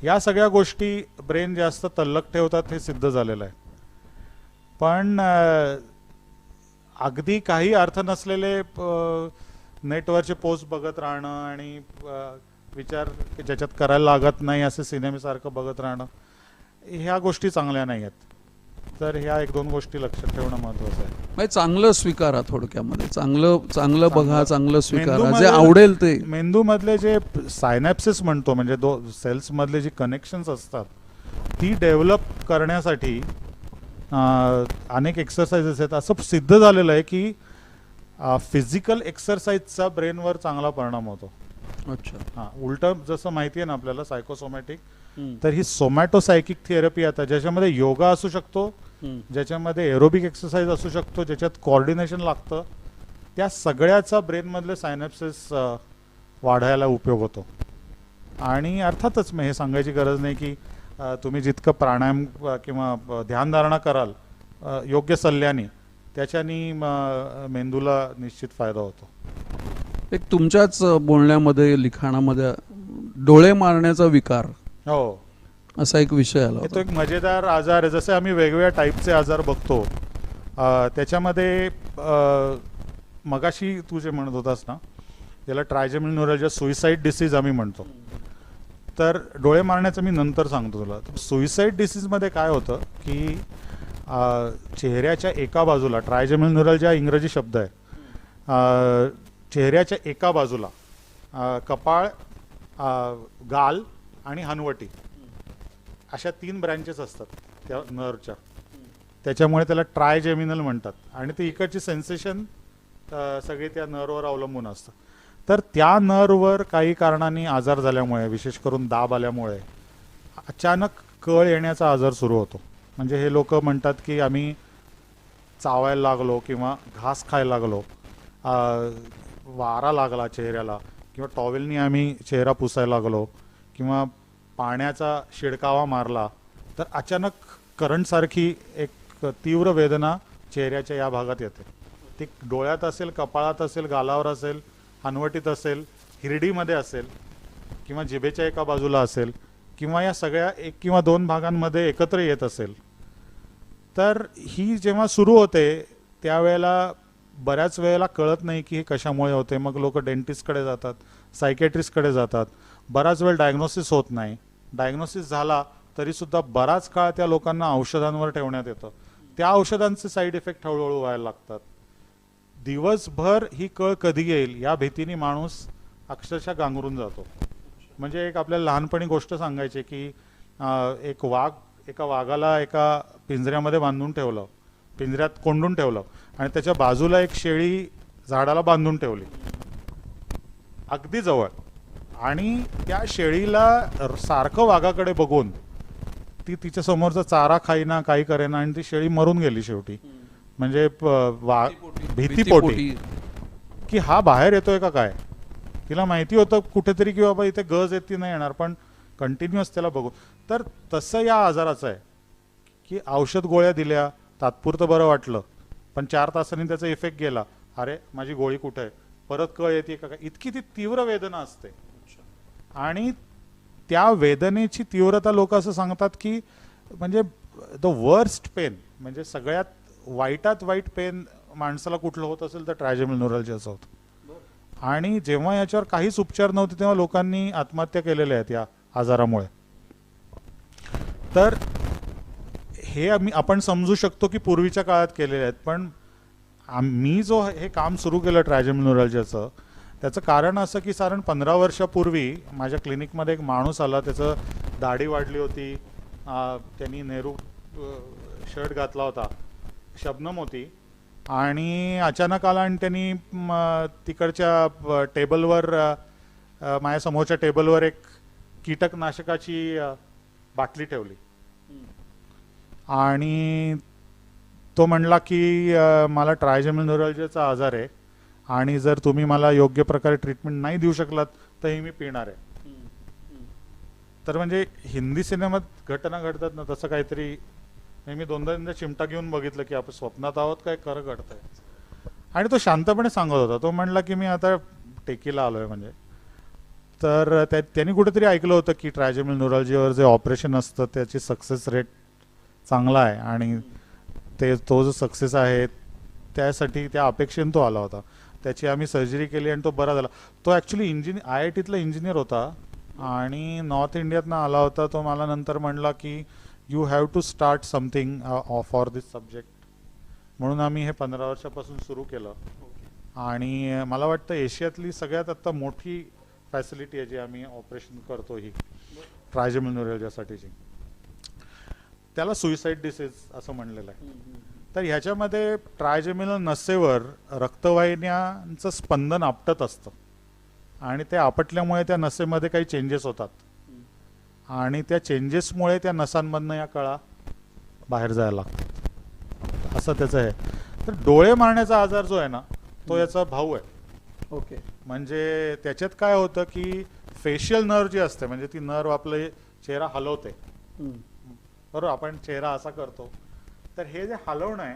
या सगळ्या गोष्टी ब्रेन जास्त तल्लक ठेवतात हे सिद्ध झालेलं आहे. पण अगदी काही अर्थ नसलेले नेटवरचे पोस्ट बघत राहणं आणि विचार ज्याच्यात करायला लागत नाही असे सिनेमेसारखं बघत राहणं, ह्या गोष्टी चांगल्या नाही आहेत. तर ह्या 1-2 गोष्टी लक्षात ठेवणं महत्वाचं आहे. म्हणजे चांगलं स्वीकारा, थोडक्यामध्ये चांगलं चांगलं बघा, चांगलं स्वीकारा, जे मेंदूमध्ये- आवडेल ते. मेंदूमधले जे सायनॅप्सिस म्हणतो, म्हणजे सेल्स मधले जे कनेक्शन्स असतात ती डेव्हलप करण्यासाठी अनेक एक्सरसाइजेस आहेत. असं सिद्ध झालेलं आहे की फिजिकल एक्सरसाइजचा ब्रेनवर चांगला परिणाम होतो. अच्छा. हां, उलटं जसं माहिती आहे ना आपल्याला सायकोसोमॅटिक, हम्म. तर ही सोमॅटोसायकिक थेरपी आता ज्याच्यामध्ये योगा असू शकतो, हम्म. ज्याच्यामध्ये एरोबिक एक्सरसाइज असू शकतो, ज्याच्यात कोऑर्डिनेशन लागतं, त्या सगळ्याचा ब्रेनमधले सायनॅप्सिस वाढायला उपयोग होतो. आणि अर्थातच मग हे सांगायची गरज नाही की तुम्ही जितकं प्राणायाम किंवा ध्यानधारणा कराल योग्य सल्ल्याने, त्याच्यानी मेंदूला निश्चित फायदा होतो. एक तुमच्याच बोलण्यामध्ये, लिखाणामध्ये डोळे मारण्याचा विकार हो, असा एक विषय आला हे तो होता. एक मजेदार आजार आहे. जसे आम्ही वेगवेगळ्या टाईपचे आजार बघतो, त्याच्यामध्ये मगाशी तू जे म्हणत होतास ना, त्याला ट्रायजेमिनल न्यूरॅल्जिया, सुइसाईड डिसीज आम्ही म्हणतो. तर डोळे मारण्याचं मी नंतर सांगतो तुला. सुइसाईड डिसीजमध्ये काय होतं की चेहऱ्याच्या एका बाजूला, ट्रायजेमिनल न्यूरॅल्जिया इंग्रजी शब्द आहे, चेहऱ्याच्या एका बाजूला कपाळ, गाल आणि हनवटी अशा 3 ब्रँचेस असतात त्या नर्वच्या. त्याच्यामुळे त्याला ट्रायजेमिनल म्हणतात. आणि ते इकडची सेन्सेशन सगळे त्या नर्ववर अवलंबून असतं. तर त्या नर्ववर काही कारणाने आजार झाल्यामुळे, विशेष करून दाब आल्यामुळे अचानक कळ येण्याचा आजार सुरू होतो. म्हणजे हे लोक म्हणतात की आम्ही चावायला लागलो किंवा घास खायला लागलो, वारा लागला चेहऱ्याला, किंवा टॉवेलनी आम्ही चेहरा पुसायला लागलो, किंवा पाण्याचा शिडकावा मारला, तर अचानक करंटसारखी एक तीव्र वेदना चेहऱ्याच्या या भागात येते. ती डोळ्यात असेल, कपाळात असेल, गालावर असेल, हनवटीत असेल, हिरडीमध्ये असेल, किंवा जिभेच्या एका बाजूला असेल, किंवा या सगळ्या 1 किंवा 2 भागांमध्ये एकत्र येत असेल. तर ही जेव्हा सुरू होते त्यावेळेला बऱ्याच वेळेला कळत नाही की हे कशामुळे होते. मग लोक डेंटिस्टकडे जातात, सायकॅट्रिस्टकडे जातात. बराच वेळ डायग्नोसिस होत नाही. डायग्नोसिस झाला तरीसुद्धा बराच काळ त्या लोकांना औषधांवर ठेवण्यात येतं. त्या औषधांचे साईड इफेक्ट हळूहळू व्हायला लागतात. दिवसभर ही कळ कधी येईल या भीतीने माणूस अक्षरशः गांगरून जातो. म्हणजे एक आपल्याला लहानपणी गोष्ट सांगायची की एका वाघाला एका पिंजऱ्यामध्ये बांधून ठेवलं, पिंजऱ्यात कोंडून ठेवलं, आणि त्याच्या बाजूला एक शेळी झाडाला बांधून ठेवली अगदी जवळ. आणि त्या शेळीला सारखं वाघाकडे बघून ती तिच्या समोरचा चारा खाईना, काही करेना, आणि ती शेळी मरून गेली शेवटी. म्हणजे भीतीपोटी की हा बाहेर येतोय का काय. तिला माहिती होतं कुठेतरी की बाबा इथे गज येते नाही येणार, पण कंटिन्युअस त्याला बघू. तर तसं या आजाराचं आहे की औषध गोळ्या दिल्या, तात्पुरतं बरं वाटलं, पण 4 तासांनी त्याचा इफेक्ट गेला. अरे माझी गोळी कुठे आहे, परत कळ येते का काय, इतकी ती तीव्र वेदना असते. आणि त्या वेदनेची तीव्रता लोक असं सांगतात की म्हणजे द वर्स्ट पेन, म्हणजे सगळ्यात वाईटात वाईट पेन माणसाला कुठलं होत असेल तर ट्रायजेमिनल न्यूरॅल्जियाचं होतं. आणि जेव्हा याच्यावर काहीच उपचार नव्हते तेव्हा लोकांनी आत्महत्या केलेल्या आहेत या आजारामुळे. तर हे आपण समजू शकतो की पूर्वीच्या काळात केलेले आहेत. पण मी जो हे काम सुरू केलं ट्रायजेमिनल न्यूरॅल्जियाचं, त्याचं कारण असं की साधारण 15 वर्षापूर्वी माझ्या क्लिनिकमध्ये एक माणूस आला. त्याचं दाढी वाढली होती, त्यांनी नेहरू शर्ट घातला होता, शबनम होती, आणि अचानक आला आणि त्यांनी तिकडच्या टेबलवर, माझ्या समोरच्या टेबलवर एक कीटकनाशकाची बाटली ठेवली. आणि तो म्हणला की मला ट्रायजेमिनल न्यूरॅल्जियाचा आजार आहे, आणि जर तुम्ही मला योग्य प्रकारे ट्रीटमेंट नाही देऊ शकलात तर ही मी पिणार आहे. तर म्हणजे हिंदी सिनेमात घटना घडतात ना तसं काहीतरी मी 2दा चिमटा घेऊन बघितलं की आपण स्वप्नात आहोत काय खरं घडतंय. आणि तो शांतपणे सांगत होता. तो म्हणला की मी आता टेकीला आलोय, म्हणजे तर त्यांनी कुठेतरी ऐकलं होतं की ट्रायजेमिनल न्यूरॉलजीवर जे ऑपरेशन असतं त्याची सक्सेस रेट चांगला आहे आणि तो जो सक्सेस आहे त्यासाठी त्या अपेक्षेने तो आला होता. त्याची आम्ही सर्जरी केली आणि तो बरा झाला. तो ॲक्च्युली IITतला इंजिनियर होता आणि नॉर्थ इंडियातनं आला होता. तो मला नंतर म्हणला की you have to start something for this subject, म्हणून आम्ही हे 15 वर्षापासून सुरू केलं. आणि मला वाटतं एशियातली सगळ्यात आत्ता मोठी फॅसिलिटी आहे जी आम्ही ऑपरेशन करतो ही ट्रायजेमिनल न्यूरॉलजीसाठीची. त्याला सुइसाईड डिसीज असं म्हणलेलं आहे. तर ह्याच्यामध्ये ट्रायजेमिनल नसेवर रक्तवाहिन्यांचं स्पंदन आपटत असतं आणि ते आपटल्यामुळे त्या नसेमध्ये काही चेंजेस होतात आणि त्या चेंजेसमुळे त्या नसांमधनं या कळा बाहेर जायला लागतात, असं त्याचं आहे. तर डोळे मारण्याचा आजार जो आहे ना तो याचा भाऊ आहे. ओके. म्हणजे त्याच्यात काय होतं की फेशियल नर्व जी असते, म्हणजे ती नर्व आपले चेहरा हलवते, बरोबर, आपण चेहरा असा करतो, तर हे जे हलवणं आहे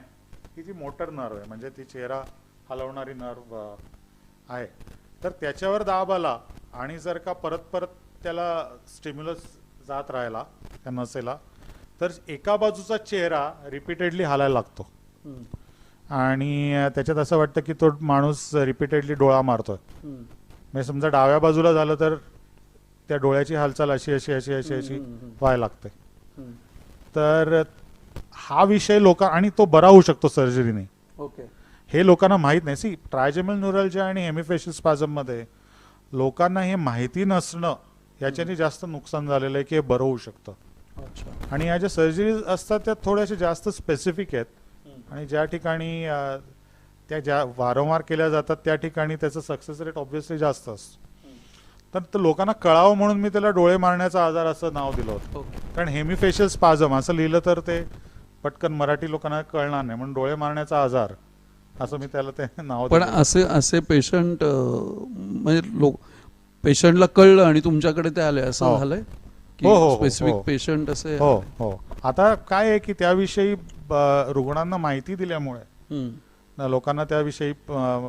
ही जी मोटर नर्व आहे, म्हणजे ती चेहरा हलवणारी नर्व आहे. तर त्याच्यावर दाब आला आणि जर का परत परत त्याला स्टिम्युलस जात राहिला त्या नसेला, तर एका बाजूचा चेहरा रिपीटेडली हालायला लागतो आणि त्याच्यात असं वाटतं की तो माणूस रिपीटेडली डोळा मारतोय. म्हणजे समजा डाव्या बाजूला झालं तर त्या डोळ्याची हालचाल अशी अशी अशी अशी अशी व्हायला लागते. तर हा विषय आणि तो बरा होऊ शकतो सर्जरीने. ओके. हे लोकांना माहीत नाही. सी, ट्रायजेमिनल न्यूरॉलजी आणि हेमिफेशियल स्पाझममध्ये लोकांना हे माहिती नसणं याच्याने जास्त नुकसान झालेलं आहे की हे बरं होऊ शकतं. आणि या ज्या सर्जरीज असतात त्या थोड्याशा जास्त स्पेसिफिक आहेत आणि ज्या ठिकाणी त्या ज्या वारंवार केल्या जातात त्या ठिकाणी त्याचं सक्सेस रेट ऑब्व्हियसली जास्त असतं. तर लोकांना कळावं म्हणून मी त्याला डोळे मारण्याचा आजार असं नाव दिलं होतं. कारण हेमिफेशियल स्पाझम असं लिहिलं तर ते पटकन मराठी लोकांना कळणार नाही, म्हणून डोळे मारण्याचा आजार असं मी त्याला ते नाव पण दिलं. असे पेशंट म्हणजे पेशंटला कळलं आणि तुमच्याकडे ते आले असं झालंय की स्पेसिफिक पेशंट असे? हो हो. आता काय आहे की त्याविषयी रुग्णांना माहिती दिल्यामुळे लोकांना त्याविषयी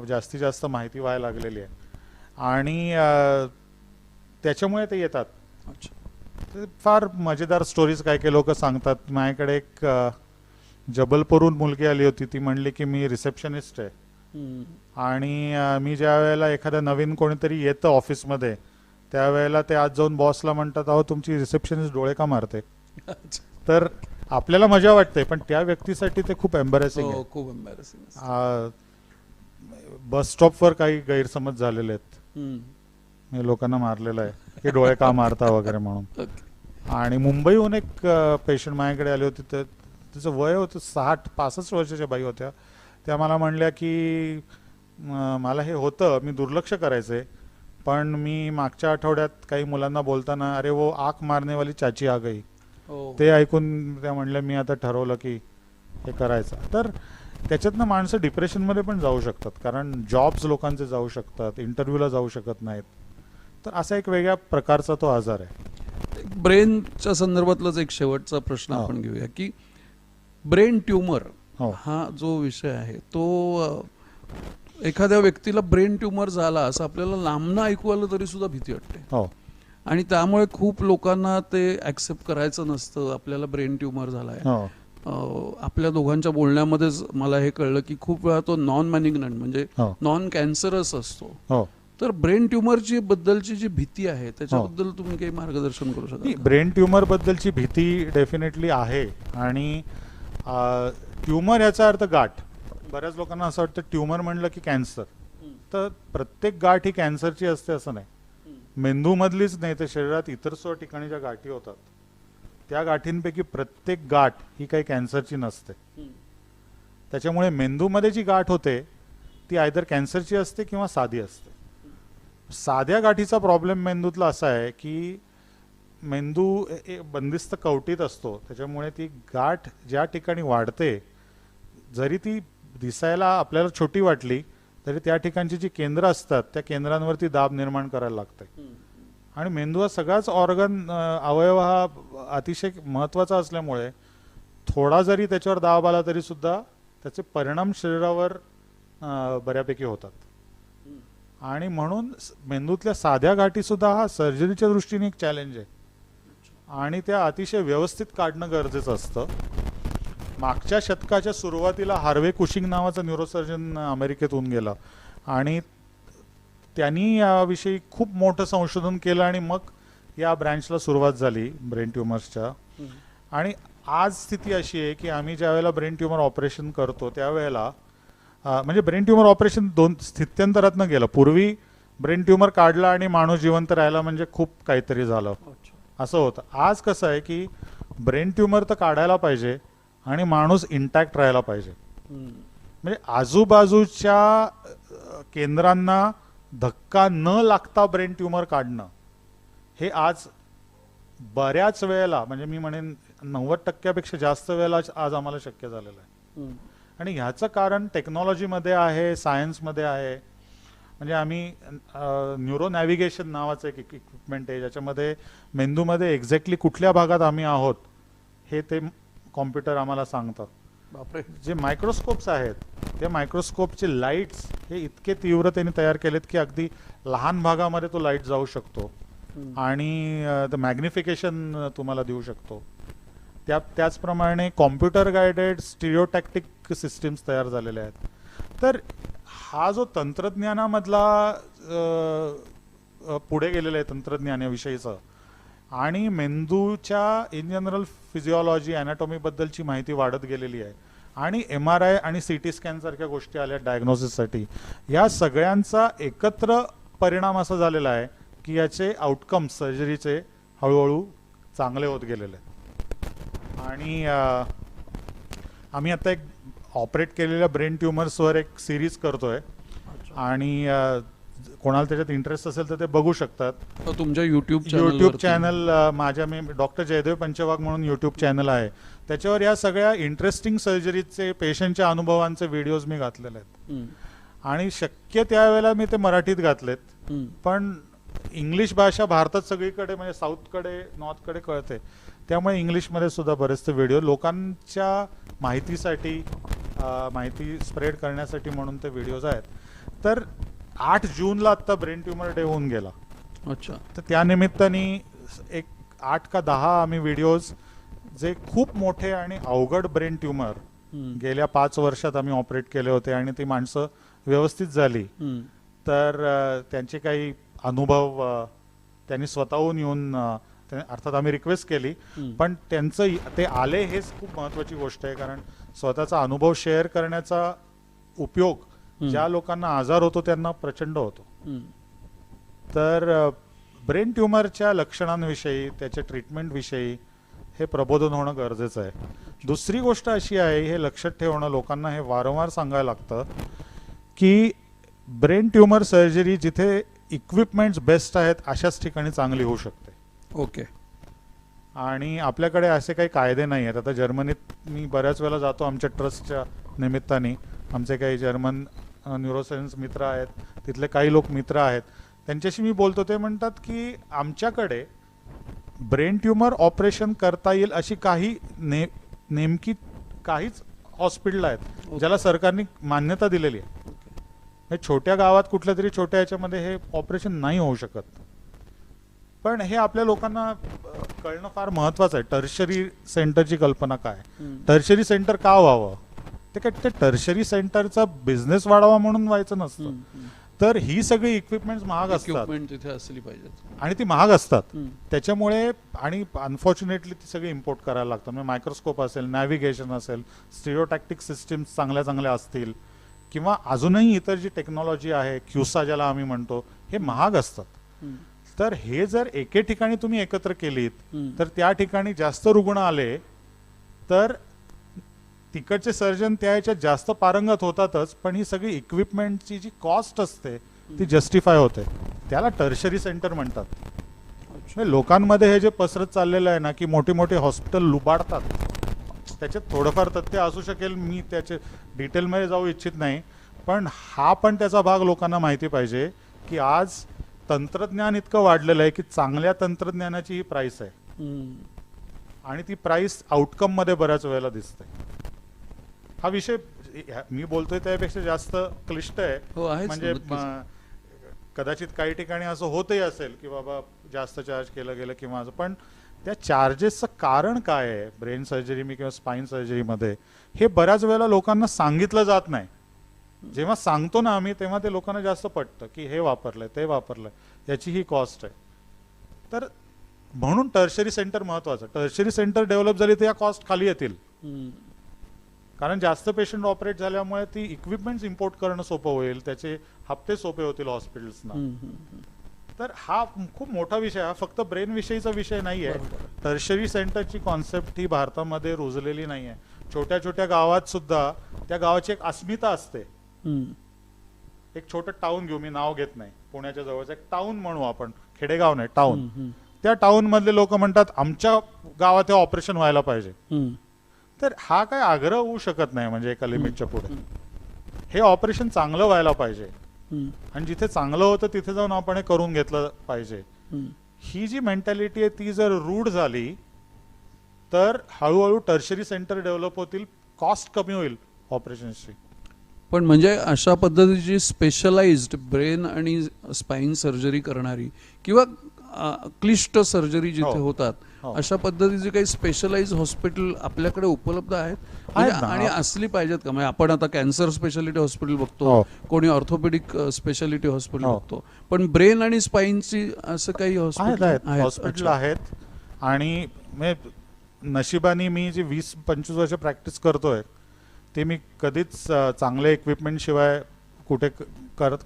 जास्तीत जास्त माहिती व्हायला लागलेली आहे आणि त्याच्यामुळे ते येतात. फार मजेदार स्टोरीज काय काय लोक सांगतात. माझ्याकडे एक जबलपूरहून मुलगी आली होती. ती म्हणली की मी रिसेप्शनिस्ट आहे आणि मी ज्या वेळेला एखाद्या नवीन कोणीतरी येतं ऑफिसमध्ये त्यावेळेला ते आज जाऊन बॉसला म्हणतात, अहो तुमची रिसेप्शनिस्ट डोळे का मारते. तर आपल्याला मजा वाटते पण त्या व्यक्तीसाठी ते खूप एम्बॅरेसिंग आहे. खूप एम्बॅरेसिंग. बस स्टॉपवर काही गैरसमज झालेले आहेत. मी लोकांना मारलेलं आहे की डोळे का मारता वगैरे म्हणून. आणि मुंबईहून एक पेशंट माझ्याकडे आले होते. तर तिचं वय होतं 65 वर्षाच्या बाई होत्या. त्या मला म्हणल्या की मला हे होतं, मी दुर्लक्ष करायचे, पण मी मागच्या आठवड्यात काही मुलांना बोलताना अरे वो आँख मारने वाली चाची आ गई, ते ऐकून त्या म्हणल्या मी आता ठरवलं की हे करायचं. तर त्याच्यातनं माणसं डिप्रेशनमध्ये पण जाऊ शकतात, कारण जॉब्स लोकांचे जाऊ शकतात, इंटरव्ह्यूला जाऊ शकत नाहीत. तर असा एक वेगळ्या प्रकारचा तो आजार आहे. ब्रेनच्या संदर्भातलाच एक शेवटचा प्रश्न आपण घेऊया की ब्रेन ट्यूमर हा जो विषय आहे तो एखाद्या व्यक्तीला ब्रेन ट्यूमर झाला असं आपल्याला लांबनं ऐकू आलं तरी सुद्धा भीती वाटते. आणि त्यामुळे खूप लोकांना ते ऍक्सेप्ट करायचं नसतं आपल्याला ब्रेन ट्यूमर झालाय. आपल्या दोघांच्या बोलण्यामध्येच मला हे कळलं की खूप वेळा तो नॉन मॅलिग्नंट म्हणजे नॉन कॅन्सरस असतो. तर ब्रेन ट्यूमरची बद्दलची जी भीती आहे त्याच्याबद्दल तुम्ही काही मार्गदर्शन करू शकता? ब्रेन ट्यूमर बद्दलची भीती डेफिनेटली आहे. आणि ट्यूमर याचा अर्थ गाठ. बऱ्याच लोकांना असं वाटतं ट्यूमर म्हणलं की कॅन्सर. तर प्रत्येक गाठ ही कॅन्सरची असते असं नाही. मेंदूमधलीच नाही तर शरीरात इतर 100 ठिकाणी ज्या गाठी होतात त्या गाठींपैकी प्रत्येक गाठ ही काही कॅन्सरची नसते. त्याच्यामुळे मेंदूमध्ये जी गाठ होते ती आयदर कॅन्सरची असते किंवा साधी असते. साध्या गाठीचा प्रॉब्लेम मेंदूतला असा आहे की मेंदू बंदिस्त कवटीत असतो. त्याच्यामुळे ती गाठ ज्या ठिकाणी वाढते जरी ती दिसायला आपल्याला छोटी वाटली तरी त्या ठिकाणची जी केंद्र असतात त्या केंद्रांवरती दाब निर्माण करायला लागते. आणि मेंदू हा सगळाच ऑर्गन अवयव हा अतिशय महत्त्वाचा असल्यामुळे थोडा जरी त्याच्यावर दाब आला तरी सुद्धा त्याचे परिणाम शरीरावर बऱ्यापैकी होतात. आणि म्हणून मेंदूतल्या साध्या गाठीसुद्धा हा सर्जरीच्या दृष्टीने एक चॅलेंज आहे आणि त्या अतिशय व्यवस्थित काढणं गरजेचं असतं. मागच्या शतकाच्या सुरुवातीला हार्वे कुशिंग नावाचा न्यूरोसर्जन अमेरिकेतून गेला आणि त्यांनी याविषयी खूप मोठं संशोधन केलं आणि मग या ब्रँचला सुरुवात झाली ब्रेन ट्युमर्सच्या. आणि आज स्थिती अशी आहे की आम्ही ज्या वेळेला ब्रेन ट्युमर ऑपरेशन करतो त्यावेळेला म्हणजे ब्रेन ट्युमर ऑपरेशन 2 स्थित्यंतरातनं गेलं. पूर्वी ब्रेन ट्युमर काढला आणि माणूस जिवंत राहिला म्हणजे खूप काहीतरी झालं असं होतं. आज कसं आहे की ब्रेन ट्युमर तर काढायला पाहिजे आणि माणूस इंटॅक्ट राहायला पाहिजे. म्हणजे आजूबाजूच्या केंद्रांना धक्का न लागता ब्रेन ट्युमर काढणं हे आज बऱ्याच वेळेला म्हणजे मी म्हणेन 90% जास्त वेळेला आज आम्हाला शक्य झालेलं आहे. आणि ह्याचं कारण टेक्नॉलॉजीमध्ये आहे, सायन्समध्ये आहे. म्हणजे आम्ही न्यूरो नॅव्हिगेशन नावाचं एक इक्विपमेंट आहे ज्याच्यामध्ये मेंदूमध्ये एक्झॅक्टली कुठल्या भागात आम्ही आहोत हे ते कॉम्प्युटर आम्हाला सांगतात. बापरे. जे मायक्रोस्कोप्स आहेत ते मायक्रोस्कोपचे लाईट्स हे इतके तीव्रतेने तयार केलेत की अगदी लहान भागामध्ये तो लाईट जाऊ शकतो आणि मॅग्निफिकेशन तुम्हाला देऊ शकतो. त्याचप्रमाणे कॉम्प्युटर गायडेड स्टिरिओटॅक्टिक सिस्टीम्स तयार झालेल्या आहेत. तर हा जो तंत्रज्ञानामधला पुढे गेलेला आहे तंत्रज्ञानाविषयीचं आणि मेंदूच्या इन जनरल फिजिओलॉजी अॅनाटॉमीबद्दलची माहिती वाढत गेलेली आहे आणि MRI आणि CT स्कॅन सारख्या गोष्टी आल्या डायग्नोसिससाठी. या सगळ्यांचा एकत्र परिणाम असा झालेला आहे की याचे आउटकम्स सर्जरीचे हळूहळू चांगले होत गेलेले आहेत. आणि आम्ही आता एक ऑपरेट केलेल्या ब्रेन ट्युमर्सवर एक सिरीज करतोय आणि कोणाला त्याच्यात इंटरेस्ट असेल तर ते बघू शकतात. तुमच्या युट्यूब चॅनल माझ्या मी डॉक्टर जयदेव पंचवाघ म्हणून युट्यूब चॅनल आहे त्याच्यावर या सगळ्या इंटरेस्टिंग सर्जरीचे पेशंटच्या अनुभवांचे व्हिडिओज मी घातलेले आहेत. आणि शक्य त्यावेळेला मी ते मराठीत घातलेत पण इंग्लिश भाषा भारतात सगळीकडे म्हणजे साऊथकडे नॉर्थकडे कळते त्यामुळे इंग्लिशमध्ये सुद्धा बरेचसे व्हिडिओ लोकांच्या माहितीसाठी माहिती स्प्रेड करण्यासाठी म्हणून ते व्हिडिओज आहेत. तर 8 जूनला आत्ता ब्रेन ट्युमर डे होऊन गेला. अच्छा. तर त्यानिमित्ताने एक 8 का 10 आम्ही व्हिडिओज जे खूप मोठे आणि अवघड ब्रेन ट्युमर गेल्या 5 वर्षात आम्ही ऑपरेट केले होते आणि ती माणसं व्यवस्थित झाली तर त्यांचे काही अनुभव त्यांनी स्वतःहून येऊन अर्थात आम्ही रिक्वेस्ट केली पण त्यांचं ते आले हेच खूप महत्वाची गोष्ट आहे. कारण स्वतःचा अनुभव शेअर करण्याचा उपयोग ज्या लोकांना आजार होतो त्यांना प्रचंड होतो. तर ब्रेन ट्युमरच्या लक्षणांविषयी त्याच्या ट्रीटमेंट विषयी हे प्रबोधन होणं गरजेचं आहे. दुसरी गोष्ट अशी आहे हे लक्षात ठेवणं लोकांना हे वारंवार सांगायला लागतं की ब्रेन ट्युमर सर्जरी जिथे इक्विपमेंट्स बेस्ट आहेत अशाच ठिकाणी चांगली होऊ शकते. ओके. आणि आपल्याकडे असे काही कायदे नाही आहेत. आता जर्मनीत मी बऱ्याच वेळेला जातो आमच्या ट्रस्टच्या निमित्ताने. आमचे काही जर्मन न्यूरोसायन्स मित्र आहेत तिथले काही लोक मित्र आहेत त्यांच्याशी मी बोलतो. ते म्हणतात की आमच्याकडे ब्रेन ट्युमर ऑपरेशन करता येईल अशी काही नेमकी काहीच हॉस्पिटल आहेत ज्याला सरकारने मान्यता दिलेली आहे. छोट्या गावात कुठल्या तरी छोट्या याच्यामध्ये हे ऑपरेशन नाही होऊ शकत. पण हे आपल्या लोकांना कळणं फार महत्वाचं आहे. टर्शरी सेंटरची कल्पना काय, टर्शरी सेंटर का व्हावं, ते काय ते टर्शरी सेंटरचा बिझनेस वाढावा म्हणून व्हायचं नसतं. तर ही सगळी इक्विपमेंट महाग असतात तिथे असली पाहिजेत आणि ती महाग असतात. त्याच्यामुळे आणि अनफॉर्च्युनेटली ती सगळी इम्पोर्ट करायला लागतात. म्हणजे मायक्रोस्कोप असेल, नॅव्हिगेशन असेल, स्टिरिओटॅक्टिक सिस्टीम्स चांगल्या चांगल्या असतील किंवा अजूनही इतर जी टेक्नॉलॉजी आहे क्युसा ज्याला आम्ही म्हणतो हे महाग असतात. तर हे जर एके ठिकाणी तुम्ही एकत्र केलीत तर त्या ठिकाणी जास्त रुग्ण आले तर तिकडचे सर्जन त्या याच्यात जास्त पारंगत होतातच पण ही सगळी इक्विपमेंटची जी कॉस्ट असते ती जस्टिफाय होते. त्याला टर्शरी सेंटर म्हणतात. लोकांमध्ये हे जे पसरत चाललेलं आहे ना की मोठी मोठी हॉस्पिटल लुबाडतात त्याच्यात थोडंफार तथ्य असू शकेल. मी त्याचे डिटेलमध्ये जाऊ इच्छित नाही पण हा पण त्याचा भाग लोकांना माहिती पाहिजे की आज तंत्रज्ञान इतकं वाढलेलं आहे की चांगल्या तंत्रज्ञानाची ही प्राइस आहे आणि ती प्राइस आउटकम मध्ये बऱ्याच वेळेला दिसते. हा विषय मी बोलतोय त्यापेक्षा जास्त क्लिष्ट आहे. म्हणजे कदाचित काही ठिकाणी असं होतही असेल की बाबा जास्त चार्ज केलं गेलं किंवा असं, पण त्या चार्जेसचं कारण काय आहे ब्रेन सर्जरी किंवा स्पाईन सर्जरीमध्ये, हे बऱ्याच वेळेला लोकांना सांगितलं जात नाही. जेव्हा सांगतो ना आम्ही तेव्हा ते लोकांना जास्त पटतं की हे वापरलंय ते वापरलंय, याची ही कॉस्ट आहे. तर म्हणून टर्शरी सेंटर महत्वाचं. टर्शरी सेंटर डेव्हलप झाली तर या कॉस्ट खाली येतील, कारण जास्त पेशंट ऑपरेट झाल्यामुळे ती इक्विपमेंट्स इम्पोर्ट करणं सोपं होईल, त्याचे हप्ते सोपे होतील हॉस्पिटल्सना. तर हा खूप मोठा विषय, हा फक्त ब्रेन विषयीचा विषय नाहीये. टर्शरी सेंटरची कॉन्सेप्ट ही भारतामध्ये रुजलेली नाहीये. छोट्या छोट्या गावात सुद्धा त्या गावाची एक अस्मिता असते. एक छोटं टाउन घेऊ, मी नाव घेत नाही, पुण्याच्या जवळचं एक टाउन म्हणू आपण, खेडेगाव नाही टाउन. त्या टाउन मधले लोक म्हणतात आमच्या गावात हे ऑपरेशन व्हायला पाहिजे. तर हा काय आग्रह होऊ शकत नाही, म्हणजे एका लिमिटच्या पुढे हे ऑपरेशन चांगलं व्हायला पाहिजे आणि जिथे चांगलं होतं तिथे जाऊन आपण हे करून घेतलं पाहिजे. ही जी मेंटॅलिटी आहे ती जर रूढ झाली तर हळूहळू टर्शरी सेंटर डेव्हलप होतील, कॉस्ट कमी होईल ऑपरेशनची. पण म्हणजे अशा पद्धतीची स्पेशलाइज्ड ब्रेन आणि स्पाईन सर्जरी करणारी किंवा क्लिष्ट सर्जरी जिथे होतात, अशा पद्धतीचे काही स्पेशलाइज हॉस्पिटल आपल्याकडे उपलब्ध आहेत आणि असली पाहिजेत का? म्हणजे आपण आता कॅन्सर स्पेशालिटी हॉस्पिटल बघतो, कोणी ऑर्थोपेडिक स्पेशालिटी हॉस्पिटल बघतो, पण ब्रेन आणि स्पाईनची असं काही हॉस्पिटल आहेत. आणि नशिबाने मी जी 20-25 वर्ष प्रॅक्टिस करतोय ते मी कधीच चांगले इक्विपमेंट शिवाय कुठे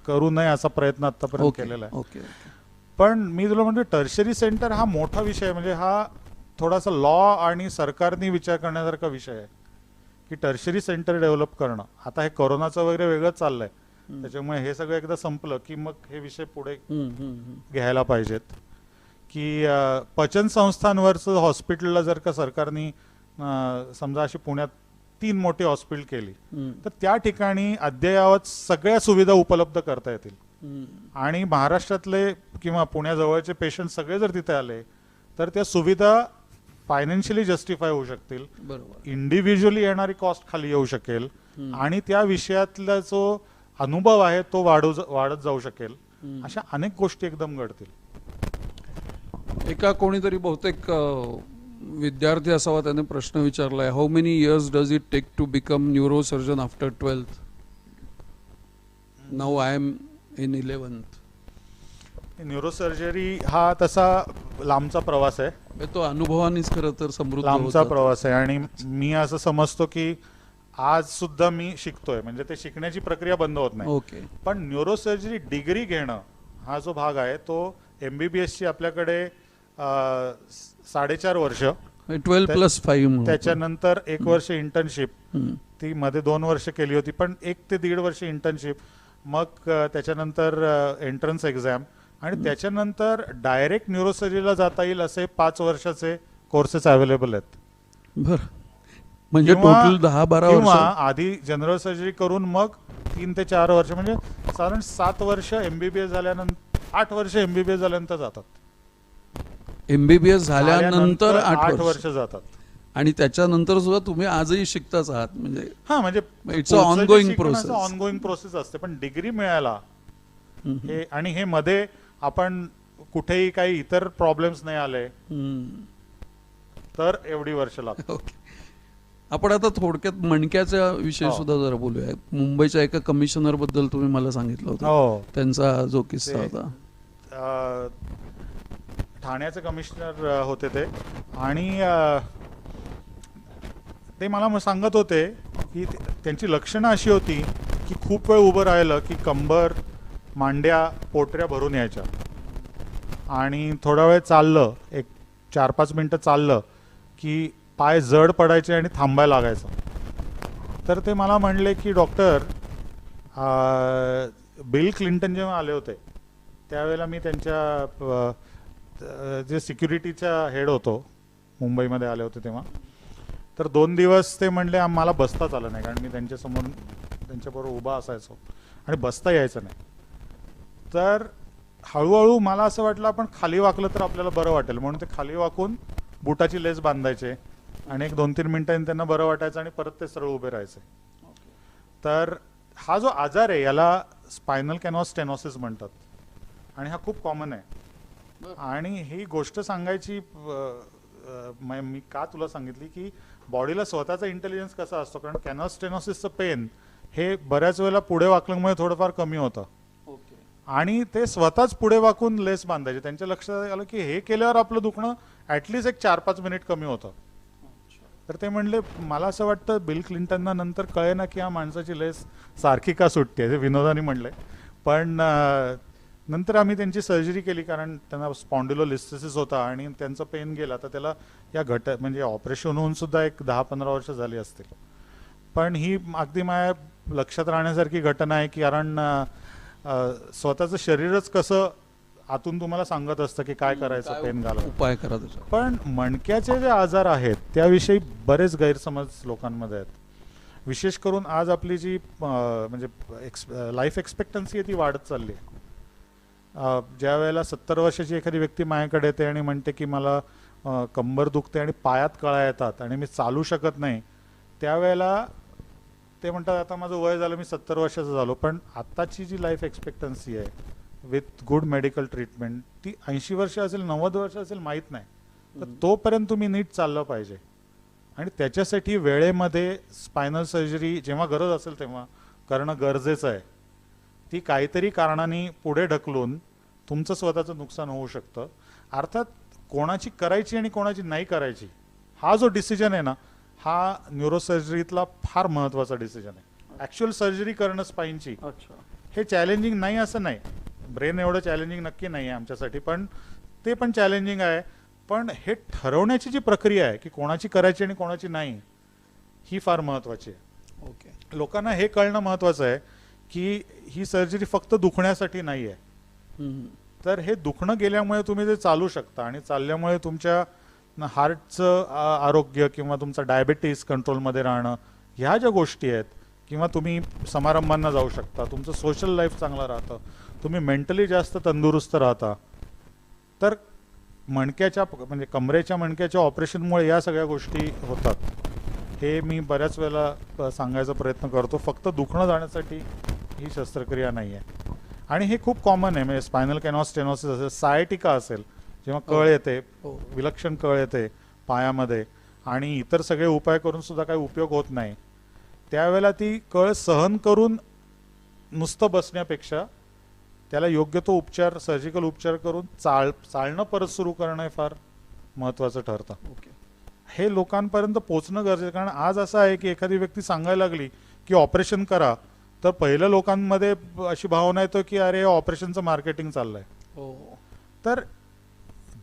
करू नये असा प्रयत्न आतापर्यंत केलेला आहे. पण मी तुला म्हणतो टर्शरी सेंटर हा मोठा विषय, म्हणजे हा थोडासा लॉ आणि सरकारने विचार करण्यासारखा विषय आहे की टर्शरी सेंटर डेव्हलप करणं. आता हे कोरोनाचं वगैरे वेगळं चाललंय, त्याच्यामुळे हे सगळं एकदा संपलं की मग हे विषय पुढे घ्यायला पाहिजेत. की पचन संस्थांवरचं हॉस्पिटलला जर का सरकारने समजा अशी पुण्यात 3 मोठी हॉस्पिटल केली तर त्या ठिकाणी अद्ययावत सगळ्या सुविधा उपलब्ध करता येतील. आणि महाराष्ट्रातले किंवा पुण्याजवळचे पेशंट सगळे जर तिथे आले तर त्या सुविधा फायनान्शियली जस्टिफाय होऊ शकतील, इंडिव्हिज्युअली येणारी कॉस्ट खाली येऊ शकेल आणि त्या विषयातला जो अनुभव आहे तो वाढत जाऊ शकेल. अशा अनेक गोष्टी एकदम घडतील. एका कोणीतरी बहुतेक विद्यार्थी असावा, त्याने प्रश्न विचारलाय, how many years does it take to become neurosurgeon after 12th? Now I am in 11th. Neurosurgery हा तसा लांबचा प्रवास आहे, तो अनुभवानेच खरं तर समृद्ध लांबचा प्रवास आहे. आणि मी असं समजतो की आज सुद्धा मी शिकतोय, म्हणजे ते शिकण्याची प्रक्रिया बंद होत नाही. पण न्यूरोसर्जरी डिग्री घेणं हा जो भाग आहे तो MBBS ची आपल्याकडे 4.5 वर्ष, 12+5, त्याच्यानंतर 1 वर्ष इंटर्नशिप, ती मध्ये 2 वर्ष केली होती, पण 1 ते 1.5 वर्ष इंटर्नशिप, मग त्याच्यानंतर एंट्रन्स एक्झाम आणि त्याच्यानंतर डायरेक्ट न्यूरोसर्जरीला जाता येईल असे 5 वर्षाचे कोर्सेस अवेलेबल आहेत. बरं, म्हणजे टोटल 10-12 वर्ष. आधी जनरल सर्जरी करून मग 3 ते 4 वर्ष, म्हणजे साधारण 7 वर्ष MBBS झाल्यानंतर, 8 वर्ष MBBS झाल्यानंतर जातात. MBBS झाल्यानंतर 8 वर्ष जातात. आणि त्याच्यानंतर सुद्धा तुम्ही आजही शिकताच आहात, म्हणजे म्हणजे it's ongoing process. Ongoing process असते. पण डिग्री मिळायला हे, आणि हे मध्ये आपण कुठेही काही इतर प्रॉब्लेम्स नाही आले तर एवढी वर्ष लागतात. आपण आता थोडक्यात मणक्याच्या विषयी सुद्धा जरा बोलूया. मुंबईच्या एका कमिशनर बद्दल तुम्ही मला सांगितलं होतं, त्यांचा जो किस्सा होता. ठाण्याचे कमिशनर होते ते, आणि ते मला सांगत होते की त्यांची लक्षणं अशी होती की खूप वेळ उभं राहिलं की कंबर, मांड्या, पोटऱ्या भरून यायच्या, आणि थोडा वेळ चाललं, एक 4-5 मिनटं चाललं की पाय जड पडायचे आणि थांबायला लागायचं. तर ते मला म्हणले की डॉक्टर, बिल क्लिंटन जेव्हा आले होते त्यावेळेला मी त्यांच्या जे सिक्युरिटीचा हेड होतो मुंबईमध्ये आले होते तेव्हा, तर 2 दिवस ते म्हणले मला बसताच आलं नाही, कारण मी त्यांच्याबरोबर उभा असायचो आणि बसता यायचं नाही. तर हळूहळू मला असं वाटलं आपण खाली वाकलं तर आपल्याला बरं वाटेल, म्हणून ते खाली वाकून बुटाची लेस बांधायचे आणि 1-2-3 मिनिटांनी त्यांना बरं वाटायचं आणि परत ते सरळ उभे राहायचे. तर हा जो आजार आहे याला स्पायनल कॅनॉस स्टेनोसिस म्हणतात. आणि हा खूप कॉमन आहे. आणि ही गोष्ट सांगायची मी का तुला सांगितली की बॉडीला स्वतःचा इंटेलिजन्स कसा असतो, कारण कॅनॉस स्टेनोसिसचं पेन हे बऱ्याच वेळेला पुढे वाकल्यामुळे थोडंफार कमी होतं आणि ते स्वतःच पुढे वाकून लेस बांधायचे. त्यांच्या लक्षात आलं की हे केल्यावर आपलं दुखणं ॲटलिस्ट एक 4-5 मिनिट कमी होतं. तर ते म्हणले मला असं वाटतं बिल क्लिंटनना नंतर कळे ना की हा माणसाची लेस सारखी का सुटते, ते विनोदाने म्हणले. पण नंतर आम्ही त्यांची सर्जरी केली, कारण त्यांना स्पॉन्डिलोलिस्थेसिस होता आणि त्यांचं पेन गेला. तर त्याला या म्हणजे ऑपरेशन होऊन सुद्धा एक 10-15 वर्ष झाली असतील. पण ही अगदी माझ्या लक्षात राहण्यासारखी घटना आहे की कारण स्वतःचं शरीरच कसं आतून तुम्हाला सांगत असतं की काय करायचं, पेन घालवा, उपाय करा त्याचा. पण मणक्याचे जे आजार आहेत त्याविषयी बरेच गैरसमज लोकांमध्ये आहेत. विशेष करून आज आपली जी म्हणजे लाईफ एक्सपेक्टन्सी आहे ती वाढत चालली आहे. ज्या वेळेला 70 वर्षाची एखादी व्यक्ती माझ्याकडे येते आणि म्हणते की मला कंबर दुखते आणि पायात कळा येतात आणि मी चालू शकत नाही, त्यावेळेला ते म्हणतात आता माझं वय झालं, मी 70 वर्षाचं झालो. पण आत्ताची जी लाईफ एक्सपेक्टन्सी आहे विथ गुड मेडिकल ट्रीटमेंट ती 80 वर्ष असेल, 90 वर्ष असेल, माहीत नाही. तर तोपर्यंत तुम्ही नीट चाललं पाहिजे आणि त्याच्यासाठी वेळेमध्ये स्पायनल सर्जरी जेव्हा गरज असेल तेव्हा करणं गरजेचं आहे. ती काहीतरी कारणाने पुढे ढकलून तुमचं स्वतःचं नुकसान होऊ शकतं. अर्थात कोणाची करायची आणि कोणाची नाही करायची हा जो डिसिजन आहे ना, हा न्यूरोसर्जरीतला फार महत्त्वाचा डिसिजन आहे. ॲक्च्युअल सर्जरी करणं स्पाईनची हे चॅलेंजिंग नाही असं नाही, ब्रेन एवढं चॅलेंजिंग नक्की नाही आहे आमच्यासाठी, पण ते पण चॅलेंजिंग आहे. पण हे ठरवण्याची जी प्रक्रिया आहे की कोणाची करायची आणि कोणाची नाही, ही फार महत्त्वाची आहे. ओके. लोकांना हे कळणं महत्त्वाचं आहे की ही सर्जरी फक्त दुखण्यासाठी नाही आहे. तर हे दुखणं गेल्यामुळे तुम्ही जे चालू शकता आणि चालल्यामुळे तुमच्या हार्टचं आरोग्य किंवा तुमचा डायबेटीस कंट्रोलमध्ये राहणं, ह्या ज्या गोष्टी आहेत, किंवा तुम्ही समारंभांना जाऊ शकता, तुमचं सोशल लाईफ चांगलं राहतं, तुम्ही मेंटली जास्त तंदुरुस्त राहता. तर मणक्याच्या म्हणजे कमरेच्या मणक्याच्या ऑपरेशनमुळे या सगळ्या गोष्टी होतात. हे मी बऱ्याच वेळेला सांगायचा प्रयत्न करतो. फक्त दुखणं जाण्यासाठी ही शस्त्रक्रिया नाही आहे. आणि हे खूप कॉमन आहे. म्हणजे स्पायनल कॅनॉस स्टेनोसिस असेल, सायटिका असेल, जेव्हा कळ येते, विलक्षण कळ येते पायामध्ये आणि इतर सगळे उपाय करून सुद्धा काही उपयोग होत नाही, त्यावेळेला ती कळ सहन करून नुसतं बसण्यापेक्षा त्याला योग्य तो उपचार, सर्जिकल उपचार करून चालणं परत सुरू करणं हे फार महत्त्वाचं ठरतं. ओके. हे लोकांपर्यंत पोहोचणं गरजेचं. कारण आज असं आहे की एखादी व्यक्ती सांगायला लागली की ऑपरेशन करा, तर पहिल्या लोकांमध्ये अशी भावना येतो की अरे ऑपरेशनचं मार्केटिंग चाललंय. तर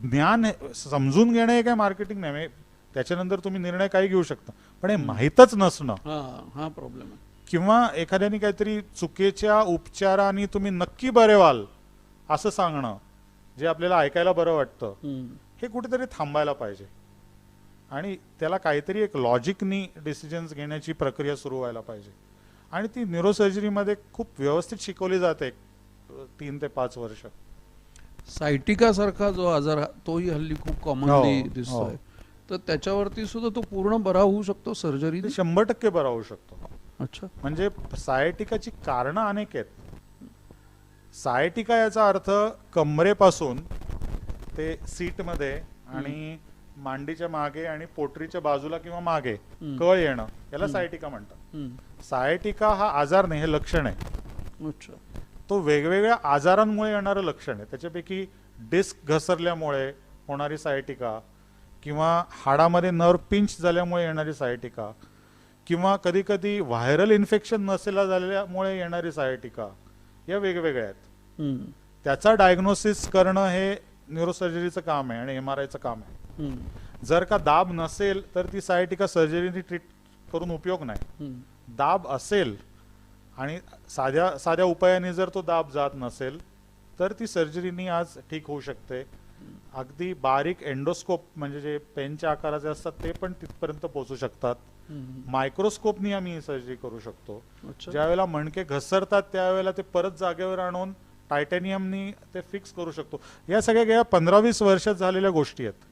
ज्ञान समजून घेणं हे काय मार्केटिंग नाही. त्याच्यानंतर तुम्ही निर्णय काही घेऊ शकता, पण हे माहीतच नसणं हा प्रॉब्लेम आहे. किंवा एखाद्याने काहीतरी चुकीच्या उपचाराने तुम्ही नक्की बरे व्हाल असं सांगणं, जे आपल्याला ऐकायला बरं वाटतं, हे कुठेतरी थांबायला पाहिजे. आणि त्याला काहीतरी एक लॉजिकनी डिसिजन्स घेण्याची प्रक्रिया सुरू व्हायला पाहिजे. आणि ती न्यूरोसर्जरीमध्ये खूप व्यवस्थित शिकवली जाते 3 ते 5 वर्ष. सायटिका सारखा जो आजार तोही हल्ली खूप कॉमनली दिसतोय, तर त्याच्यावरती सुद्धा तो पूर्ण बरा होऊ शकतो सर्जरी? 100% बरा होऊ शकतो. अच्छा. म्हणजे सायटिकाची कारणं अनेक आहेत. सायटिका याचा अर्थ कमरेपासून ते सीटमध्ये आणि मांडीच्या मागे आणि पोटरीच्या बाजूला किंवा मागे कळ येणं, याला सायटिका म्हणतात. सायटिका हा आजार नाही, हे लक्षण आहे. अच्छा. तो वेगवेगळ्या आजारांमुळे येणारं लक्षण आहे. त्याच्यापैकी डिस्क घसरल्यामुळे होणारी सायटिका, किंवा हाडामध्ये नर्व पिंच झाल्यामुळे येणारी सायटिका, किंवा कधी कधी व्हायरल इन्फेक्शन नसेला झाल्यामुळे येणारी सायटिका, या वेगवेगळ्या आहेत. त्याचा डायग्नोसिस करणं हे न्यूरोसर्जरीचं काम आहे आणि MRIचं काम आहे. जर का दाब नसेल तर ती सायटिका सर्जरीने ट्रीट करून उपयोग नाही. दाब असेल आणि साध्या उपायाने जर तो दाब जात नसेल तर ती सर्जरीनी आज ठीक होऊ शकते. अगदी बारीक एंडोस्कोप म्हणजे जे पेनच्या आकाराचे असतात ते पण तिथपर्यंत पोहोचू शकतात. मायक्रोस्कोपनी आम्ही ही सर्जरी करू शकतो. ज्यावेळेला मणके घसरतात त्यावेळेला ते परत जागेवर आणून टायटॅनियमनी ते फिक्स करू शकतो. या सगळ्या गेल्या 15-20 वर्षात झालेल्या गोष्टी आहेत.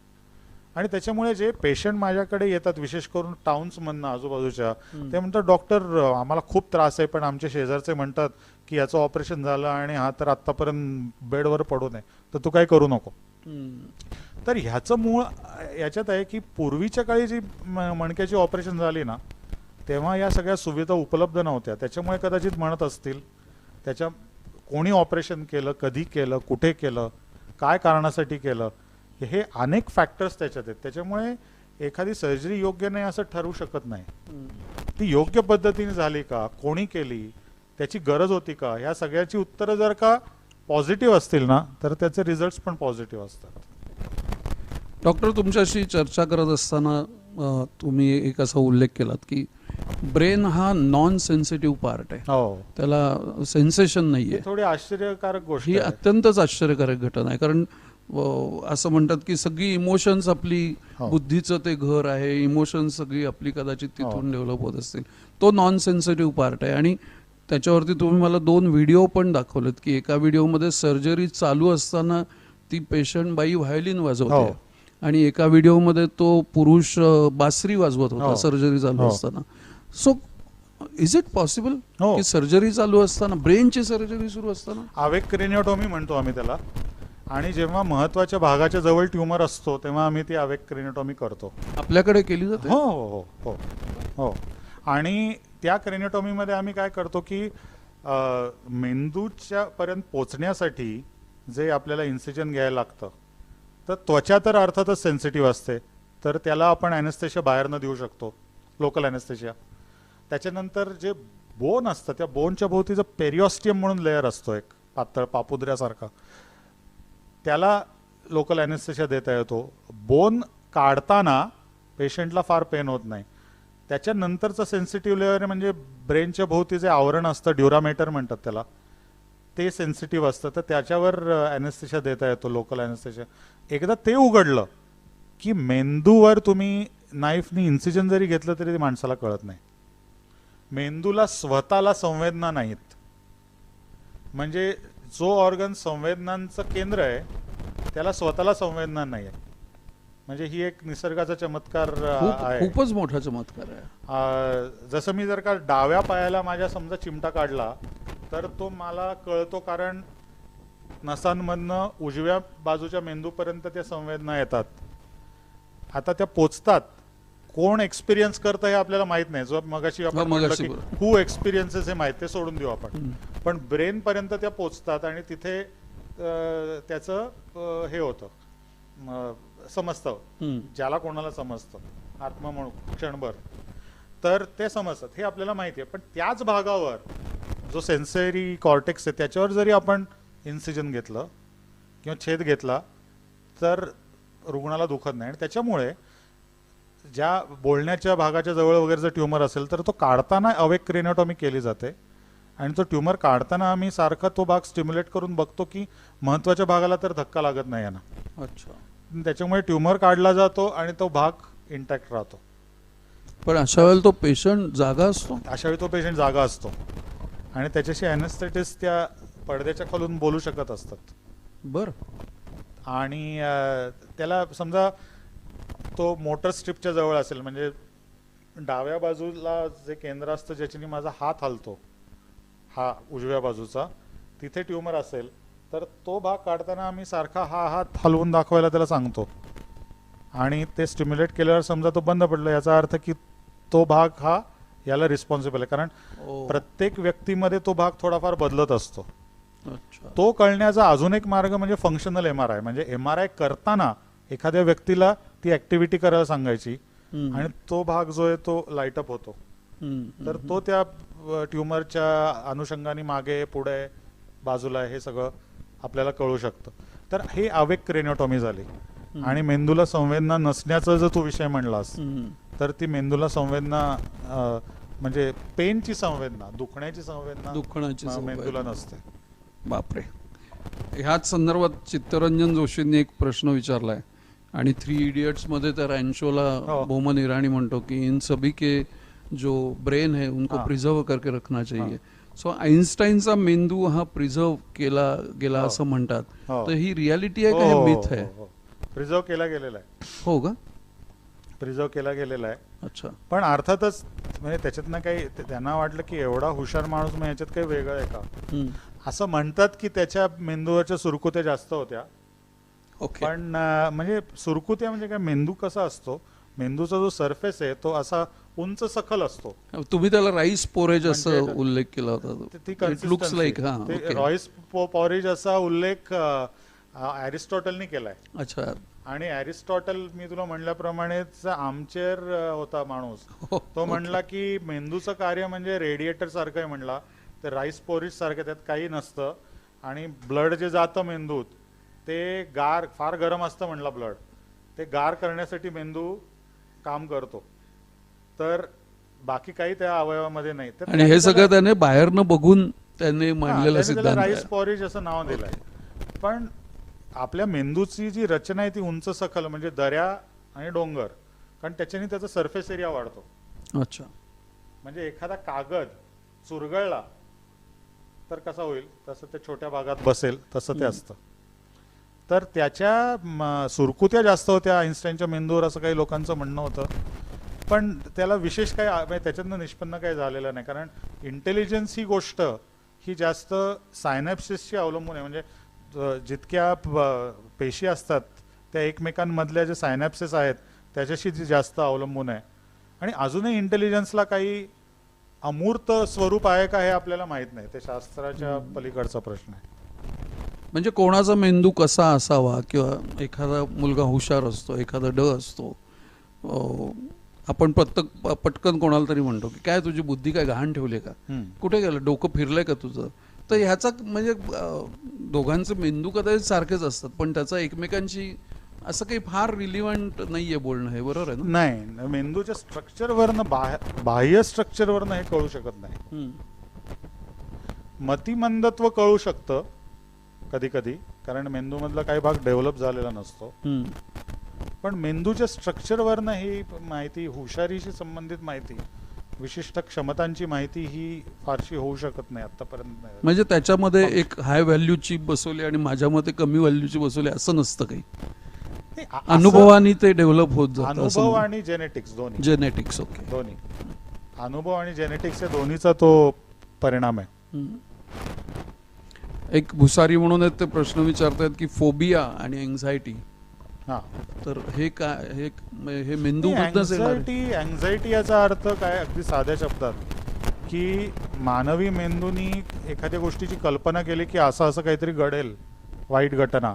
आणि त्याच्यामुळे जे पेशंट माझ्याकडे येतात विशेष करून टाउन्समधनं आजूबाजूच्या, ते म्हणतात डॉक्टर आम्हाला खूप त्रास आहे, पण आमचे शेजारचे म्हणतात की याचं ऑपरेशन झालं आणि हा तर आत्तापर्यंत बेडवर पडू नये, तर तू काय करू नको. तर ह्याचं मूळ याच्यात आहे की पूर्वीच्या काळी जी मणक्याची ऑपरेशन झाली ना, तेव्हा या सगळ्या सुविधा उपलब्ध नव्हत्या. त्याच्यामुळे कदाचित म्हणत असतील, त्याच्या कोणी ऑपरेशन केलं, कधी केलं, कुठे केलं, काय कारणासाठी केलं, हे अनेक फॅक्टर्स त्याच्यात आहेत. त्याच्यामुळे एखादी सर्जरी योग्य नाही असं ठरवू शकत नाही. ती योग्य पद्धतीने झाली का, कोणी केली, त्याची गरज होती का, ह्या सगळ्याची उत्तरं जर का पॉझिटिव्ह असतील ना, तर त्याचे रिझल्ट्स पण पॉझिटिव्ह असतात. डॉक्टर, तुमच्याशी चर्चा करत असताना तुम्ही एक असा उल्लेख केलात की ब्रेन हा नॉन सेन्सिटिव्ह पार्ट आहे, हो, त्याला सेन्सेशन नाहीये. थोडी आश्चर्यकारक गोष्ट ही आहे. अत्यंतच आश्चर्यकारक घटना आहे, कारण असं म्हणतात की सगळी इमोशन्स आपली हो. बुद्धीचं ते घर आहे, इमोशन्स सगळी आपली कदाचित तिथून हो. डेव्हलप होत असतील. तो नॉन सेन्सिटिव्ह पार्ट आहे. आणि त्याच्यावरती तुम्ही मला 2 व्हिडिओ पण दाखवलेत की एका व्हिडिओमध्ये सर्जरी चालू असताना ती पेशंट बाई व्हायोलिन वाजवते हो. आणि एका व्हिडिओमध्ये तो पुरुष बासरी वाजवत होता हो. सर्जरी चालू हो. असताना. सो इज इट पॉसिबल हो. की सर्जरी चालू असताना, ब्रेनची सर्जरी सुरू असताना? आवेग क्रेनिओटॉमी म्हणतो आम्ही त्याला. आणि जेव्हा महत्वाच्या भागाच्या जवळ ट्युमर असतो तेव्हा आम्ही ती आवेग क्रेनिओटॉमी करतो. आपल्याकडे केली जाते? हो हो हो हो हो. आणि त्या क्रेनिओटॉमीमध्ये आम्ही काय करतो की मेंदूच्या पर्यंत पोचण्यासाठी जे आपल्याला इन्सिजन घ्यायला लागतं, तर त्वचा तर अर्थातच सेन्सिटिव्ह असते, तर त्याला आपण ॲनेस्थेशिया बाहेरनं देऊ शकतो, लोकल ॲनेस्थेशिया. त्याच्यानंतर जे बोन असतं, त्या बोनच्या भोवतीचं पेरिऑस्टियम म्हणून लेअर असतो, एक पातळ पापुद्र्यासारखा, त्याला लोकल ॲनेस्थेशिया देता येतो. बोन काढताना पेशंटला फार पेन होत नाही. त्याच्यानंतरचं सेन्सिटिव्ह लेअर म्हणजे ब्रेनच्या भोवती जे आवरण असतं, ड्युरामेटर म्हणतात त्याला, ते सेन्सिटिव्ह असतं, तर त्याच्यावर ॲनेस्थेशिया देता येतो, लोकल ॲनेस्थेशिया. एकदा ते उघडलं की मेंदूवर तुम्ही नाईफनी इन्सिजन जरी घेतलं तरी ते माणसाला कळत नाही. मेंदूला स्वतःला संवेदना नाहीत. म्हणजे जो ऑर्गन संवेदनांचं केंद्र आहे त्याला स्वतःला संवेदना नाही आहे. म्हणजे ही एक निसर्गाचा चमत्कार आहे. खूपच मोठा चमत्कार आहे. जसं मी जर का डाव्या पायाला माझ्या समजा चिमटा काढला तर तो मला कळतो, कारण नसांमधनं उजव्या बाजूच्या मेंदूपर्यंत त्या संवेदना येतात. आता त्या पोचतात, कोण एक्सपिरियन्स करतं हे आपल्याला माहित नाही. जो मगाशी आपण म्हटलं की हू एक्सपिरियन्सेस हे माहित, ते सोडून देऊ आपण. पण ब्रेन पर्यंत त्या पोचतात आणि तिथे त्याचं हे होतं, समजतं, ज्याला कोणाला समजतं आत्मा म्हणून क्षणभर, तर ते समजतात, हे आपल्याला माहिती आहे. पण त्याच भागावर जो सेन्सरी कॉर्टेक्स आहे त्याच्यावर जरी आपण इन्सिजन घेतलं किंवा छेद घेतला तर रुग्णाला दुखत नाही. आणि त्याच्यामुळे ज्या बोलण्याच्या भागाच्या जवळ वगैरे जर ट्युमर असेल तर तो काढताना अवेग क्रेनिओटॉमी केली जाते. आणि तो ट्युमर काढताना आम्ही सारखा तो भाग स्टिम्युलेट करून बघतो की महत्वाच्या भागाला तर धक्का लागत नाही ना. अच्छा. त्याच्यामुळे ट्युमर काढला जातो आणि तो भाग इंटॅक्ट राहतो. पण अशा वेळेला तो पेशंट जागा असतो? अशा वेळी तो पेशंट जागा असतो आणि त्याच्याशी ॲनेस्थेटिस्ट त्या पडद्याच्या खालून बोलू शकत असतात. बर. आणि त्याला समजा तो मोटर स्ट्रिपच्या जवळ असेल, म्हणजे डाव्या बाजूला जे केंद्र असतं ज्याच्याने माझा हात हलतो, हा उजव्या बाजूचा, तिथे ट्युमर असेल तर तो भाग काढताना आम्ही सारखा हा हात हलवून दाखवायला त्याला सांगतो. आणि ते स्टिम्युलेट केल्यावर समजा तो बंद पडला, याचा अर्थ की तो भाग हा याला रिस्पॉन्सिबल आहे. कारण प्रत्येक व्यक्तीमध्ये तो भाग थोडाफार बदलत असतो. तो कळण्याचा अजून एक मार्ग म्हणजे फंक्शनल MRI. म्हणजे MRI करताना एखाद्या व्यक्तीला ती ऍक्टिव्हिटी करायला सांगायची आणि तो भाग जो आहे तो लाईटअप होतो. तर तो त्या ट्युमरच्या अनुषंगाने मागे पुढे बाजूला हे सगळं आपल्याला कळू शकतं. तर हे आवेग क्रेनिओटॉमी झाली. आणि मेंदूला संवेदना नसण्याचा जर तू विषय म्हणलास तर ती मेंदूला संवेदना म्हणजे पेनची संवेदना, दुखण्याची संवेदना मेंदूला नसते. बापरे. ह्याच संदर्भात चित्तरंजन जोशींनी एक प्रश्न विचारलाय आणि 3 इडियट्स मध्ये त्या रॅन्चोला बोमन इराणी म्हणतो की इन सभी के जो ब्रेन है उनको प्रिझर्व करके रखना चाहिए. सो आइन्स्टाईनचा मेंदू हा प्रिझर्व केला गेला असं म्हणतात. तर ही रियालिटी आहे का हे मिथ आहे? प्रिझर्व केला गेलेला आहे, हो का? प्रिझर्व केला गेलेला आहे. अच्छा. पण अर्थातच म्हणजे त्याच्यातनं काही त्यांना वाटलं की एवढा हुशार माणूस मग याच्यात काही वेगळं आहे का, हम्म. असं म्हणतात की त्याच्या मेंदूवरच्या सुरकुत्या जास्त होत्या. ओके. पण म्हणजे सुरकुत्या म्हणजे काय, मेंदू कसा असतो, मेंदूचा जो सरफेस आहे तो असा उंच सखल असतो. तुम्ही त्याला राईस पोरेज असं म्हणजे उल्लेख केला होता. ती इट लुक्स consistency. लाईक हा. ते ओके. रॉईस पॉरेज असा उल्लेख ॲरिस्टॉटलने केलाय. अच्छा. आणि ॲरिस्टॉटल मी तुला म्हणल्याप्रमाणेच आर्मचेअर होता माणूस. हो, तो म्हणला की मेंदूचं कार्य म्हणजे रेडिएटर सारखं आहे म्हणला, ते राईस पोरेज सारखं, त्यात काही नसतं. आणि ब्लड जे जातं मेंदूत ते फार गरम असतं म्हणला ब्लड, ते गार करण्यासाठी मेंदू काम करतो, तर बाकी काही त्या अवयवामध्ये नाही. तर आणि हे सगळं त्याने बाहेरनं बघून त्याने मांडलेला सिद्धांत राईस आहे. पॉरेज असं नाव दिलंय. पण आपल्या मेंदूची जी रचना आहे ती उंच सखल, म्हणजे दऱ्या आणि डोंगर, कारण त्याच्याने त्याचा सरफेस एरिया वाढतो. अच्छा. म्हणजे एखादा कागद चुरगळला तर कसा होईल, तसं ते छोट्या भागात बसेल तसं ते असतं. तर त्याच्या सुरकुत्या जास्त होत्या आईन्स्टाईनच्या मेंदूवर, असं काही लोकांचं म्हणणं होतं. पण त्याला विशेष काही म्हणजे त्याच्यातनं निष्पन्न काही झालेलं नाही, कारण इंटेलिजन्स ही गोष्ट ही जास्त सायनॅप्सिसशी अवलंबून आहे. म्हणजे जितक्या पेशी असतात त्या एकमेकांमधल्या जे सायनॅप्सिस आहेत त्याच्याशी जी जास्त अवलंबून आहे. आणि अजूनही इंटेलिजन्सला काही अमूर्त स्वरूप आहे का हे आपल्याला माहीत नाही, ते शास्त्राच्या पलीकडचा प्रश्न आहे. म्हणजे कोणाचा मेंदू कसा असावा, किंवा एखादा मुलगा हुशार असतो, एखादा ड असतो. आपण पटकन कोणाला तरी म्हणतो की काय तुझी बुद्धी काय गहाण ठेवली का, कुठे गेलं, डोकं फिरलंय का तुझं. तर ह्याचा म्हणजे दोघांचे मेंदू कदाचित सारखेच असतात, पण त्याचा एकमेकांशी असं काही फार रिलिव्हंट नाहीये बोलणं, हे बरोबर आहे ना? नाही, मेंदूच्या स्ट्रक्चरवरनं बाह्य स्ट्रक्चरवरनं हे कळू शकत नाही. मतिमंदत्व कळू शकतं कधी कधी, कारण मेंदूमधला काही भाग डेव्हलप झालेला नसतो. पण मेंदूच्या स्ट्रक्चरवरनं ही माहिती, हुशारीशी संबंधित माहिती, विशिष्ट क्षमतांची माहिती ही फारशी होऊ शकत नाही आतापर्यंत. म्हणजे त्याच्यामध्ये एक हाय व्हॅल्यूची बसवली आणि माझ्यामध्ये कमी व्हॅल्यूची बसवली असं नसतं काही. अनुभवाने ते डेव्हलप होत जातं. अनुभव आणि जेनेटिक्स दोन्ही. जेनेटिक्स. ओके. दोन्ही अनुभव आणि जेनेटिक्स या दोन्हीचा तो परिणाम आहे. एक भुसारी म्हणून आहेत, ते प्रश्न विचारतात की फोबिया आणि एन्झायटी, हा, तर हे काय, हे मेंदू अँझायटी याचा अर्थ काय, अगदी साध्या शब्दात, की मानवी मेंदूनी एखाद्या गोष्टीची कल्पना केली की असं असं काहीतरी घडेल, वाईट घटना,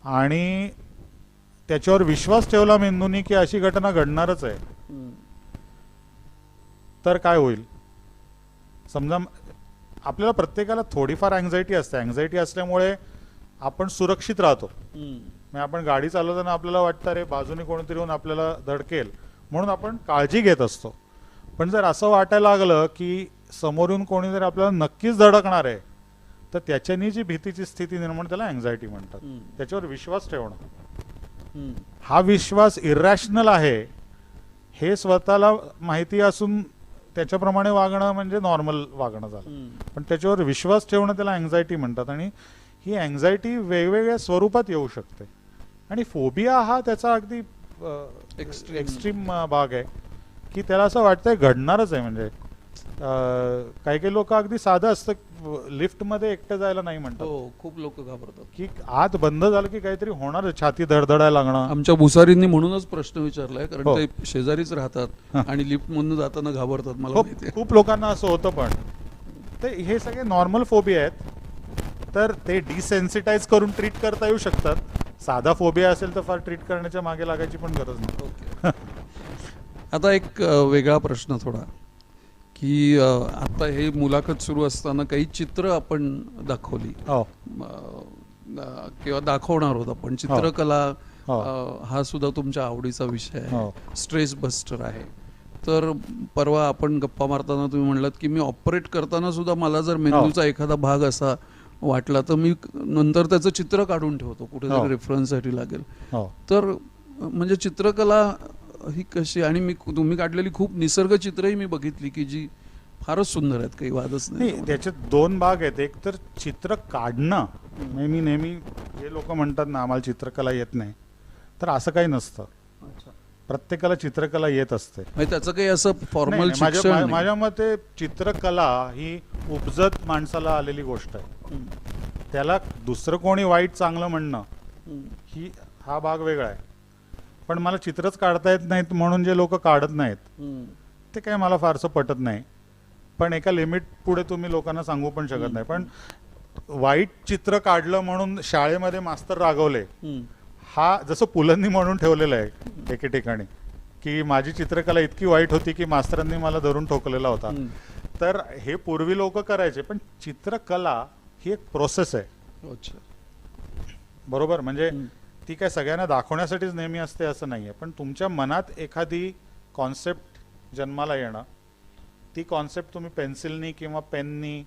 आणि त्याच्यावर विश्वास ठेवला मेंदूनी की अशी घटना घडणारच आहे, तर काय होईल. समजा आपल्याला प्रत्येकाला थोडीफार अँझायटी असते. अँझायटी असल्यामुळे आपण सुरक्षित राहतो. म्हणजे आपण गाडी चालवताना आपल्याला वाटतं रे बाजूने कोणीतरी येऊन आपल्याला धडकेल, म्हणून आपण काळजी घेत असतो. पण जर असं वाटायला लागलं की समोरून कोणीतरी आपल्याला नक्कीच धडकणार आहे, तर त्याच्यानी जी भीतीची स्थिती निर्माण, त्याला अँझायटी म्हणतात. त्याच्यावर विश्वास ठेवणं, हा विश्वास इरॅशनल आहे हे स्वतःला माहिती असून त्याच्याप्रमाणे वागणं म्हणजे नॉर्मल वागणं झालं. पण त्याच्यावर विश्वास ठेवणं त्याला अँझायटी म्हणतात. आणि ही अँझायटी वेगवेगळ्या स्वरूपात येऊ शकते. आणि फोबिया हा त्याचा अगदी एक्स्ट्रीम भाग आहे, की त्याला असं वाटतंय घडणारच आहे. म्हणजे काही काही लोक अगदी साधं असतं, लिफ्टमध्ये एकटं जायला नाही म्हणतात. खूप लोक घाबरतात की आत बंद झालं की काहीतरी होणार, छाती धडधडायला लागणं. आमच्या भुसारींनी म्हणूनच प्रश्न विचारलाय, कारण ते शेजारीच राहतात आणि लिफ्ट मधून जाताना घाबरतात. मला खूप लोकांना असं होतं. पण ते हे सगळे नॉर्मल फोबिया आहेत, तर ते डिसेन्सिटाईज करून ट्रीट करता येऊ शकतात. साधा फोबिया असेल तर फार ट्रीट करण्याच्या मागे लागायची पण गरज नाही. आता एक वेगळा प्रश्न थोडा, की आता हे मुलाखत सुरू असताना काही चित्र आपण दाखवली किंवा दाखवणार होत आपण. चित्रकला हा सुद्धा तुमच्या आवडीचा विषय आहे, स्ट्रेस बस्टर आहे. तर परवा आपण गप्पा मारताना तुम्ही म्हणलात की मी ऑपरेट करताना सुद्धा मला जर मेंदूचा एखादा भाग असा वाटला तर मी नंतर त्याचं चित्र काढून ठेवतो, कुठेतरी रेफरन्ससाठी लागेल. तर म्हणजे चित्रकला ही कशी, आणि तुम्ही काढलेली खूप निसर्ग चित्रही मी बघितली की जी फारच सुंदर आहेत, काही वादच नाही. त्याच्यात दोन भाग आहेत. एक तर चित्र काढणं, मी नेहमी जे लोक म्हणतात ना आम्हाला चित्रकला येत नाही, तर असं काही नसतं. अच्छा. प्रत्येकाला चित्रकला येत असते. म्हणजे त्याचं काही असं नाही, फॉर्मल नाही, माझ्या शिक्षण नाही. माझ्या मते चित्रकला ही उपजत माणसाला आलेली गोष्ट आहे. हम्म. त्याला दुसरं कोणी वाईट चांगलं म्हणणं हम्म. हा भाग वेगळा आहे. पण मला चित्रच काढता येत नाहीत म्हणून जे लोक काढत नाहीत हम्म. ते काही मला फारसं पटत नाही. पण एका लिमिट पुढे तुम्ही लोकांना सांगू पण शकत नाही. पण वाईट चित्र काढलं म्हणून शाळेमध्ये मास्तर रागवले, हम्म. हा जसं पुलंनी म्हणून ठेवलेलं आहे एके ठिकाणी की माझी चित्रकला इतकी वाईट होती की मास्तरांनी मला धरून ठोकलेला होता. हम्म. तर हे पूर्वी लोक करायचे. पण चित्रकला ही एक प्रोसेस आहे. अच्छा. बरोबर, म्हणजे हम्म. ती काय सगळ्यांना दाखवण्यासाठीच नेहमी असते असं नाहीये. पण तुमच्या मनात एखादी कॉन्सेप्ट जन्माला येणं, ती कॉन्सेप्ट तुम्ही पेन्सिलनी किंवा पेननी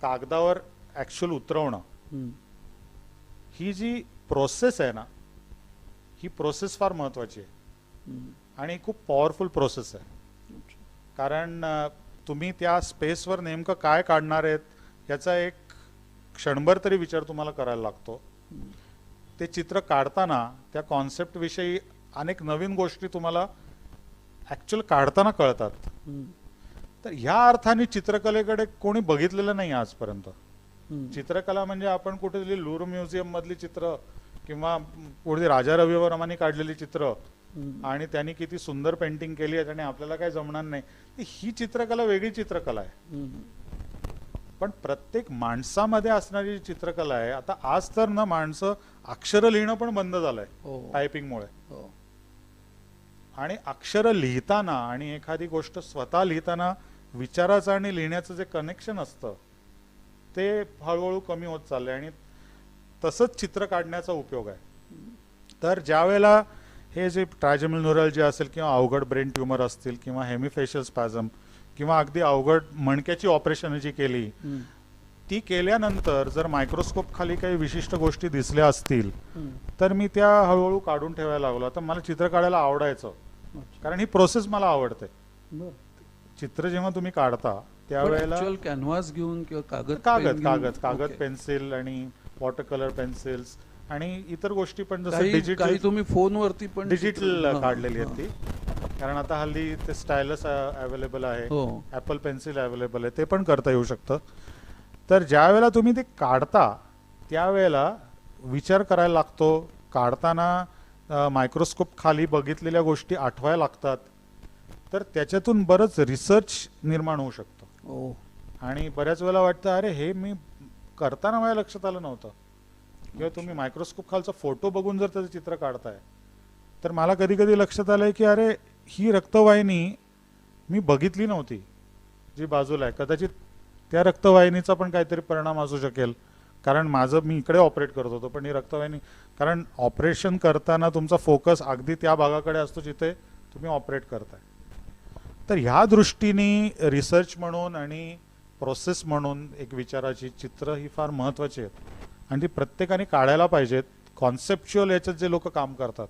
कागदावर ॲक्च्युअल उतरवणं, हम्म. ही जी प्रोसेस आहे ना, ही प्रोसेस फार महत्त्वाची आहे हम्म. आणि खूप पॉवरफुल प्रोसेस आहे. अच्छा. कारण तुम्ही त्या स्पेसवर नेमकं काय काढणार आहेत याचा एक क्षणभर तरी विचार तुम्हाला करायला लागतो. हम्म. ते चित्र काढताना त्या कॉन्सेप्टविषयी अनेक नवीन गोष्टी तुम्हाला ॲक्च्युअल काढताना कळतात. हम्म. तर ह्या अर्थाने चित्रकलेकडे कोणी बघितलेलं नाही आजपर्यंत. हम्म. चित्रकला म्हणजे आपण कुठेतरी लूर म्युझियम मधली चित्र किंवा पुढे राजा रविवर्मांनी काढलेली चित्र हम्म. आणि त्यांनी किती सुंदर पेंटिंग केली आहे आणि आपल्याला काय जमणार नाही. ही चित्रकला वेगळी चित्रकला आहे. हम्म. पण प्रत्येक माणसामध्ये असणारी जी चित्रकला आहे, आता आज तर ना माणसं अक्षर लिहिणं पण बंद झालंय हो. टायपिंगमुळे. हो. आणि अक्षर लिहिताना आणि एखादी गोष्ट स्वतः लिहिताना विचाराचं आणि लिहिण्याचं जे कनेक्शन असतं ते हळूहळू कमी होत चाललंय. आणि तसंच चित्र काढण्याचा उपयोग आहे. तर ज्या वेळेला हे जे ट्रायजेमिनल न्यूरॅल्जी असेल किंवा अवघड ब्रेन ट्युमर असतील किंवा हेमिफेशियल स्पॅझम किंवा अगदी अवघड मणक्याची ऑपरेशन जी केली, हम्म. ती केल्यानंतर जर मायक्रोस्कोप खाली काही विशिष्ट गोष्टी दिसल्या असतील हम्म. तर मी त्या हळूहळू काढून ठेवायला लागलो. आता मला चित्र काढायला आवडायचं अच्छा. कारण ही प्रोसेस मला आवडते. बरं. चित्र जेव्हा तुम्ही काढता त्यावेळेला ऍक्च्युअल कॅनव्हास घेऊन किंवा कागद कागद पेन घेऊन- कागद कागद ओके. पेन्सिल आणि वॉटर कलर पेन्सिल्स आणि इतर गोष्टी पण जसं काही डिजिटल काही तुम्ही फोनवरती पण डिजिटल हां, काढलेली आहेत हां. ती. कारण आता हल्ली ते स्टायलस अवेलेबल आहे, हो. ॲपल पेन्सिल अवेलेबल आहे, ते पण करता येऊ शकतं. तर ज्या वेळेला तुम्ही ते काढता त्यावेळेला विचार करायला लागतो. काढताना मायक्रोस्कोप खाली बघितलेल्या गोष्टी आठवायला लागतात. तर त्याच्यातून बरंच रिसर्च निर्माण होऊ शकतं. हो. आणि बऱ्याच वेळेला वाटतं अरे हे मी करताना माझ्या लक्षात आलं नव्हतं. किंवा तुम्ही मायक्रोस्कोप खालचा फोटो बघून जर त्याचं चित्र काढताय तर मला कधी कधी लक्षात आलंय की अरे ही रक्तवाहिनी मी बघितली नव्हती जी बाजूला आहे. कदाचित त्या रक्तवाहिनीचा पण काहीतरी परिणाम असू शकेल. कारण मी इकडे ऑपरेट करत होतो पण ही रक्तवाहिनी, कारण ऑपरेशन करताना तुमचा फोकस अगदी त्या भागाकडे असतो जिथे तुम्ही ऑपरेट करताय. तर ह्या दृष्टीने रिसर्च म्हणून आणि प्रोसेस म्हणून एक विचाराची चित्र ही फार महत्त्वाची आहेत आणि ती प्रत्येकाने काढायला पाहिजेत. कॉन्सेप्च्युअल याच्यात जे लोक काम करतात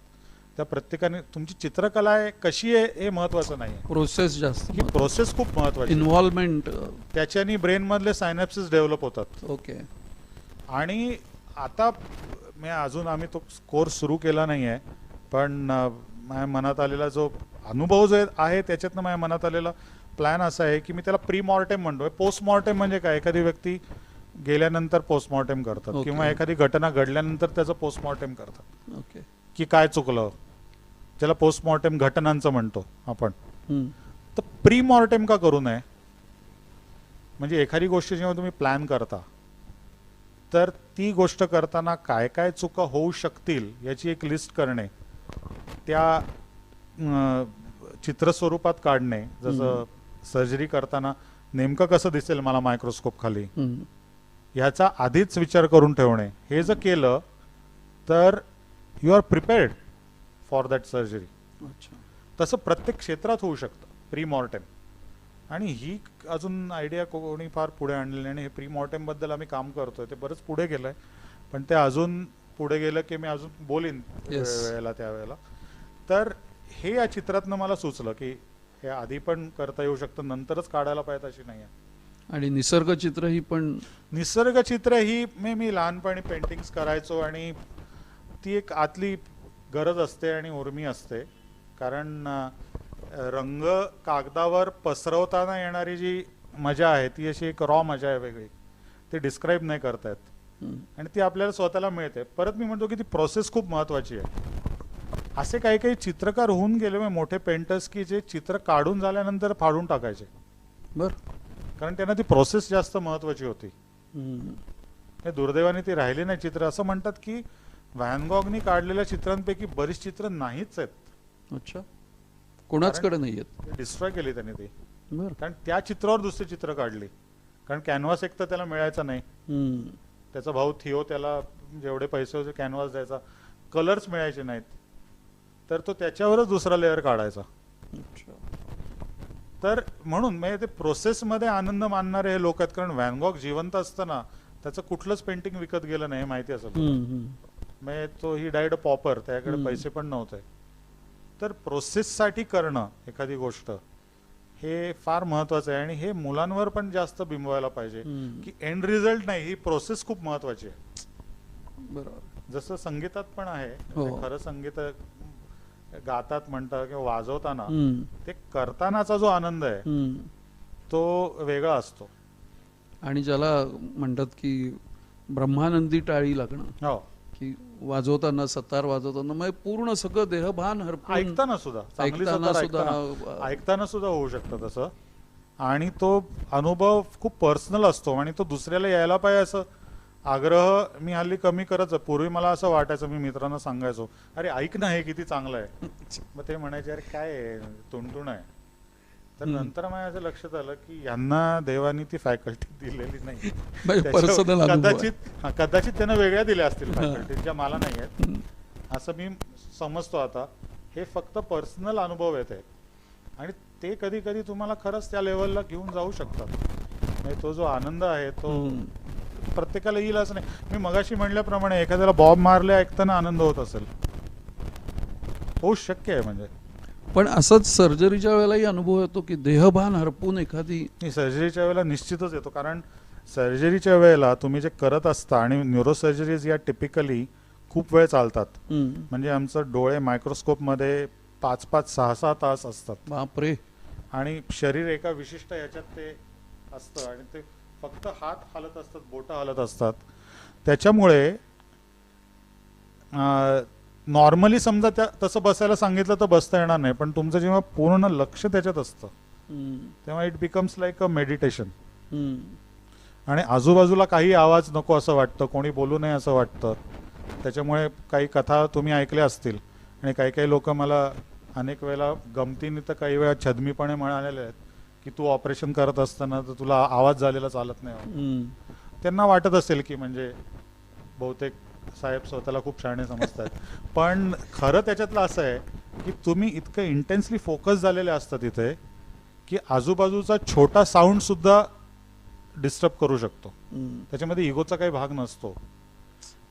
त्या प्रत्येकाने, तुमची चित्रकला आहे कशी आहे हे महत्त्वाचं नाही. प्रोसेस जास्त ही प्रोसेस खूप महत्त्वाची. इन्व्हॉल्वमेंट. त्याच्याने ब्रेन मधले सायनॅप्सिस डेव्हलप होतात. ओके. आणि आता अजून आम्ही तो कोर्स सुरू केला नाही आहे पण माझ्या मनात आलेला जो अनुभव जो आहे त्याच्यातनं माझ्या मनात आलेला प्लॅन असा आहे की मी त्याला प्री मॉर्टेम म्हणतोय. पोस्टमॉर्टेम म्हणजे काय, एखादी व्यक्ती गेल्यानंतर पोस्टमॉर्टेम करतात Okay. किंवा एखादी घटना घडल्यानंतर त्याचं पोस्टमॉर्टेम करतात ओके. की काय चुकलं, त्याला पोस्टमॉर्टेम घटनांचं म्हणतो आपण. हम्म. तर प्री मॉर्टेम का करू नये. म्हणजे एखादी गोष्ट जेव्हा तुम्ही प्लॅन करता तर ती गोष्ट करताना काय काय चुका होऊ शकतील याची एक लिस्ट करणे, त्या चित्र स्वरूपात काढणे. जसं सर्जरी करताना नेमकं कसं दिसेल मला मायक्रोस्कोप खाली, हम्म. ह्याचा आधीच विचार करून ठेवणे. हे जर केलं तर you are prepared for that surgery. अच्छा. तसं प्रत्येक क्षेत्रात होऊ शकतं प्री मॉर्टेम. आणि ही अजून आयडिया कोणी फार पुढे आणलेली नाही. आणि हे प्री मॉर्टेम बद्दल आम्ही काम करतोय, ते बरंच पुढे गेलंय पण ते अजून पुढे गेलं की मी अजून बोलीन Yes. वेळेला त्यावेळेला. तर हे या चित्रातनं मला सुचलं की हे आधी पण करता येऊ शकतं, नंतरच काढायला पाहिजे अशी नाही आहे. आणि निसर्ग चित्र ही पण निसर्ग चित्र ही मी लहानपणी पेंटिंग्स करायचो आणि ती एक आतली गरज असते आणि उर्मी असते, कारण रंग कागदावर पसरवताना येणारी जी मजा आहे ती अशी एक रॉ मजा आहे वेगळी, ती डिस्क्राईब नाही करता येत आणि ती आपल्याला स्वतःला मिळते. परत मी म्हणतो की ती प्रोसेस खूप महत्त्वाची आहे. असे काही काही चित्रकार होऊन गेले म्हणजे मोठे पेंटर्स की जे चित्र काढून झाल्यानंतर फाडून टाकायचे, बर. कारण त्यांना ती प्रोसेस जास्त महत्त्वाची होती. हे दुर्दैवाने ती राहिली नाही चित्र. असं म्हणतात की व्हॅन गॉगनी काढलेल्या चित्रांपैकी बरीच चित्र नाहीच आहेत. अच्छा, कोणाचकडे नाही आहेत, डिस्ट्रॉय केली त्यांनी ती, बर. कारण त्या चित्रावर दुसरी चित्र काढली. कारण कॅनव्हास एक तर त्याला मिळायचा नाही, त्याचा भाऊ थिओ त्याला जेवढे पैसे होते कॅनव्हास द्यायचा, कलर्स मिळायचे नाहीत, तर तो त्याच्यावरच दुसरा लेअर काढायचा. अच्छा. तर म्हणून म्हणजे ते प्रोसेसमध्ये आनंद मानणारे हे लोक आहेत. कारण व्हॅन गॉग जिवंत असताना त्याचं कुठलंच पेंटिंग विकत गेलं नाही, हे माहिती असेल. म्हणजे तो ही डायड पॉपर, त्याकडे पैसे पण नव्हते. तर प्रोसेससाठी करणं एखादी गोष्ट हे फार महत्वाचं आहे आणि हे मुलांवर पण जास्त बिंबवायला पाहिजे की एंड रिझल्ट नाही, ही प्रोसेस खूप महत्वाची आहे. बरोबर. जसं संगीतात पण आहे. हो. खरं संगीत गातात म्हणतात किंवा वाजवताना ते करतानाचा जो आनंद आहे तो वेगळा असतो. आणि ज्याला म्हणतात की ब्रह्मानंदी टाळी लागणं, हो, की वाजवताना, सतार वाजवताना म्हणजे पूर्ण सगळं देहभान हरपून ऐकताना सुद्धा चांगली सतार ऐकताना सुद्धा होऊ शकतं तसं. आणि तो अनुभव खूप पर्सनल असतो आणि तो दुसऱ्याला यायला पाहिजे असं आग्रह मी हल्ली कमी करत. पूर्वी मला असं वाटायचं, मी मित्रांना सांगायचो, अरे ऐक ना हे किती चांगलं आहे. मग ते म्हणायचे अरे काय आहे, तुणतुण आहे. तर नंतर माझ्या असं लक्षात आलं की यांना देवानी ती फॅकल्टी दिलेली नाही. कदाचित त्यांना वेगळ्या दिल्या असतील फॅकल्टी, ज्या मला नाही आहेत असं मी समजतो आता. हे फक्त पर्सनल अनुभव आहेत आणि ते कधी कधी तुम्हाला खरंच त्या लेवलला घेऊन जाऊ शकतात. तो जो आनंद आहे तो प्रत्येकाला येईल असं नाही. मी मगाशी म्हणल्याप्रमाणे एखाद्याला बॉब मारले ऐकताना आनंद होत असेल, होऊ शक्य आहे. म्हणजे पण असंच सर्जरीच्या वेळेलाही अनुभव येतो की देहभान हरपून एखादी. सर्जरीच्या वेळेला निश्चितच येतो, कारण सर्जरीच्या वेळेला तुम्ही जे करत असता, आणि न्यूरोसर्जरीज या टिपिकली खूप वेळ चालतात. म्हणजे आमचं डोळे मायक्रोस्कोपमध्ये 5-5, 6-6 तास असतात. बापरे. आणि शरीर एका विशिष्ट ह्याच्यात ते असतं आणि ते फक्त हात हलत असतात, बोटं हलत असतात. त्याच्यामुळे नॉर्मली समजा त्या तसं बसायला सांगितलं तर बसता येणार नाही, पण तुमचं जेव्हा पूर्ण लक्ष त्याच्यात असतं तेव्हा it becomes like a meditation. आणि आजूबाजूला काही आवाज नको असं वाटतं, कोणी बोलू नये असं वाटतं. त्याच्यामुळे काही कथा तुम्ही ऐकल्या असतील आणि काही काही लोक मला अनेक वेळेला गमतीने तर काही वेळा छदमीपणे म्हणालेले आहेत की तू ऑपरेशन करत असताना तर तुला आवाज झालेला चालत नाही. त्यांना वाटत असेल की म्हणजे बहुतेक साहेब स्वतःला खूप शहाणे समजतात, पण खरं त्याच्यातलं असं आहे की तुम्ही इतकं इंटेन्सली फोकस झालेले असतात इथे की आजूबाजूचा छोटा साऊंड सुद्धा डिस्टर्ब करू शकतो. त्याच्यामध्ये इगोचा काही भाग नसतो.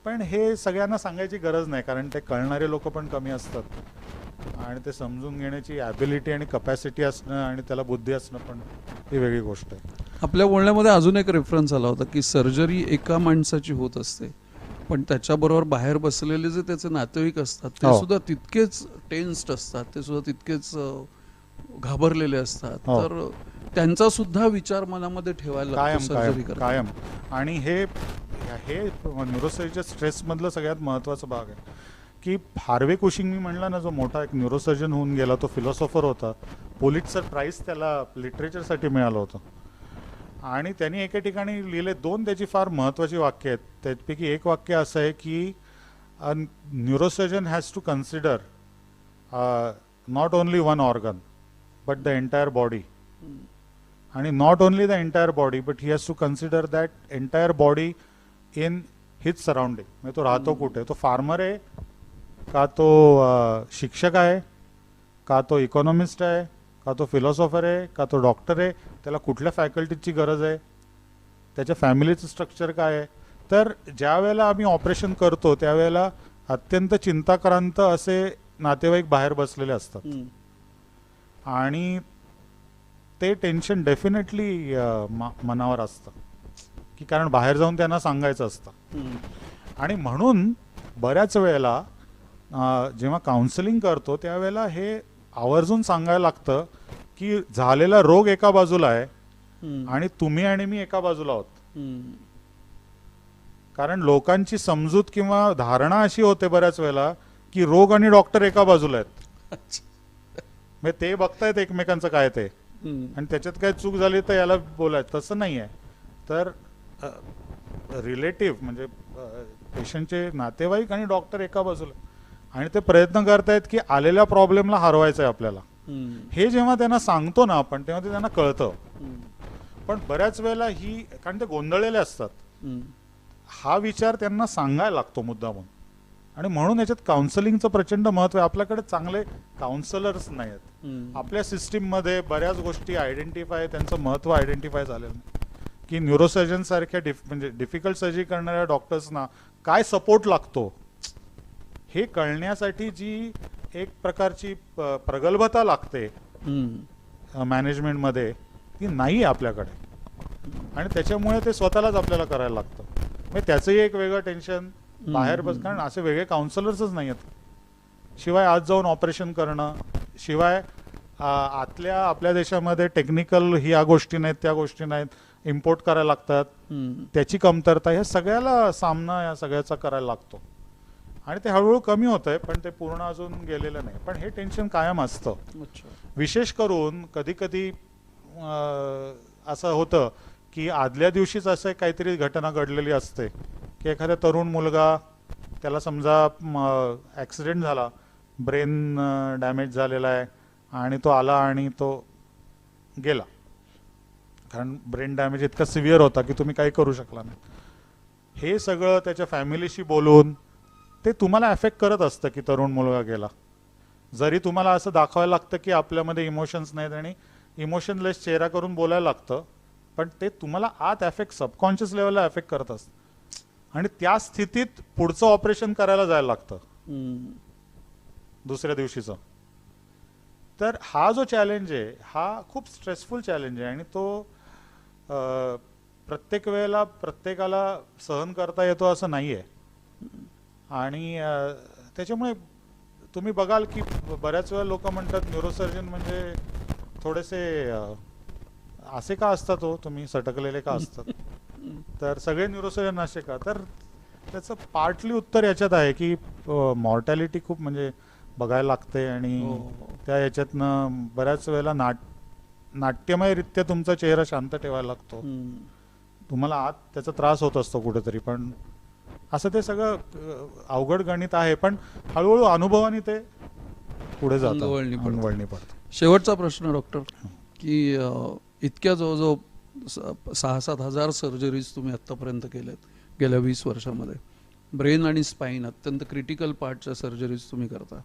पण हे सगळ्यांना सांगायची गरज नाही, कारण ते कळणारे लोक पण कमी असतात आणि ते समजून घेण्याची ॲबिलिटी आणि कपॅसिटी असणं आणि त्याला बुद्धी असणं पण ही वेगळी गोष्ट आहे. आपल्या बोलण्यामध्ये अजून एक रेफरन्स आला होता की सर्जरी एका माणसाची होत असते, पण त्याच्याबरोबर बाहेर बसलेले जे त्याचे नातेवाईक असतात ते सुद्धा तितकेच टेन्स्ड असतात, ते सुद्धा तितकेच घाबरलेले असतात. तर त्यांचा सुद्धा विचार मनामध्ये ठेवायला कायम. आणि हे न्यूरोसर्जरीच्या स्ट्रेसमधलं सगळ्यात महत्त्वाचा भाग आहे की हार्वे कुशिंग मी म्हणला ना, जो मोठा एक न्यूरोसर्जन होऊन गेला, तो फिलॉसॉफर होता. पुलिट्झर प्राइज त्याला लिटरेचरसाठी मिळालं होतं आणि त्यांनी एके ठिकाणी लिहिले 2 त्याची फार महत्त्वाची वाक्य आहेत. त्यापैकी एक वाक्य असं आहे की neurosurgeon has to consider not only one organ but the entire body. आणि not only the entire body but he has to consider that entire body in his surrounding. म्हणजे तो राहतो कुठे, तो फार्मर आहे का, तो शिक्षक आहे का, तो इकॉनॉमिस्ट आहे का, तो फिलॉसॉफर आहे का, तो डॉक्टर आहे, त्याला कुठल्या फॅकल्टीची गरज आहे, त्याच्या फॅमिलीचं स्ट्रक्चर काय आहे. तर ज्या वेळेला आम्ही ऑपरेशन करतो त्यावेळेला अत्यंत चिंताक्रांत असे नातेवाईक बाहेर बसलेले असतात आणि ते टेन्शन डेफिनेटली मनावर असतं की कारण बाहेर जाऊन त्यांना सांगायचं असतं. आणि म्हणून बऱ्याच वेळेला जेव्हा काउन्सिलिंग करतो त्यावेळेला हे आवर्जून सांगायला लागतं की झालेला रोग एका बाजूला आहे आणि तुम्ही आणि मी एका बाजूला आहोत. कारण लोकांची समजूत किंवा धारणा अशी होते बऱ्याच वेळेला की रोग आणि डॉक्टर एका बाजूला आहेत, म्हणजे ते बघतायत एकमेकांचं काय ते, आणि त्याच्यात काय चूक झाली तर याला बोलायचं. तसं नाही आहे. तर रिलेटिव्ह म्हणजे पेशंटचे नातेवाईक आणि डॉक्टर एका बाजूला, आणि ते प्रयत्न करतायत की आलेल्या प्रॉब्लेमला हरवायचं आहे आपल्याला. हे जेव्हा त्यांना सांगतो ना आपण तेव्हा ते त्यांना कळतं. पण बऱ्याच वेळेला कारण ते गोंधळलेले असतात, हा विचार त्यांना सांगायला लागतो मुद्दामून. आणि म्हणून याच्यात काउन्सिलिंगचं प्रचंड महत्व आहे. आपल्याकडे चांगले काउन्सिलर्स नाही आहेत. आपल्या सिस्टीममध्ये बऱ्याच गोष्टी आयडेंटिफाय, त्यांचं महत्व आयडेंटिफाय झालेलं नाही. की न्यूरोसर्जन सारख्या म्हणजे डिफिकल्ट सर्जरी करणाऱ्या डॉक्टर्सना काय सपोर्ट लागतो हे कळण्यासाठी जी एक प्रकारची प्रगल्भता लागते मॅनेजमेंटमध्ये, ती नाही आपल्याकडे. आणि त्याच्यामुळे ते स्वतःलाच आपल्याला करायला लागतं. म्हणजे त्याचंही एक वेगळं टेन्शन बाहेर बस, कारण असे वेगळे काउन्सिलर्सच नाही आहेत. शिवाय आज जाऊन ऑपरेशन करणं, शिवाय आपल्या देशामध्ये टेक्निकल ह्या गोष्टी नाहीत, त्या गोष्टी नाहीत, इम्पोर्ट करायला लागतात, त्याची कमतरता, ह्या सगळ्याला सामना या सगळ्याचा करायला लागतो. आणि ते हळूहळू कमी होत आहे, पण ते पूर्ण अजून गेलेलं नाही. पण हे टेन्शन कायम असतं. विशेष करून कधी कधी असं होतं की आदल्या दिवशीच असं काहीतरी घटना घडलेली असते की एखादा तरुण मुलगा, त्याला समजा ॲक्सिडेंट झाला, ब्रेन डॅमेज झालेला आहे, आणि तो आला आणि तो गेला. कारण ब्रेन डॅमेज इतका सिव्हिअर होता की तुम्ही काही करू शकला नाही. हे सगळं त्याच्या फॅमिलीशी बोलून ते तुम्हाला अफेक्ट करत असतं की तरुण मुलगा गेला. जरी तुम्हाला असं दाखवायला लागतं की आपल्यामध्ये इमोशन्स नाहीत आणि इमोशनलेस चेहरा करून बोलायला लागतं, पण ते तुम्हाला आत अफेक्ट, सबकॉन्शियस लेवलला अफेक्ट करत असतं. आणि त्या स्थितीत पुढचं ऑपरेशन करायला जायला लागतं दुसऱ्या दिवशीचं. तर हा जो चॅलेंज आहे हा खूप स्ट्रेसफुल चॅलेंज आहे, आणि तो प्रत्येक वेळेला प्रत्येकाला सहन करता येतो असं नाही आहे. आणि त्याच्यामुळे तुम्ही बघाल की बऱ्याच वेळा लोक म्हणतात न्यूरोसर्जन म्हणजे थोडेसे असे का असतात, हो तुम्ही सटकलेले का असतात. तर सगळे न्यूरोसर्जन असे का, तर त्याचं पार्टली उत्तर याच्यात आहे की मॉर्टॅलिटी खूप म्हणजे बघायला लागते, आणि त्या याच्यातनं बऱ्याच वेळेला नाट्यमयरित्या तुमचा चेहरा शांत ठेवायला लागतो. तुम्हाला आत त्याचा त्रास होत असतो कुठेतरी, पण असं ते सगळं अवघड गणित आहे. पण हळूहळू अनुभवाने ते पुढे जातं, अंगवळणी पडतं. शेवटचा प्रश्न डॉक्टर, की इतक्या जवळजवळ 6-7 हजार सर्जरीज तुम्ही आत्तापर्यंत केल्यात गेल्या 20 वर्षामध्ये. ब्रेन आणि स्पाईन अत्यंत क्रिटिकल पार्टच्या सर्जरीज तुम्ही करता.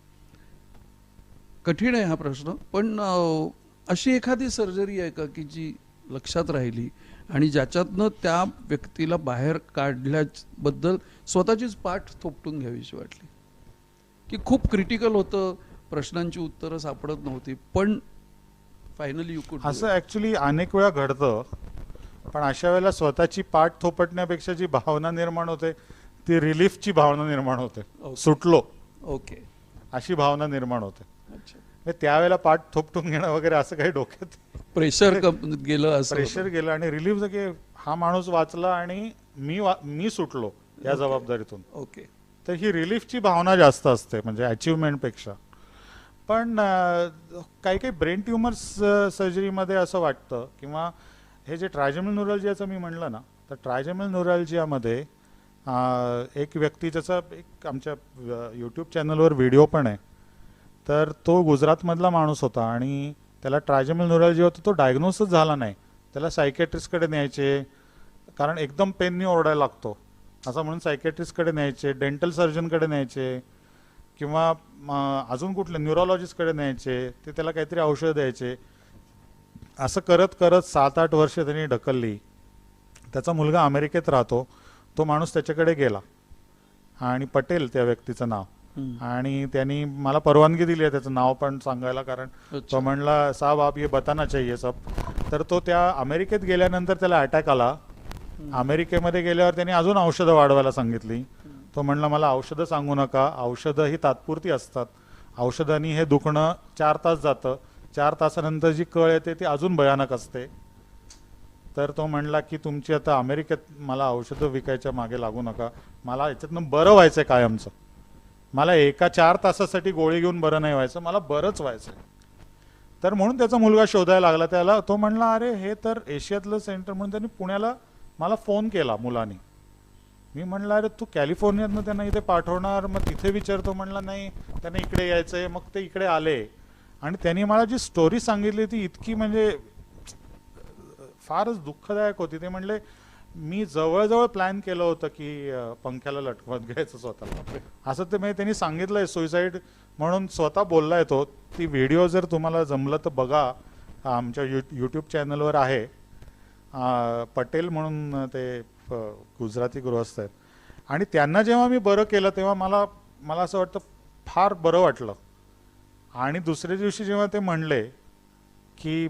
कठीण आहे हा प्रश्न, पण अशी एखादी सर्जरी आहे का की जी लक्षात राहिली आणि ज्याच्यातनं त्या व्यक्तीला बाहेर काढल्याबद्दल स्वतःचीच पाठ थोपटून घ्यावीशी वाटली, की खूप क्रिटिकल होतं, प्रश्नांची उत्तरं सापडत नव्हती, पण फायनली यू कुड. असं ॲक्च्युली अनेक वेळा घडतं, पण अशा वेळेला स्वतःची पाठ थोपटण्यापेक्षा जी भावना निर्माण होते ती रिलीफची भावना निर्माण होते. सुटलो, ओके, अशी भावना निर्माण होते. त्यावेळेला पाठ थोपटून घेणं वगैरे असं काही डोक्यात प्रेशर गेलं, असं प्रेशर गेलं आणि रिलीफ की हा माणूस वाचला आणि मी सुटलो या जबाबदारीतून. ओके, तर ही रिलीफची भावना जास्त असते म्हणजे अचिव्हमेंटपेक्षा. पण काही काही ब्रेन ट्युमर्स सर्जरीमध्ये असं वाटतं, किंवा हे जे ट्रायजेमिनल न्यूरॅल्जियाचं मी म्हणलं ना, तर ट्रायजेमिनल न्यूरॅल्जियामध्ये एक व्यक्ती, ज्याचा एक आमच्या यूट्यूब चॅनलवर व्हिडिओ पण आहे, तर तो गुजरातमधला माणूस होता आणि त्याला ट्रायजेमिनल न्यूरॅल्जिया होतं. तो डायग्नोसिस झाला नाही, त्याला सायकॅट्रिस्टकडे न्यायचे, कारण एकदम पेननी ओरडायला लागतो असं म्हणून सायकॅट्रिस्टकडे न्यायचे, डेंटल सर्जनकडे न्यायचे, किंवा अजून कुठले न्यूरोलॉजिस्टकडे न्यायचे, ते त्याला काहीतरी औषध द्यायचे. असं करत करत 7-8 वर्ष त्यांनी ढकलली. त्याचा मुलगा अमेरिकेत राहतो, तो माणूस त्याच्याकडे गेला, आणि पटेल त्या व्यक्तीचं नाव, आणि त्यांनी मला परवानगी दिली आहे त्याचं नाव पण सांगायला, कारण तो म्हणला साहब आप ये बताना चाहिए सब. तर तो त्या अमेरिकेत गेल्यानंतर त्याला अटॅक आला. अमेरिकेमध्ये गेल्यावर त्यांनी अजून औषधं वाढवायला सांगितली, तो म्हणला मला औषधं सांगू नका, औषधं ही तात्पुरती असतात, औषधांनी हे दुखणं 4 तास जातं, 4 तासानंतर जी कळ येते ती अजून भयानक असते. तर तो म्हणला की तुमची आता अमेरिकेत मला औषधं विकायच्या मागे लागू नका, मला याच्यातनं बरं व्हायचं आहे कायमचं, मला एका 4 तासासाठी गोळी घेऊन बरं नाही व्हायचं, मला बरंच व्हायचं आहे. तर म्हणून त्याचा मुलगा शोधायला लागला त्याला. तो म्हणला अरे हे तर एशियातलं सेंटर म्हणून त्यांनी पुण्याला मला फोन केला मुलांनी. मी म्हणलं अरे तू कॅलिफोर्नियातनं त्यांना इथे पाठवणार, मग तिथे विचारतो. म्हणला नाही त्यांना इकडे यायचं आहे. मग ते इकडे आले आणि त्यांनी मला जी स्टोरी सांगितली ती इतकी म्हणजे फारच दुःखदायक होती. ते म्हणले मी जवळजवळ प्लॅन केलं होतं की पंख्याला लटकवत घ्यायचं स्वतःला, असं ते म्हणजे त्यांनी सांगितलंय. सुसाईड म्हणून स्वतः बोललाय तो. ती व्हिडिओ जर तुम्हाला जमलं तर बघा, आमच्या यूट्यूब चॅनलवर आहे. पटेल म्हणून ते गुजराती गृहस्थ आहेत. आणि त्यांना जेव्हा मी बरं केलं तेव्हा मला असं वाटतं फार बरं वाटलं. आणि दुसऱ्या दिवशी जेव्हा ते म्हणले की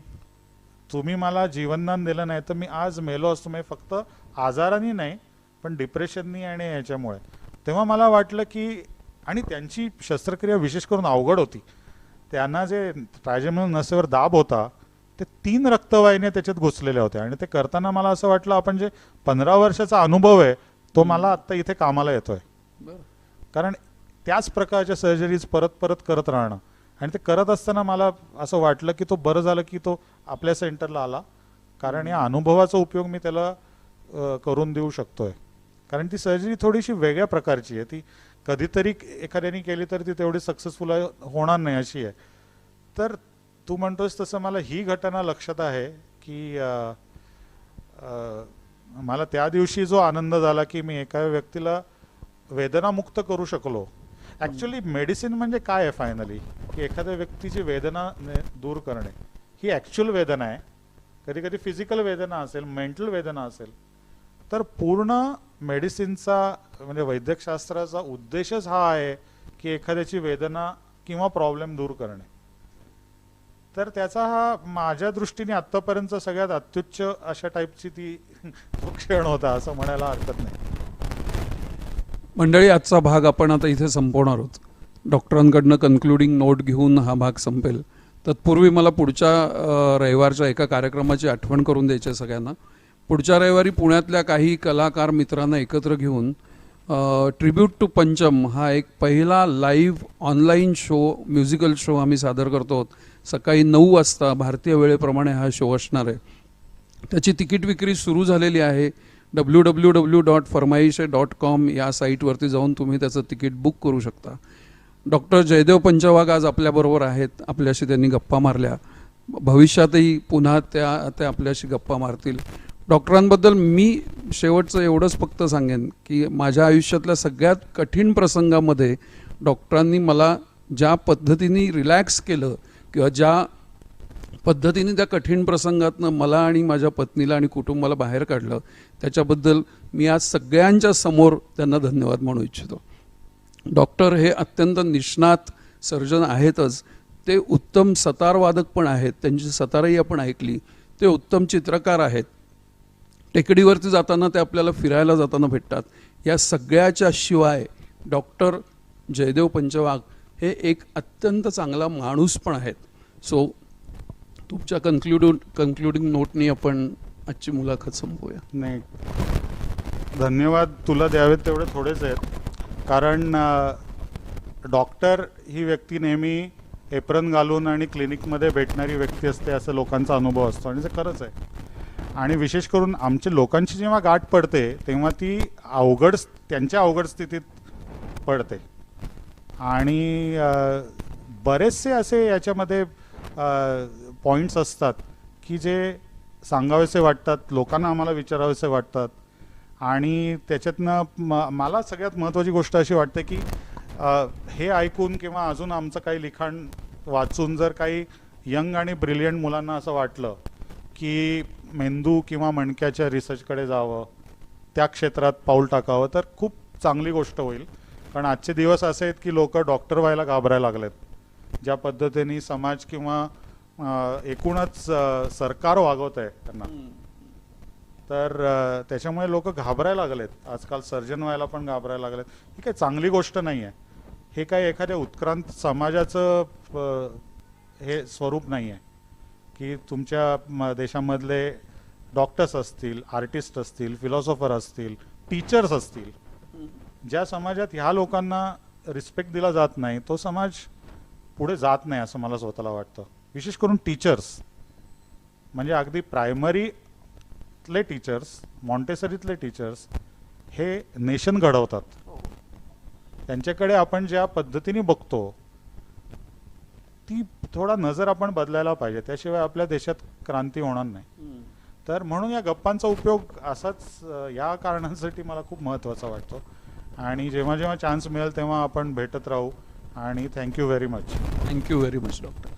तुम्ही मला जीवनदान दिलं नाही तर मी आज मेलो असतो, म्हणजे फक्त आजाराने नाही पण डिप्रेशननी आणि याच्यामुळे, तेव्हा मला वाटलं की, आणि त्यांची शस्त्रक्रिया विशेष करून अवघड होती. त्यांना जे ट्रायजेमिनल नसेवर दाब होता ते 3 रक्तवाहिन्या त्याच्यात घुसलेल्या होत्या. आणि ते करताना मला असं वाटलं आपण जे 15 वर्षाचा अनुभव आहे तो मला आत्ता इथे कामाला येतोय. कारण त्याच प्रकारच्या सर्जरीज परत परत करत राहणं, आणि ते करत असताना मला असं वाटलं की तो बरं झालं की तो आपल्या सेंटरला आला, कारण या अनुभवाचा उपयोग मी त्याला करून देऊ शकतोय. कारण ती सर्जरी थोडीशी वेगळ्या प्रकारची आहे. ती कधीतरी एखाद्याने केली तर ती तेवढी सक्सेसफुल होणार नाही अशी आहे. तर तू म्हणतोस तसं मला ही घटना लक्षात आहे की मला त्या दिवशी जो आनंद झाला की मी एका व्यक्तीला वेदनामुक्त करू शकलो. ॲक्च्युली मेडिसिन म्हणजे काय आहे फायनली, की एखाद्या व्यक्तीची वेदना दूर करणे. ही ॲक्च्युअल वेदना आहे, कधी कधी फिजिकल वेदना असेल, मेंटल वेदना असेल. तर पूर्ण मेडिसिनचा म्हणजे वैद्यकशास्त्राचा उद्देशच हा आहे की एखाद्याची वेदना किंवा प्रॉब्लेम दूर करणे. तर त्याचा हा माझ्या दृष्टीने आत्तापर्यंत सगळ्यात अत्युच्च अशा टाईपची तो क्षण होता असं म्हणायला हरकत नाही. मंडळी, आजचा भाग आपण आता इथे संपवणार आहोत. डॉक्टरांकडनं कन्क्लुडिंग नोट घेऊन हा भाग संपेल. तत्पूर्वी मला पुढच्या रविवारच्या एका कार्यक्रमाची आठवण करून द्यायची आहे सगळ्यांना. पुढच्या रविवारी पुण्यातल्या काही कलाकार मित्रांना एकत्र घेऊन ट्रिब्यूट टू पंचम हा एक पहिला live online show, musical show आम्ही सादर करतो आहोत. सकाळी 9 वाजता भारतीय वेळेप्रमाणे हा शो असणार आहे. त्याची तिकीट विक्री सुरू झालेली आहे. www.farmaishe.com या साईटवरती जाऊन तुम्ही त्याचं तिकीट बुक करू शकता. डॉक्टर जयदेव पंचवाघ आज आपल्याबरोबर आहेत. आपल्याशी त्यांनी गप्पा मारल्या. भविष्यातही पुन्हा त्या आपल्याशी गप्पा मारतील. डॉक्टरांबद्दल मी शेवटचं एवढंच फक्त सांगेन की माझ्या आयुष्यातल्या सगळ्यात कठीण प्रसंगामध्ये डॉक्टरांनी मला ज्या पद्धतीने रिलॅक्स केलं किंवा ज्या पद्धतीने त्या कठीण प्रसंगातनं मला आणि माझ्या पत्नीला आणि कुटुंबाला बाहेर काढलं, त्याच्याबद्दल मी आज सगळ्यांच्या समोर त्यांना धन्यवाद म्हणू इच्छितो. डॉक्टर हे अत्यंत निष्णात सर्जन आहेतच, ते उत्तम सतारवादक पण आहेत. त्यांची सतारही आपण ऐकली. ते उत्तम चित्रकार आहेत. टेकडीवरती जाताना ते आपल्याला फिरायला जाताना भेटतात. या सगळ्याच्या शिवाय डॉक्टर जयदेव पंचवाघ हे एक अत्यंत चांगला माणूस पण आहेत. सो तुमच्या कन्क्लुडिंग नोटनी आपण आजची मुलाखत संपवूया. नाही, धन्यवाद तुला द्यावेत तेवढे थोडेच आहेत. कारण डॉक्टर ही व्यक्ती नेहमी एप्रन घालून आणि क्लिनिकमध्ये भेटणारी व्यक्ती असते असं लोकांचा अनुभव असतो, आणि ते खरंच आहे. आणि विशेष करून आमच्या लोकांची जेव्हा गाठ पडते तेव्हा ती त्यांच्या अवघड स्थितीत पडते. आणि बरेचसे असे याच्यामध्ये पॉईंट्स असतात की जे सांगावेसे वाटतात, लोकांना आम्हाला विचारावेसे वाटतात. आणि त्याच्यातनं मला सगळ्यात महत्त्वाची गोष्ट अशी वाटते की हे ऐकून किंवा अजून आमचं काही लिखाण वाचून जर काही यंग आणि ब्रिलियंट मुलांना असं वाटलं की मेंदू किंवा मणक्याच्या रिसर्चकडे जावं, त्या क्षेत्रात पाऊल टाकावं, तर खूप चांगली गोष्ट होईल. कारण आजचे दिवस असे आहेत की लोक डॉक्टर व्हायला घाबरायला लागलेत. ज्या पद्धतीने समाज किंवा एकूणच सरकार वागवत आहे त्यांना. तर त्याच्यामुळे लोक घाबरायला लागलेत, आजकाल सर्जन व्हायला पण घाबरायला लागलेत. ही काही चांगली गोष्ट नाही आहे. हे काही एखाद्या उत्क्रांत समाजाचं हे स्वरूप नाही आहे की तुमच्या देशामधले डॉक्टर्स असतील, आर्टिस्ट असतील, फिलॉसॉफर असतील, टीचर्स असतील, ज्या समाजात ह्या लोकांना रिस्पेक्ट दिला जात नाही तो समाज पुढे जात नाही असं मला स्वतःला वाटतं. विशेष करून टीचर्स, म्हणजे अगदी प्रायमरीतले टीचर्स, मॉन्टेसरीतले टीचर्स हे नेशन घडवतात. त्यांच्याकडे आपण ज्या पद्धतीने बघतो ती थोडा नजर आपण बदलायला पाहिजे, त्याशिवाय आपल्या देशात क्रांती होणार नाही. तर म्हणून या गप्पांचा उपयोग असाच या कारणांसाठी मला खूप महत्त्वाचा वाटतो. आणि जेव्हा जेव्हा चान्स मिळेल तेव्हा आपण भेटत राहू. आणि thank you very much. Thank you very much doctor.